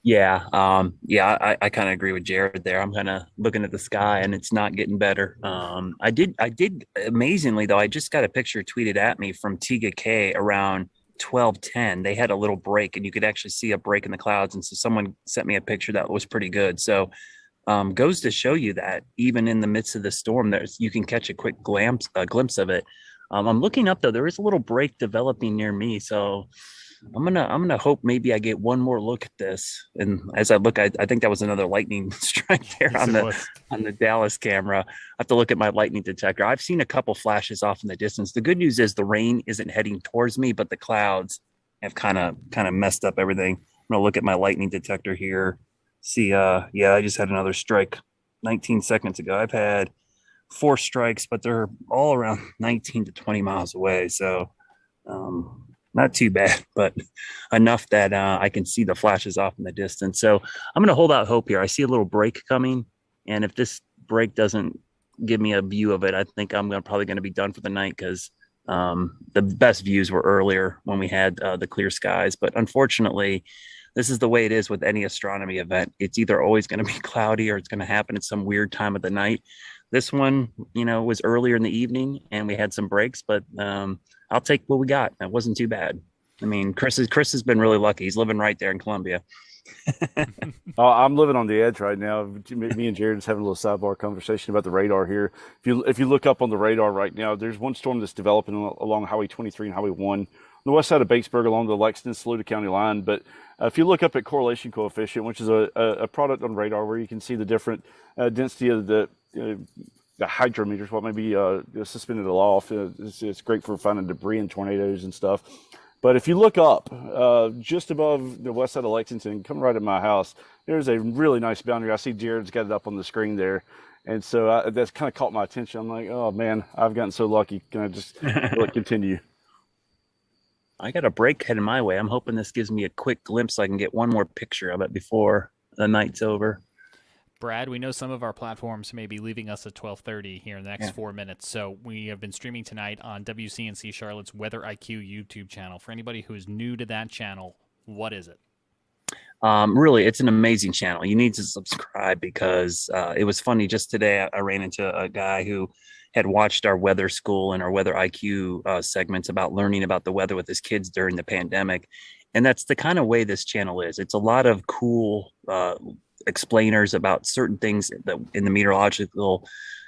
Yeah, I kind of agree with Jared there. I'm kind of looking at the sky and it's not getting better. I did amazingly though. I just got a picture tweeted at me from Tiga K around 12:10. They had a little break and you could actually see a break in the clouds. And so someone sent me a picture that was pretty good. So goes to show you that even in the midst of the storm, you can catch a quick glimpse of it. I'm looking up though. There is a little break developing near me, so I'm gonna hope maybe I get one more look at this. And as I look, I think that was another lightning strike there on the Dallas camera. I have to look at my lightning detector. I've seen a couple flashes off in the distance. The good news is the rain isn't heading towards me, but the clouds have kind of messed up everything. I'm gonna look at my lightning detector here. See, I just had another strike 19 seconds ago. I've had 4 strikes, but they're all around 19 to 20 miles away. So not too bad, but enough that I can see the flashes off in the distance. So I'm going to hold out hope here. I see a little break coming. And if this break doesn't give me a view of it, I think I'm probably going to be done for the night because the best views were earlier when we had the clear skies. But unfortunately, this is the way it is with any astronomy event. It's either always going to be cloudy or it's going to happen at some weird time of the night. This one, was earlier in the evening and we had some breaks, but I'll take what we got. That wasn't too bad. I mean, Chris has been really lucky. He's living right there in Columbia. I'm living on the edge right now. Me and Jared is having a little sidebar conversation about the radar here. If you look up on the radar right now, there's one storm that's developing along Highway 23 and Highway 1 on the west side of Batesburg along the Lexington-Saluda County line. But if you look up at correlation coefficient, which is a product on radar where you can see the different density of the hydrometers, what may be suspended aloft. It's great for finding debris and tornadoes and stuff. But if you look up just above the west side of Lexington, coming right at my house, there's a really nice boundary. I see Jared's got it up on the screen there. And so that's kind of caught my attention. I'm like, oh man, I've gotten so lucky. Can I just let it continue? I got a break heading my way. I'm hoping this gives me a quick glimpse so I can get one more picture of it before the night's over. Brad, we know some of our platforms may be leaving us at 12:30 here in the next 4 minutes. So we have been streaming tonight on WCNC Charlotte's Weather IQ YouTube channel. For anybody who is new to that channel, what is it? Really, it's an amazing channel. You need to subscribe because it was funny. Just today, I ran into a guy who had watched our weather school and our weather IQ segments about learning about the weather with his kids during the pandemic. And that's the kind of way this channel is. It's a lot of cool explainers about certain things that in the meteorological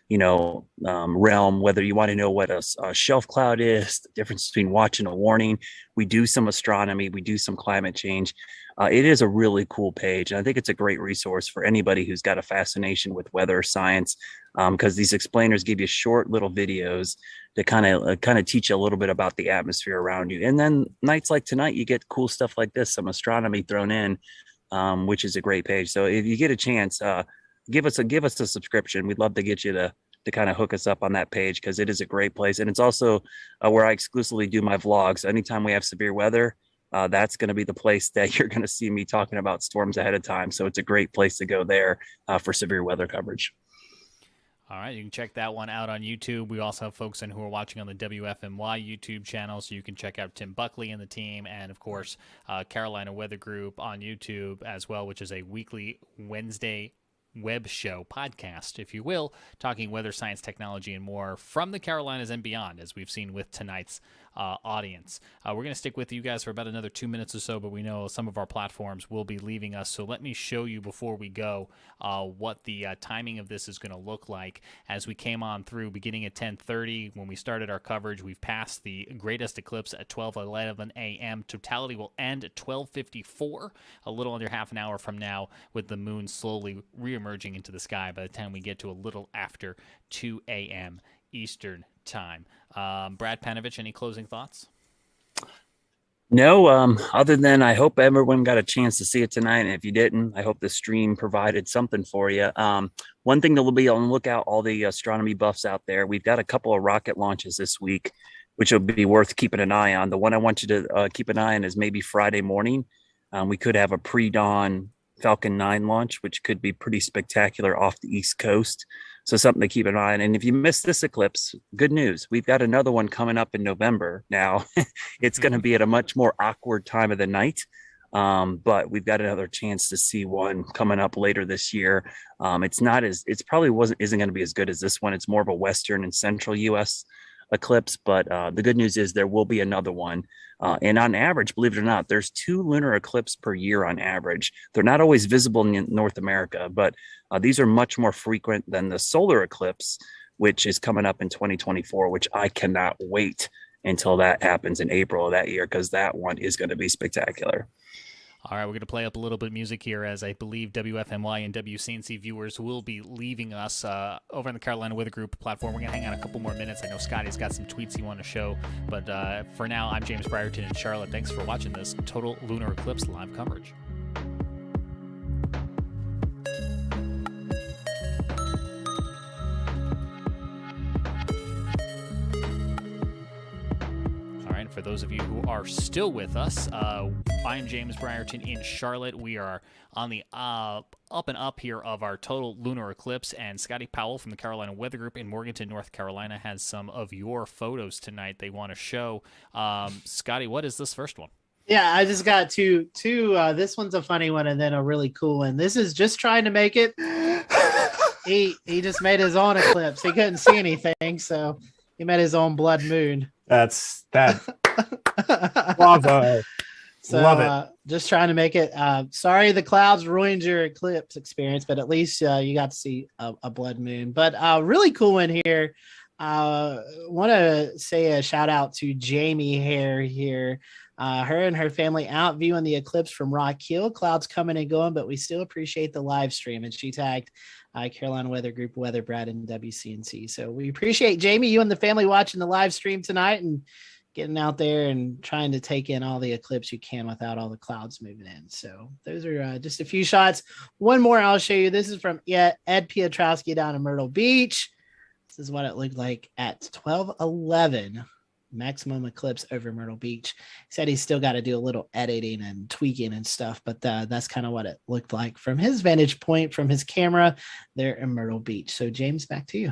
realm, whether you want to know what a shelf cloud is, the difference between watching a warning. We do some astronomy, we do some climate change. It is a really cool page, and I think it's a great resource for anybody who's got a fascination with weather science, because these explainers give you short little videos to kind of teach you a little bit about the atmosphere around you. And then nights like tonight, you get cool stuff like this, some astronomy thrown in, which is a great page. So if you get a chance, give us a subscription. We'd love to get you to kind of hook us up on that page because it is a great place. And it's also where I exclusively do my vlogs. Anytime we have severe weather, that's going to be the place that you're going to see me talking about storms ahead of time. So it's a great place to go there for severe weather coverage. All right, you can check that one out on YouTube. We also have folks who are watching on the WFMY YouTube channel, so you can check out Tim Buckley and the team, and of course, Carolina Weather Group on YouTube as well, which is a weekly Wednesday web show podcast, if you will, talking weather, science, technology, and more from the Carolinas and beyond, as we've seen with tonight's audience. We're going to stick with you guys for about another 2 minutes or so, but we know some of our platforms will be leaving us. So let me show you before we go what the timing of this is going to look like. As we came on through beginning at 10:30, when we started our coverage, we've passed the greatest eclipse at 12:11 a.m. Totality will end at 12:54, a little under half an hour from now, with the moon slowly reemerging into the sky by the time we get to a little after 2 a.m. Eastern time. Brad Panovich, any closing thoughts? No, other than I hope everyone got a chance to see it tonight. And if you didn't, I hope the stream provided something for you. One thing that will be on the lookout, all the astronomy buffs out there, we've got a couple of rocket launches this week, which will be worth keeping an eye on. The one I want you to keep an eye on is maybe Friday morning. We could have a pre-dawn Falcon 9 launch, which could be pretty spectacular off the East Coast. So something to keep in mind. And if you missed this eclipse, good news. We've got another one coming up in November. Now, it's going to be at a much more awkward time of the night. But we've got another chance to see one coming up later this year. It's probably isn't going to be as good as this one. It's more of a Western and Central US eclipse, but the good news is there will be another one. And on average, believe it or not, there's 2 lunar eclipses per year on average. They're not always visible in North America, but these are much more frequent than the solar eclipse, which is coming up in 2024, which I cannot wait until that happens in April of that year, because that one is going to be spectacular. All right, we're going to play up a little bit of music here, as I believe WFMY and WCNC viewers will be leaving us over on the Carolina Weather Group platform. We're going to hang out a couple more minutes. I know Scotty's got some tweets he wants to show, but for now, I'm James Brierton in Charlotte. Thanks for watching this total lunar eclipse live coverage. For those of you who are still with us, I'm James Brierton in Charlotte. We are on the up and up here of our total lunar eclipse, and Scotty Powell from the Carolina Weather Group in Morganton, North Carolina, has some of your photos tonight they want to show. Scotty, what is this first one? Yeah, I just got two. This one's a funny one, and then a really cool one. This is just trying to make it. He just made his own eclipse. He couldn't see anything, so he made his own blood moon. That's that. Bravo. So, love it. Just trying to make it. Sorry, the clouds ruined your eclipse experience, but at least you got to see a blood moon. But really cool one here. Want to say a shout out to Jamie Hare here. Her and her family out viewing the eclipse from Rock Hill. Clouds coming and going, but we still appreciate the live stream. And she tagged Carolina Weather Group, Weather Brad, and WCNC. So we appreciate Jamie, you and the family watching the live stream tonight and getting out there and trying to take in all the eclipse you can without all the clouds moving in. So those are just a few shots. One more I'll show you. This is from Ed Piotrowski down in Myrtle Beach. This is what it looked like at 12:11. Maximum eclipse over Myrtle Beach. He said he's still got to do a little editing and tweaking and stuff, but that's kind of what it looked like from his vantage point, from his camera there in Myrtle Beach. So James, back to you.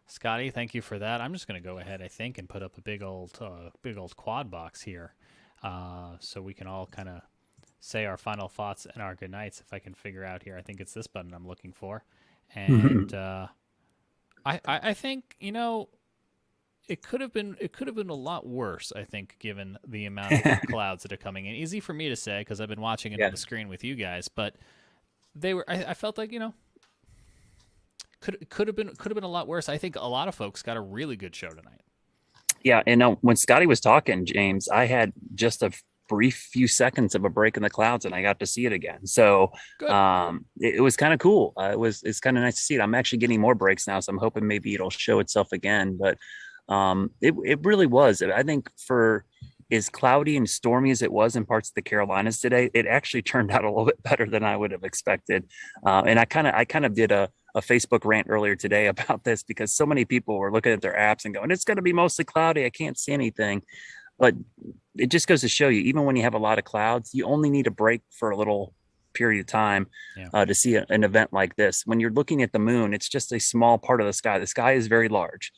Scotty, thank you for that. I'm just going to go ahead, I think, and put up a big old quad box here, so we can all kind of say our final thoughts and our good nights. If I can figure out here, I think it's this button I'm looking for, and I think, you know, it could have been a lot worse, I think, given the amount of clouds that are coming in. Easy for me to say because I've been watching it on the screen with you guys, but they were. I felt like, you know, could have been a lot worse. I think a lot of folks got a really good show tonight. Yeah, and when Scotty was talking, James, I had just a brief few seconds of a break in the clouds, and I got to see it again. So it was kind of cool. It's kind of nice to see it. I'm actually getting more breaks now, so I'm hoping maybe it'll show itself again. But it really was. I think for as cloudy and stormy as it was in parts of the Carolinas today, it actually turned out a little bit better than I would have expected. And I kind of did a Facebook rant earlier today about this because so many people were looking at their apps and going, it's going to be mostly cloudy. I can't see anything. But it just goes to show you, even when you have a lot of clouds, you only need a break for a little period of time to see an event like this. When you're looking at the moon, it's just a small part of the sky. The sky is very large.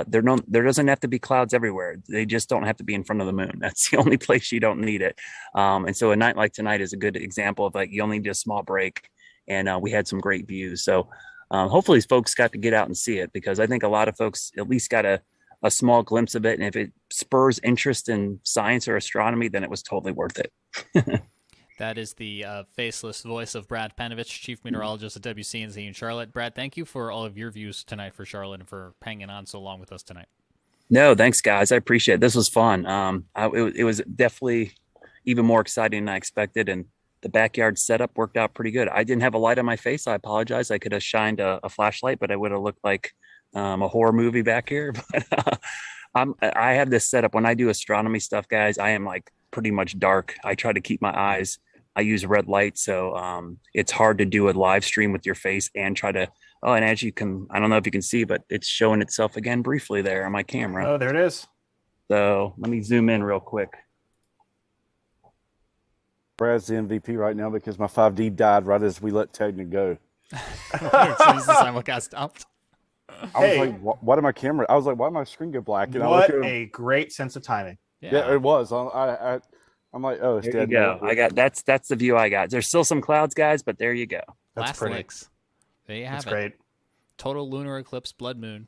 There doesn't have to be clouds everywhere. They just don't have to be in front of the moon. That's the only place you don't need it. And so a night like tonight is a good example of like, you only need a small break. And we had some great views. So hopefully folks got to get out and see it, because I think a lot of folks at least got a small glimpse of it. And if it spurs interest in science or astronomy, then it was totally worth it. That is the faceless voice of Brad Panovich, Chief Meteorologist at WCNC in Charlotte. Brad, thank you for all of your views tonight for Charlotte and for hanging on so long with us tonight. No, thanks, guys. I appreciate it. This was fun. It was definitely even more exciting than I expected, and the backyard setup worked out pretty good. I didn't have a light on my face. I apologize. I could have shined a flashlight, but I would have looked like a horror movie back here. But I have this setup when I do astronomy stuff, guys. I am like pretty much dark. I try to keep my eyes. I use red light, so it's hard to do a live stream with your face and try to. Oh, and as you can, I don't know if you can see, but it's showing itself again briefly there on my camera. Oh, there it is. So let me zoom in real quick. Brad's the MVP right now because my 5D died right as we let Tegna go. So use the simulcast stopped. I was like, why did my camera? I was like, why did my screen go black? And What I looked at a great sense of timing. yeah, it was. I'm like, oh, it's There you dead. go. I got that's the view I got. There's still some clouds, guys, but there you go. That's Last pretty. licks. There you have That's it. great. Total lunar eclipse, blood moon,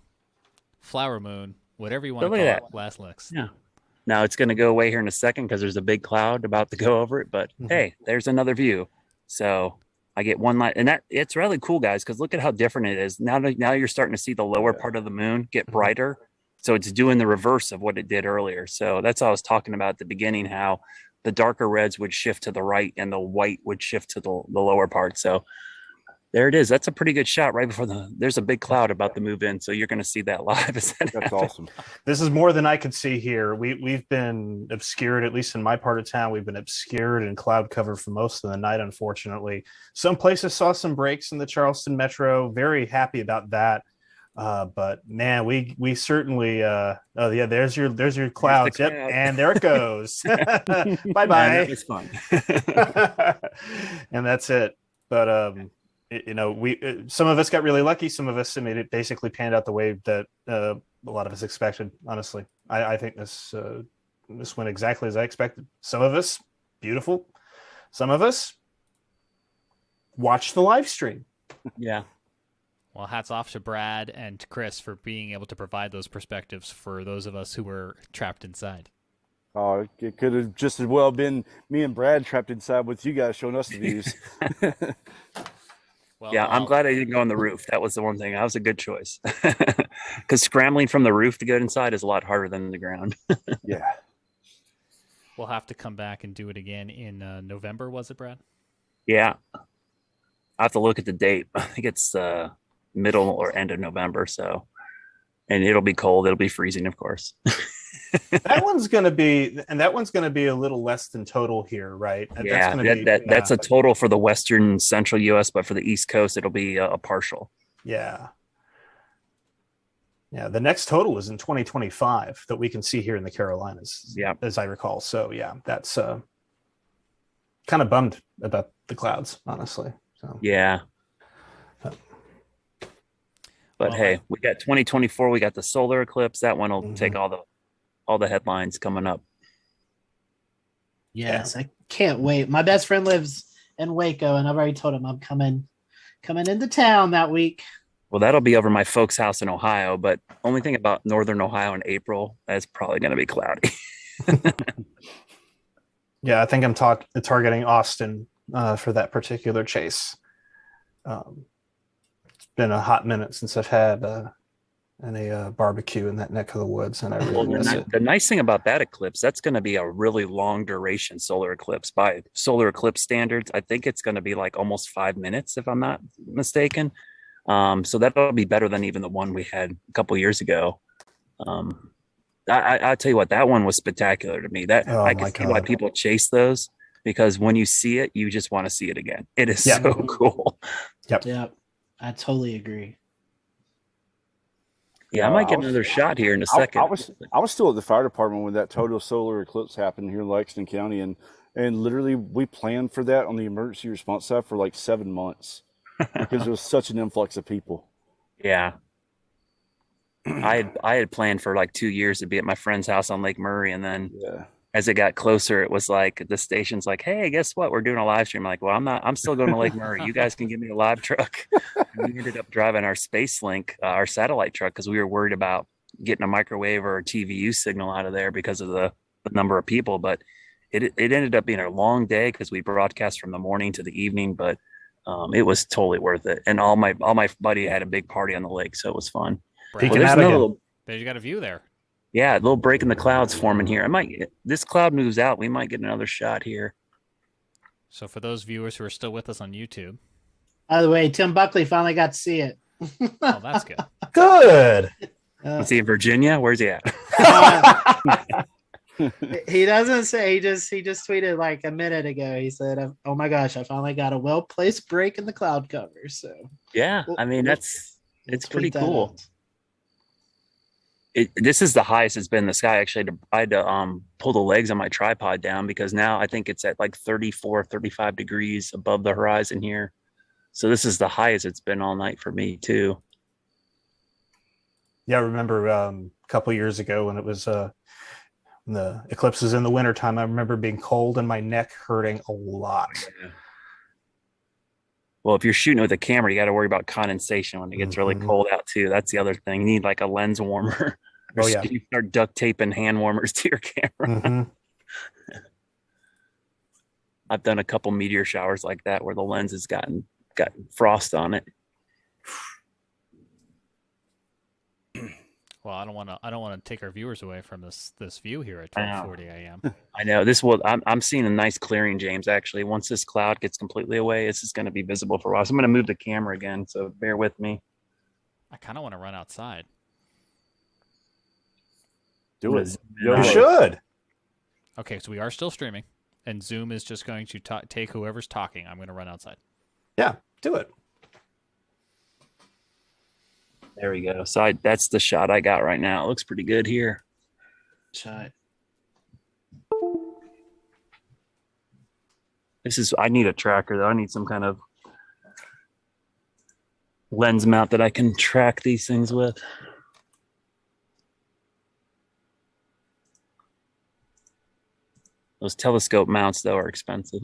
flower moon, whatever you want to Look call at it. Last licks. Yeah. Now it's going to go away here in a second because there's a big cloud about to go over it. But hey, there's another view. So I get one light, and that it's really cool, guys, because look at how different it is. Now you're starting to see the lower part of the moon get brighter. So it's doing the reverse of what it did earlier. So that's what I was talking about at the beginning, how the darker reds would shift to the right and the white would shift to the lower part. So there it is. That's a pretty good shot right before there's a big cloud about to move in. So you're going to see that live. That's awesome. This is more than I could see here. We've been obscured, at least in my part of town. We've been obscured and cloud cover for most of the night, unfortunately. Some places saw some breaks in the Charleston metro. Very happy about that. But man, we certainly oh yeah, there's your clouds. Yep, and there it goes. Bye bye. That was fun. And that's it. But some of us got really lucky. Some of us, I mean, it basically panned out the way that a lot of us expected. Honestly, I think this went exactly as I expected. Some of us, beautiful. Some of us watched the live stream. Yeah. Well, hats off to Brad and Chris for being able to provide those perspectives for those of us who were trapped inside. Oh, it could have just as well been me and Brad trapped inside with you guys showing us the views. Well, yeah, I'm glad I didn't go on the roof. That was the one thing. That was a good choice. Because scrambling from the roof to get inside is a lot harder than the ground. Yeah. We'll have to come back and do it again in November, was it, Brad? Yeah. I have to look at the date. I think it's middle or end of November. So, and it'll be cold. It'll be freezing, of course. That one's going to be a little less than total here, right? That's a total for the western central U.S., but for the East Coast, it'll be a partial. Yeah. Yeah. The next total is in 2025 that we can see here in the Carolinas. Yeah. As I recall. So yeah, that's kind of bummed about the clouds, honestly. So yeah. But hey, we got 2024. We got the solar eclipse. That one will take all the headlines coming up. Yes, I can't wait. My best friend lives in Waco, and I've already told him I'm coming into town that week. Well, that'll be over my folks' house in Ohio. But only thing about northern Ohio in April, that's probably going to be cloudy. Yeah, I think I'm targeting Austin for that particular chase. It's been a hot minute since I've had any barbecue in that neck of the woods, and I really miss it. The nice thing about that eclipse, that's going to be a really long duration solar eclipse. By solar eclipse standards, I think it's going to be like almost 5 minutes, if I'm not mistaken. So that'll be better than even the one we had a couple years ago. I'll tell you what, that one was spectacular to me. I can see why people chase those, because when you see it, you just want to see it again. It is so cool. Yep. I totally agree. Yeah, I might get another shot here in a second. I was still at the fire department when that total solar eclipse happened here in Lexington County, and literally we planned for that on the emergency response side for like 7 months because there was such an influx of people. Yeah. I had planned for like 2 years to be at my friend's house on Lake Murray, and then as it got closer, it was like the station's like, "Hey, guess what? We're doing a live stream." I'm like, "Well, I'm still going to Lake Murray. You guys can give me a live truck." And we ended up driving our Space Link, our satellite truck, because we were worried about getting a microwave or a TVU signal out of there because of the number of people. But it ended up being a long day because we broadcast from the morning to the evening. But it was totally worth it. And all my buddy had a big party on the lake, so it was fun. You got a view there. Yeah, a little break in the clouds forming here. This cloud moves out, we might get another shot here. So for those viewers who are still with us on YouTube. By the way, Tim Buckley finally got to see it. Oh, that's good. Good. Let's see, in Virginia, where's he at? He doesn't say. He just tweeted like a minute ago. He said, "Oh my gosh, I finally got a well-placed break in the cloud cover." So yeah, I mean it's pretty cool. This is the highest it's been in the sky. Actually, I had to pull the legs on my tripod down because now I think it's at like 34, 35 degrees above the horizon here. So this is the highest it's been all night for me too. Yeah, I remember a couple years ago when it was when the eclipse was in the wintertime. I remember being cold and my neck hurting a lot. Yeah. Well, if you're shooting with a camera, you got to worry about condensation when it gets really cold out too. That's the other thing. You need like a lens warmer. Oh yeah. You start duct taping hand warmers to your camera. I've done a couple meteor showers like that where the lens has got frost on it. Well, I don't want to take our viewers away from this view here at 12:40 a.m. I know I'm seeing a nice clearing, James. Actually, once this cloud gets completely away, this is going to be visible for a while. So I'm going to move the camera again. So bear with me. I kind of want to run outside. Do it. You should. Okay, so we are still streaming, and Zoom is just going to take whoever's talking. I'm going to run outside. Yeah, do it. There we go. So that's the shot I got right now. It looks pretty good here. Shot. I need a tracker though. I need some kind of lens mount that I can track these things with. Those telescope mounts though are expensive.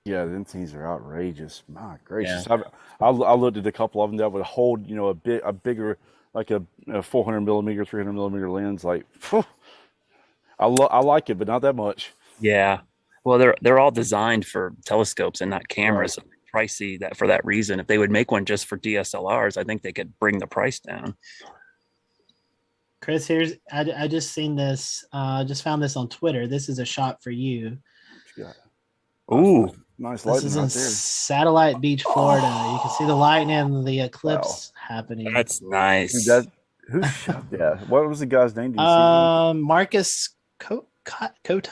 Yeah, them things are outrageous. My gracious. Yeah. I looked at a couple of them that would hold, a bigger, like a 400 millimeter, 300 millimeter lens. Like, phew, I like it, but not that much. Yeah. Well, they're all designed for telescopes and not cameras. Right. So pricey that for that reason. If they would make one just for DSLRs, I think they could bring the price down. Chris, I just seen this. Just found this on Twitter. This is a shot for you. Ooh. Nice lighting. This is in Satellite Beach, Florida. You can see the lightning and the eclipse happening. That's nice. Who shot that? What was the guy's name? Marcus Cote, Cote.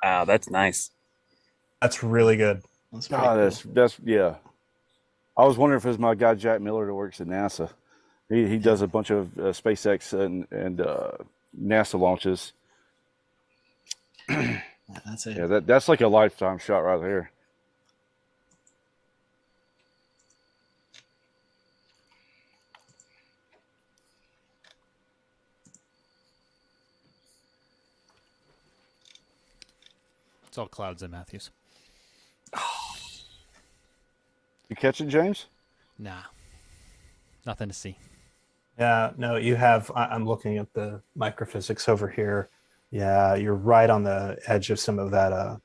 Wow, that's nice. That's really good. That's cool. That's yeah. I was wondering if it was my guy Jack Miller that works at NASA. He does a bunch of SpaceX and NASA launches. That's it. Yeah, that's like a lifetime shot right there. It's all clouds in Matthews. You catch it, James? Nah. Nothing to see. Yeah, no, you have. I'm looking at the microphysics over here. Yeah, you're right on the edge of some of that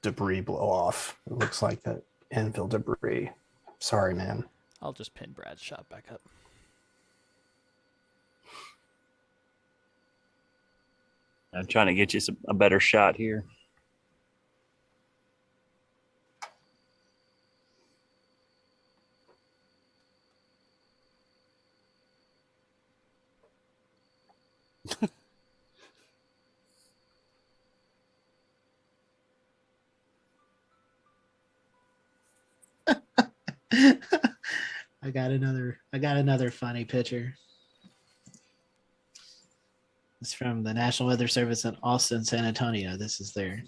debris blow off. It looks like that infill debris. Sorry, man. I'll just pin Brad's shot back up. I'm trying to get you a better shot here. I got another funny picture. It's from the National Weather Service in Austin, San Antonio. This is there.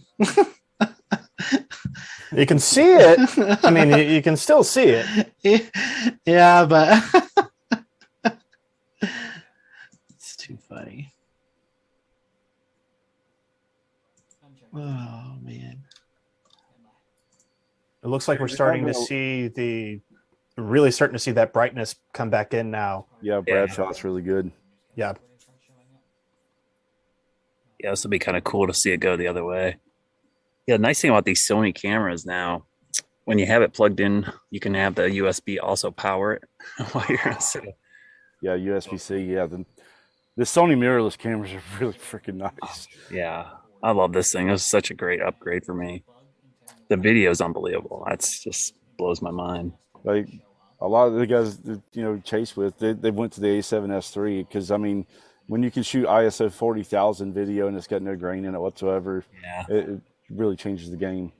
You can see it. I mean, you can still see it. Yeah, but it's too funny. Oh man. It looks like we're starting to see really starting to see that brightness come back in now. Yeah, Brad's shot's really good. Yeah. Yeah, this will be kind of cool to see it go the other way. Yeah, the nice thing about these Sony cameras now, when you have it plugged in, you can have the USB also power it while you're on set. Yeah, USB-C. Yeah, the Sony mirrorless cameras are really freaking nice. Yeah, I love this thing. It was such a great upgrade for me. The video is unbelievable. That's just blows my mind. Like a lot of the guys that, Chase with, they went to the A7S III because, I mean, when you can shoot ISO 40,000 video and it's got no grain in it whatsoever, it really changes the game.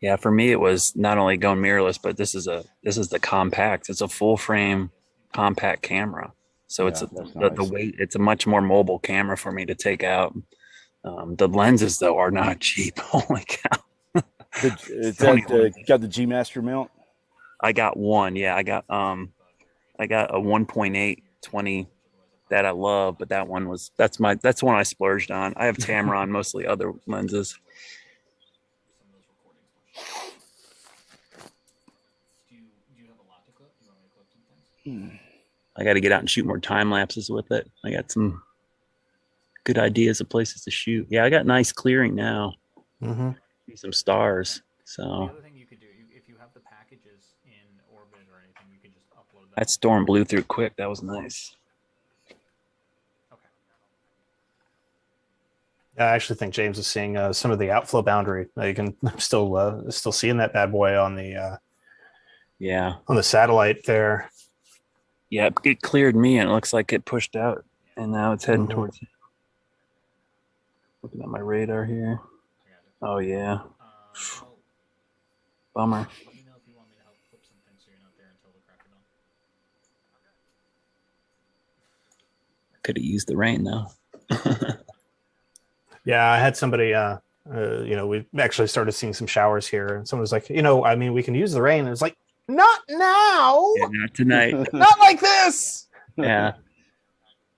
Yeah, for me, it was not only going mirrorless, but this is the compact. It's a full frame compact camera. So it's the weight. It's a much more mobile camera for me to take out. The lenses though are not cheap. Holy cow! Is that got the G Master mount? I got one. Yeah, I got a 1.8 20 that I love, but that's the one I splurged on. I have Tamron, mostly other lenses. I got to get out and shoot more time lapses with it. I got some good ideas of places to shoot. Yeah, I got nice clearing now. Mm-hmm. See some stars. So the other thing you could do, if you have the packages in orbit or anything, you can just upload that storm blew through quick. That was nice. Okay. I actually think James is seeing some of the outflow boundary. You can still seeing that bad boy on the on the satellite there. Yeah, it cleared me and it looks like it pushed out, and now it's heading towards it. Looking at my radar here. Oh yeah. Bummer. Let me know if you want me to help flip some things so you're not there until the crack of dawn. Could have used the rain though. Yeah, I had somebody. We actually started seeing some showers here, and someone was like, I mean, we can use the rain. And it's like, not now. Yeah, not tonight. Not like this. Yeah.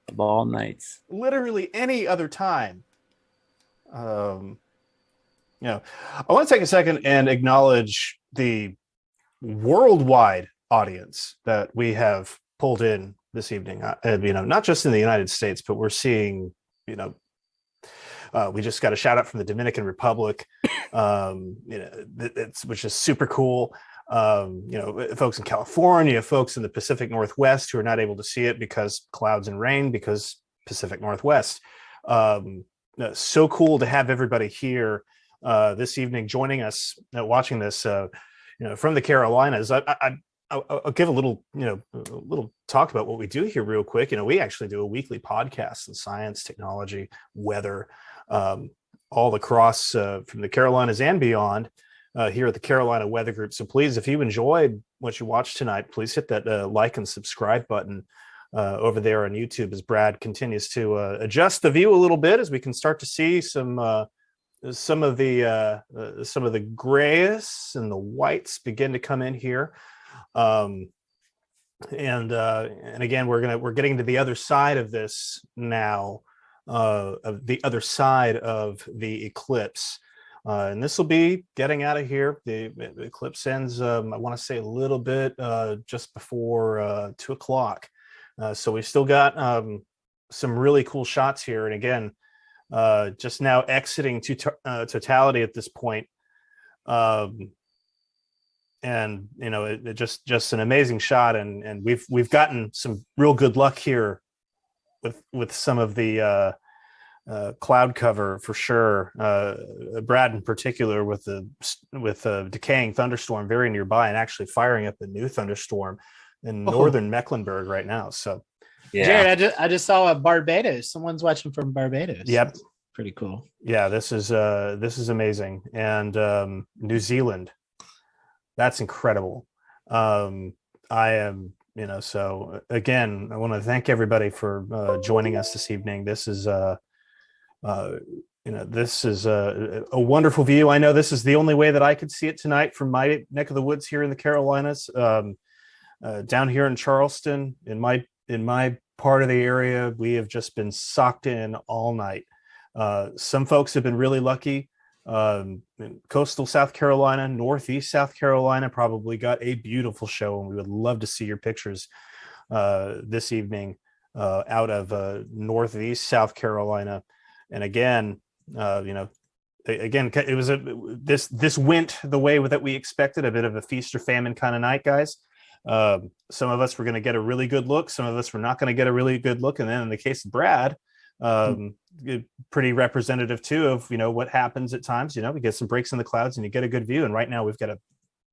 Of all nights. Literally any other time. I want to take a second and acknowledge the worldwide audience that we have pulled in this evening. Not just in the United States, but we're seeing, we just got a shout out from the Dominican Republic, which is super cool. Folks in California, folks in the Pacific Northwest who are not able to see it because clouds and rain, because Pacific Northwest. So cool to have everybody here this evening joining us, watching this, from the Carolinas. I'll give a little talk about what we do here real quick. We actually do a weekly podcast on science, technology, weather, all across from the Carolinas and beyond. Here at the Carolina Weather Group. So please, if you enjoyed what you watched tonight, please hit that like and subscribe button over there on YouTube as Brad continues to adjust the view a little bit as we can start to see some of the grays and the whites begin to come in here. And again, we're getting to the other side of this now, of the other side of the eclipse. And this will be getting out of here. The eclipse ends, I want to say a little bit just before 2 o'clock. So we've still got some really cool shots here. And again, just now exiting to totality at this point. And it just an amazing shot. And we've gotten some real good luck here with some of the cloud cover for sure. Brad in particular with a decaying thunderstorm very nearby and actually firing up a new thunderstorm in northern Mecklenburg right now. So yeah, Jared, I just saw Barbados. Someone's watching from Barbados. Yep. Pretty cool. Yeah, this is amazing. And New Zealand, that's incredible. I am, so again, I want to thank everybody for joining us this evening. This is this is a wonderful view. I know this is the only way that I could see it tonight from my neck of the woods here in the Carolinas. Down here in Charleston, in my part of the area, we have just been socked in all night. Some folks have been really lucky. In coastal South Carolina, northeast South Carolina probably got a beautiful show, and we would love to see your pictures this evening out of northeast South Carolina. And again, it was this went the way that we expected, a bit of a feast or famine kind of night, guys. Some of us were going to get a really good look. Some of us were not going to get a really good look. And then in the case of Brad, pretty representative too of, what happens at times. We get some breaks in the clouds and you get a good view. And right now we've got a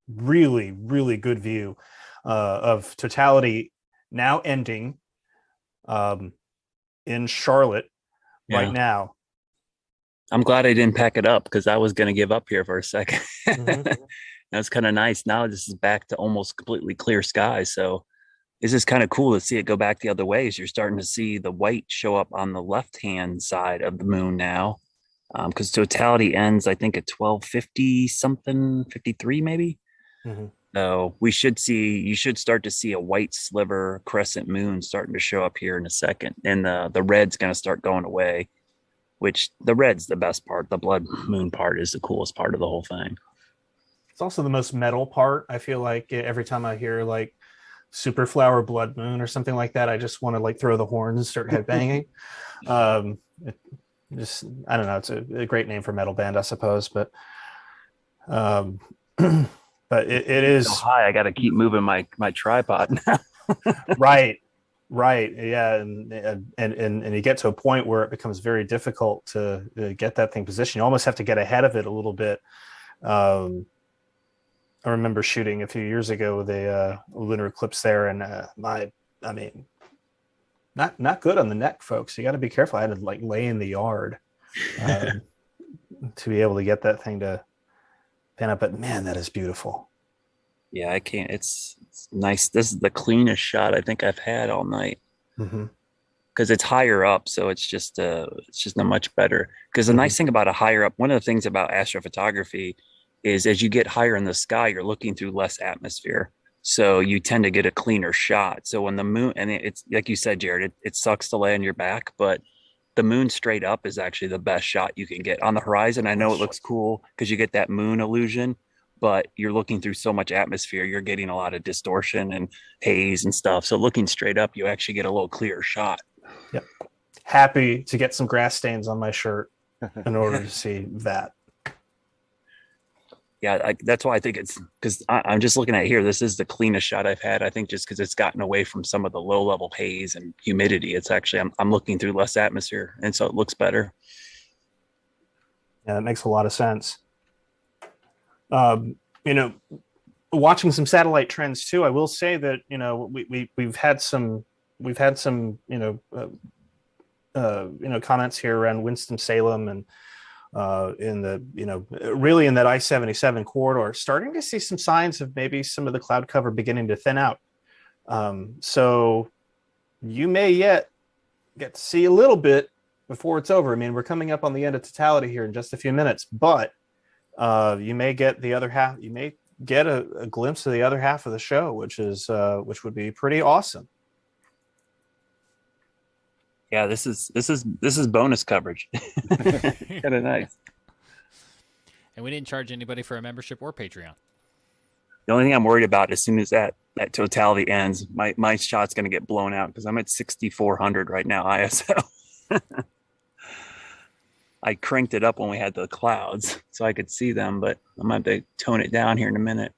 really, really good view of totality now ending in Charlotte right now. I'm glad I didn't pack it up because I was going to give up here for a second. Mm-hmm. That's kind of nice. Now this is back to almost completely clear skies. So it's just kind of cool to see it go back the other way. So you're starting to see the white show up on the left-hand side of the moon now. because totality ends, I think, at 12:50 something, 53 maybe. Mhm. So you should start to see a white sliver crescent moon starting to show up here in a second, and the red's going to start going away. Which the red's the best part. The blood moon part is the coolest part of the whole thing. It's also the most metal part. I feel like every time I hear like super flower blood moon or something like that, I just want to like throw the horns and start headbanging. Just I don't know. It's a great name for metal band, I suppose, but but it is so high. I got to keep moving my tripod. right. Yeah. And you get to a point where it becomes very difficult to get that thing positioned. You almost have to get ahead of it a little bit. I remember shooting a few years ago with a lunar eclipse there, and not good on the neck, folks. You got to be careful. I had to like lay in the yard to be able to get that thing to pan up. But man, that is beautiful. Yeah, I can't. It's nice. This is the cleanest shot I think I've had all night. Because it's higher up, so it's just not much better. Because the nice thing about a higher up, one of the things about astrophotography is as you get higher in the sky, you're looking through less atmosphere, so you tend to get a cleaner shot. So when the moon, and it's like you said, Jared, it sucks to lay on your back, but the moon straight up is actually the best shot you can get on the horizon. I know it looks cool because you get that moon illusion, but you're looking through so much atmosphere, you're getting a lot of distortion and haze and stuff. So looking straight up, you actually get a little clearer shot. Yep. Happy to get some grass stains on my shirt in order to see that. Yeah, that's why I think it's because I'm just looking at here. This is the cleanest shot I've had. I think just because it's gotten away from some of the low level haze and humidity. It's actually I'm looking through less atmosphere, and so it looks better. Yeah, that makes a lot of sense. Watching some satellite trends too, I will say that we've had some comments here around Winston-Salem and in the really in that I-77 corridor, starting to see some signs of maybe some of the cloud cover beginning to thin out. So you may yet get to see a little bit before it's over. I mean, we're coming up on the end of totality here in just a few minutes, but you may get the other half. You may get a glimpse of the other half of the show, which would be pretty awesome. Yeah, this is bonus coverage. Kind of nice. And we didn't charge anybody for a membership or Patreon. The only thing I'm worried about as soon as that totality ends, my shot's going to get blown out because I'm at 6,400 right now ISO. I cranked it up when we had the clouds so I could see them, but I'm going to have to tone it down here in a minute.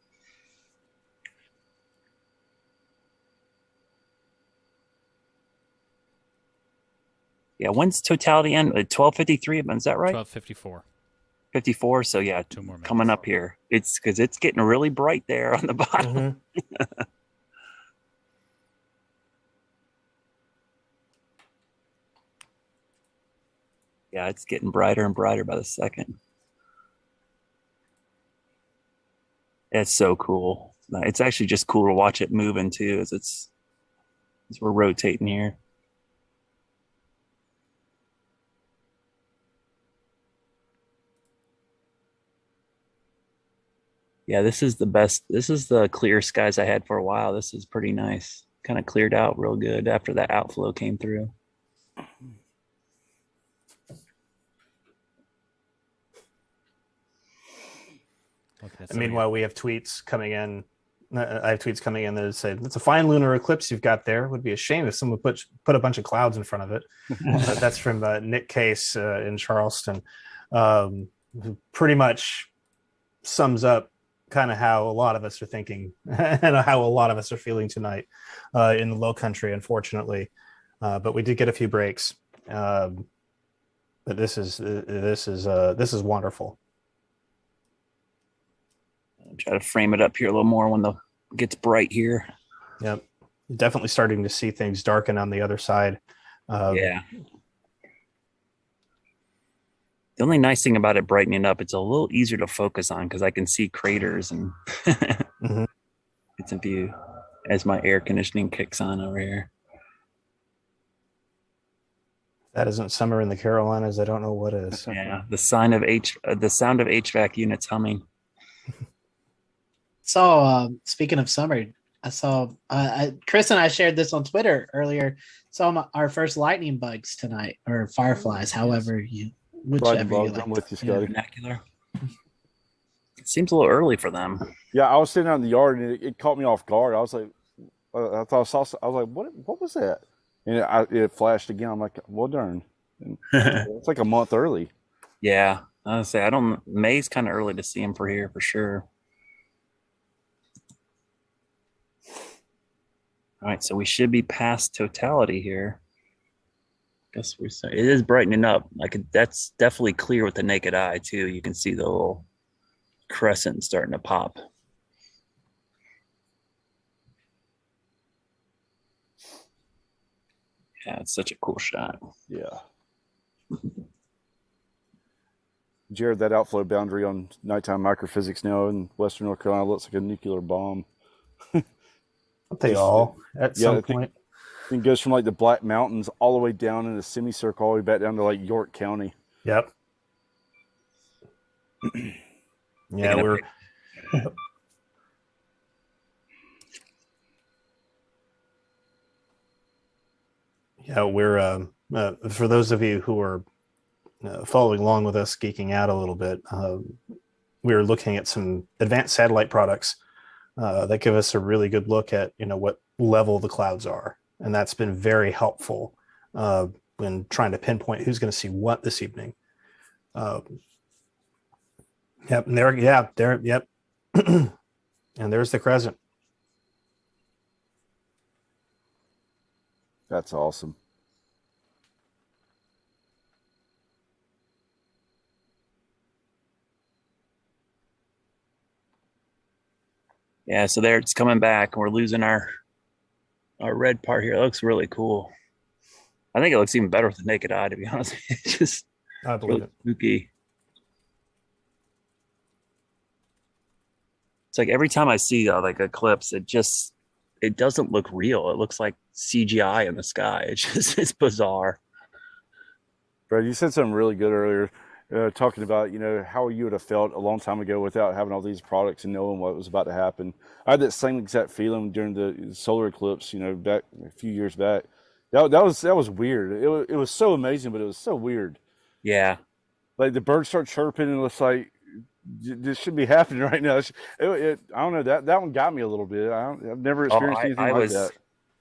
Yeah, when's totality end? 12:53, is that right? 12:54. 54. So yeah, 2 more minutes. Coming up here. It's because it's getting really bright there on the bottom. Yeah, it's getting brighter and brighter by the second. It's so cool. It's actually just cool to watch it moving too, as we're rotating here. Yeah, this is the best. This is the clear skies I had for a while. This is pretty nice. Kind of cleared out real good after that outflow came through. And meanwhile, we have tweets coming in. I have tweets coming in that say, "It's a fine lunar eclipse you've got there. It would be a shame if someone put a bunch of clouds in front of it." That's from Nick Case in Charleston. Pretty much sums up kind of how a lot of us are thinking and how a lot of us are feeling tonight in the low country, unfortunately. But we did get a few breaks. But this is wonderful. I'll try to frame it up here a little more when it gets bright here. Yep. Definitely starting to see things darken on the other side. Yeah. The only nice thing about it brightening up, it's a little easier to focus on because I can see craters and it's a view as my air conditioning kicks on over here. That isn't summer in the Carolinas. I don't know what is. Yeah, the sound of HVAC units humming. So, speaking of summer, I saw Chris and I shared this on Twitter earlier. Saw our first lightning bugs tonight, or fireflies, whichever you like. I'm with you, Scotty. Vernacular. It seems a little early for them. Yeah, I was sitting out in the yard and it caught me off guard. I was like, I was like, what was that? And it flashed again. I'm like, well, darn. It's like a month early. Yeah, I would say May's kind of early to see them for here for sure. All right, so we should be past totality here. Guess it is brightening up. That's definitely clear with the naked eye too. You can see the little crescent starting to pop. Yeah, it's such a cool shot. Yeah. Jared, that outflow boundary on nighttime microphysics now in Western North Carolina looks like a nuclear bomb. They all at some point. I think it goes from like the Black Mountains all the way down in a semicircle, all the way back down to like York County. Yep. Yeah, we're. Yeah, we're. For those of you who are following along with us, geeking out a little bit, we're looking at some advanced satellite products that give us a really good look at what level the clouds are, and that's been very helpful when trying to pinpoint who's going to see what this evening. Yep, and yep, and there's the crescent. That's awesome. Yeah, so there it's coming back. We're losing our red part here. It looks really cool. I think it looks even better with the naked eye, to be honest. It's just I believe it. Spooky. It's like every time I see like eclipse, it doesn't look real. It looks like CGI in the sky. It's bizarre. Brad, you said something really good earlier, talking about how you would have felt a long time ago without having all these products and knowing what was about to happen. I had that same exact feeling during the solar eclipse, back a few years back. That was weird. It was so amazing, but it was so weird. Yeah, like the birds start chirping and it's like this should be happening right now. I don't know, that one got me a little bit. I've never experienced anything like that.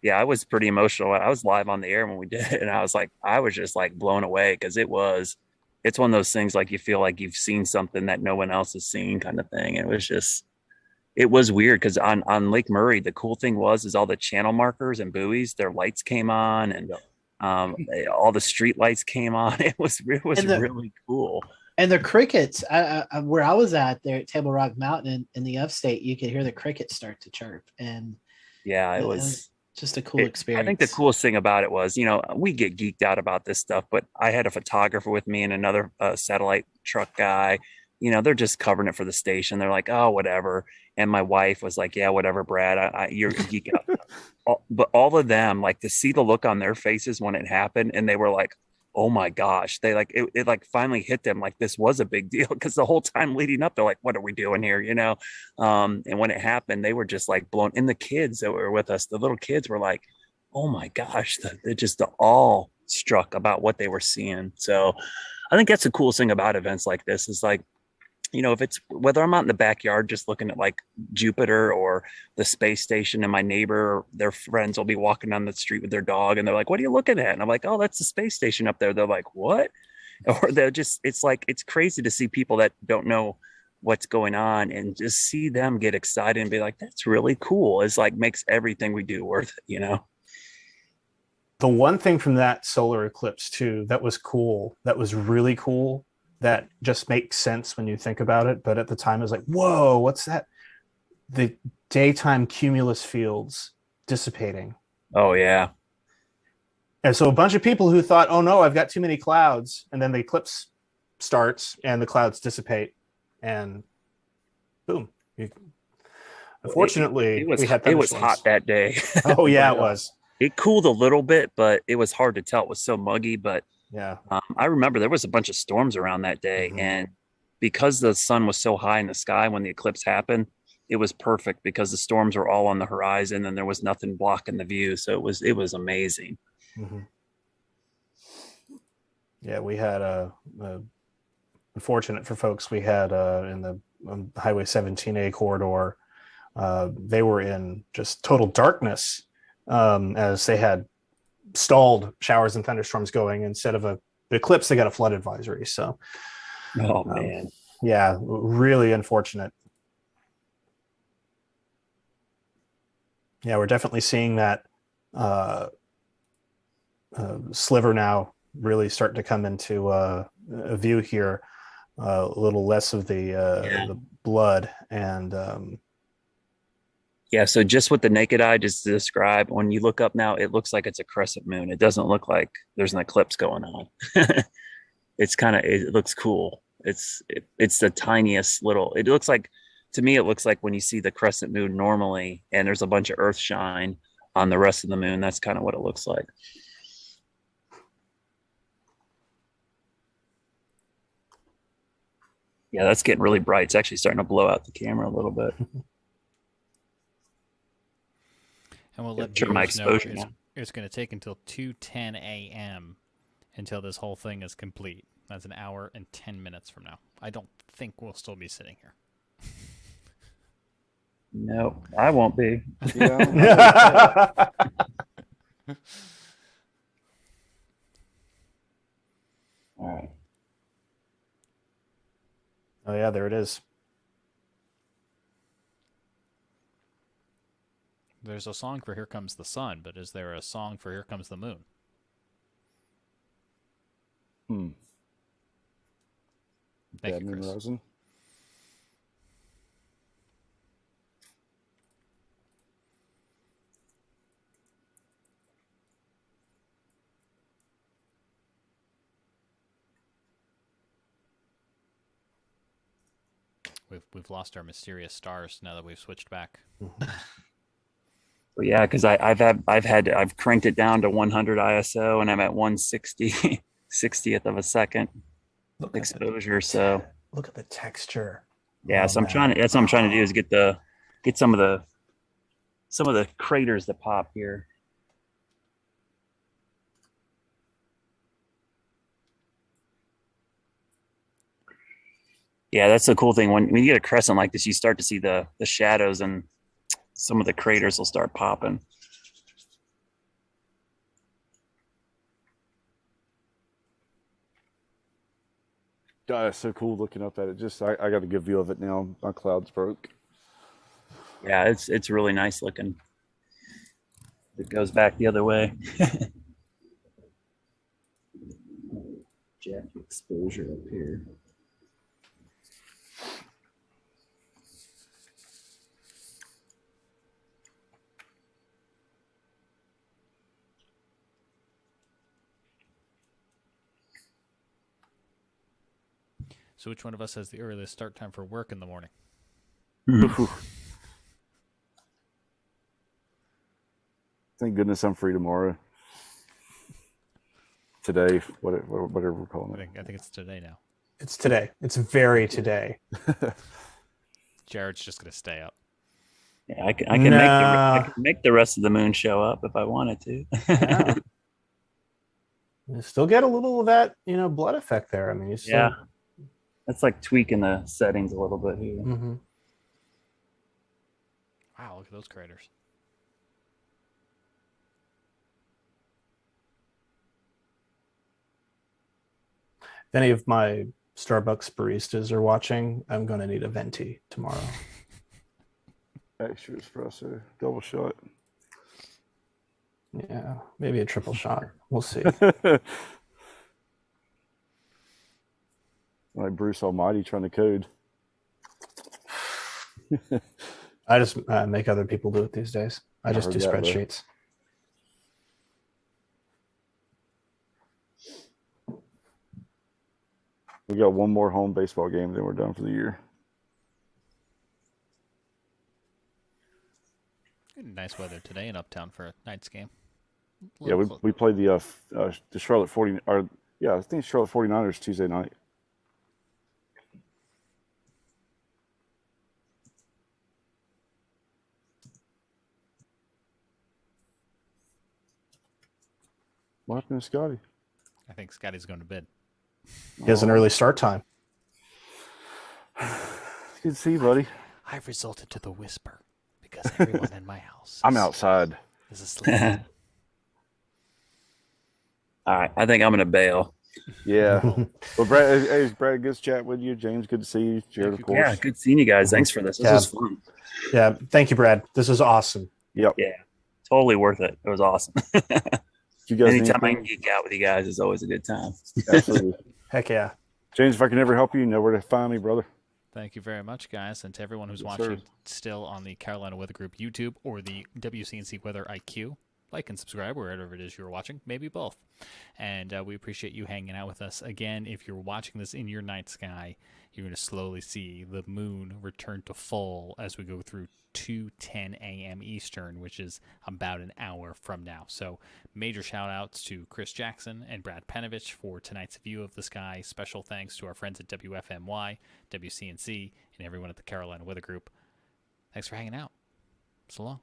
Yeah, I was pretty emotional. I was live on the air when we did it, and I was just like blown away because it's one of those things like you feel like you've seen something that no one else has seen kind of thing. And it was weird because on Lake Murray, the cool thing is all the channel markers and buoys, their lights came on, and all the street lights came on. It was really cool. And the crickets, where I was at there at Table Rock Mountain in the upstate, you could hear the crickets start to chirp. And yeah, it was just a cool experience. I think the coolest thing about it was, we get geeked out about this stuff, but I had a photographer with me and another satellite truck guy. They're just covering it for the station. They're like, oh, whatever. And my wife was like, yeah, whatever, Brad. You're geek out. But all of them, like, to see the look on their faces when it happened, and they were like, oh my gosh, they like it like finally hit them like this was a big deal, because the whole time leading up they're like, what are we doing here, and when it happened they were just like blown. And the kids that were with us, the little kids, were like, oh my gosh, they're just all struck about what they were seeing. So I think that's the coolest thing about events like this is like, if it's whether I'm out in the backyard just looking at like Jupiter or the space station, and my neighbor, their friends will be walking down the street with their dog and they're like, what are you looking at? And I'm like, oh, that's the space station up there. They're like, what? Or they're just, it's crazy to see people that don't know what's going on and just see them get excited and be like, that's really cool. It's like makes everything we do worth it, The one thing from that solar eclipse too, that was cool, that was really cool, that just makes sense when you think about it, but at the time it was like, whoa, what's that? The daytime cumulus fields dissipating. Oh yeah. And so a bunch of people who thought, oh no, I've got too many clouds, and then the eclipse starts and the clouds dissipate, and boom. Unfortunately, it was hot that day. Oh yeah, it was. It cooled a little bit, but it was hard to tell. It was so muggy, but Yeah. I remember there was a bunch of storms around that day, and because the sun was so high in the sky when the eclipse happened, it was perfect because the storms were all on the horizon and there was nothing blocking the view. So it was amazing. Yeah, we had unfortunate for folks, we had in the Highway 17A corridor, they were in just total darkness as they had stalled showers and thunderstorms going. Instead of an eclipse, they got a flood advisory. So, oh man, yeah, really unfortunate. Yeah, we're definitely seeing that sliver now really starting to come into a view here. A little less of the blood and yeah. So just with the naked eye, just to describe, when you look up now, it looks like it's a crescent moon. It doesn't look like there's an eclipse going on. It looks cool. It's the tiniest little. It looks like, to me, it looks like when you see the crescent moon normally, and there's a bunch of earth shine on the rest of the moon. That's kind of what it looks like. Yeah, that's getting really bright. It's actually starting to blow out the camera a little bit. And we'll let turn my viewers know exposure now. it's going to take until 2:10 a.m. until this whole thing is complete. That's an hour and 10 minutes from now. I don't think we'll still be sitting here. No, I won't be. Yeah. All right. oh yeah, there it is. There's a song for Here Comes the Sun, but is there a song for Here Comes the Moon? Thank Bad you, moon Chris. rising. We've lost our mysterious stars now that we've switched back. Well, yeah, because I've cranked it down to 100 ISO and I'm at 160 60th of a second exposure. So Look at the texture. yeah, so that's what I'm trying to do is get some of the craters that pop here. Yeah, that's the cool thing. When you get a crescent like this, you start to see the shadows and some of the craters will start popping. God, it's so cool looking up at it. Just I got a good view of it now. My clouds broke. Yeah, it's really nice looking. It goes back the other way. Jack exposure up here. So which one of us has the earliest start time for work in the morning? Thank goodness I'm free tomorrow. Today, whatever we're calling it. I think it's today now. It's today. It's very today. Jared's just going to stay up. Yeah, I can make the rest of the moon show up if I wanted to. Yeah. You still get a little of that, blood effect there. I mean, you still... Yeah. That's like tweaking the settings a little bit here. Mm-hmm. Wow, look at those craters. If any of my Starbucks baristas are watching, I'm going to need a venti tomorrow. Extra espresso, double shot. Yeah, maybe a triple shot. We'll see. Like Bruce Almighty trying to code. I just make other people do it these days. I just do spreadsheets. We got one more home baseball game, then we're done for the year. Nice weather today in Uptown for a night's game. Yeah, we played the Charlotte 40 or Yeah, I think Charlotte 49ers Tuesday night. What happened to Scotty? I think Scotty's going to bed. He has an early start time. Good to see you, buddy. I've resorted to the whisper because everyone in my house I'm outside. is asleep. All right, I think I'm gonna bail. Yeah. Well, Brad, hey, Brad, good to chat with you. James, good to see you. Jared, of course. Yeah, good seeing you guys. Thanks for this. This Yeah. was fun. Yeah, thank you, Brad. This is awesome. Yep. Yeah, totally worth it. It was awesome. You guys need Anytime I can anything? geek out with you guys is always a good time. Absolutely. Heck yeah. James, if I can ever help you, you know where to find me, brother. Thank you very much, guys. And to everyone who's Yes, watching sir. still on the Carolina Weather Group YouTube or the WCNC Weather IQ, like and subscribe wherever it is you're watching, maybe both. And we appreciate you hanging out with us. Again, if you're watching this in your night sky, you're going to slowly see the moon return to full as we go through 2:10 a.m. Eastern, which is about an hour from now. So major shout outs to Chris Jackson and Brad Panovich for tonight's view of the sky. Special thanks to our friends at WFMY, WCNC, and everyone at the Carolina Weather Group. Thanks for hanging out. So long.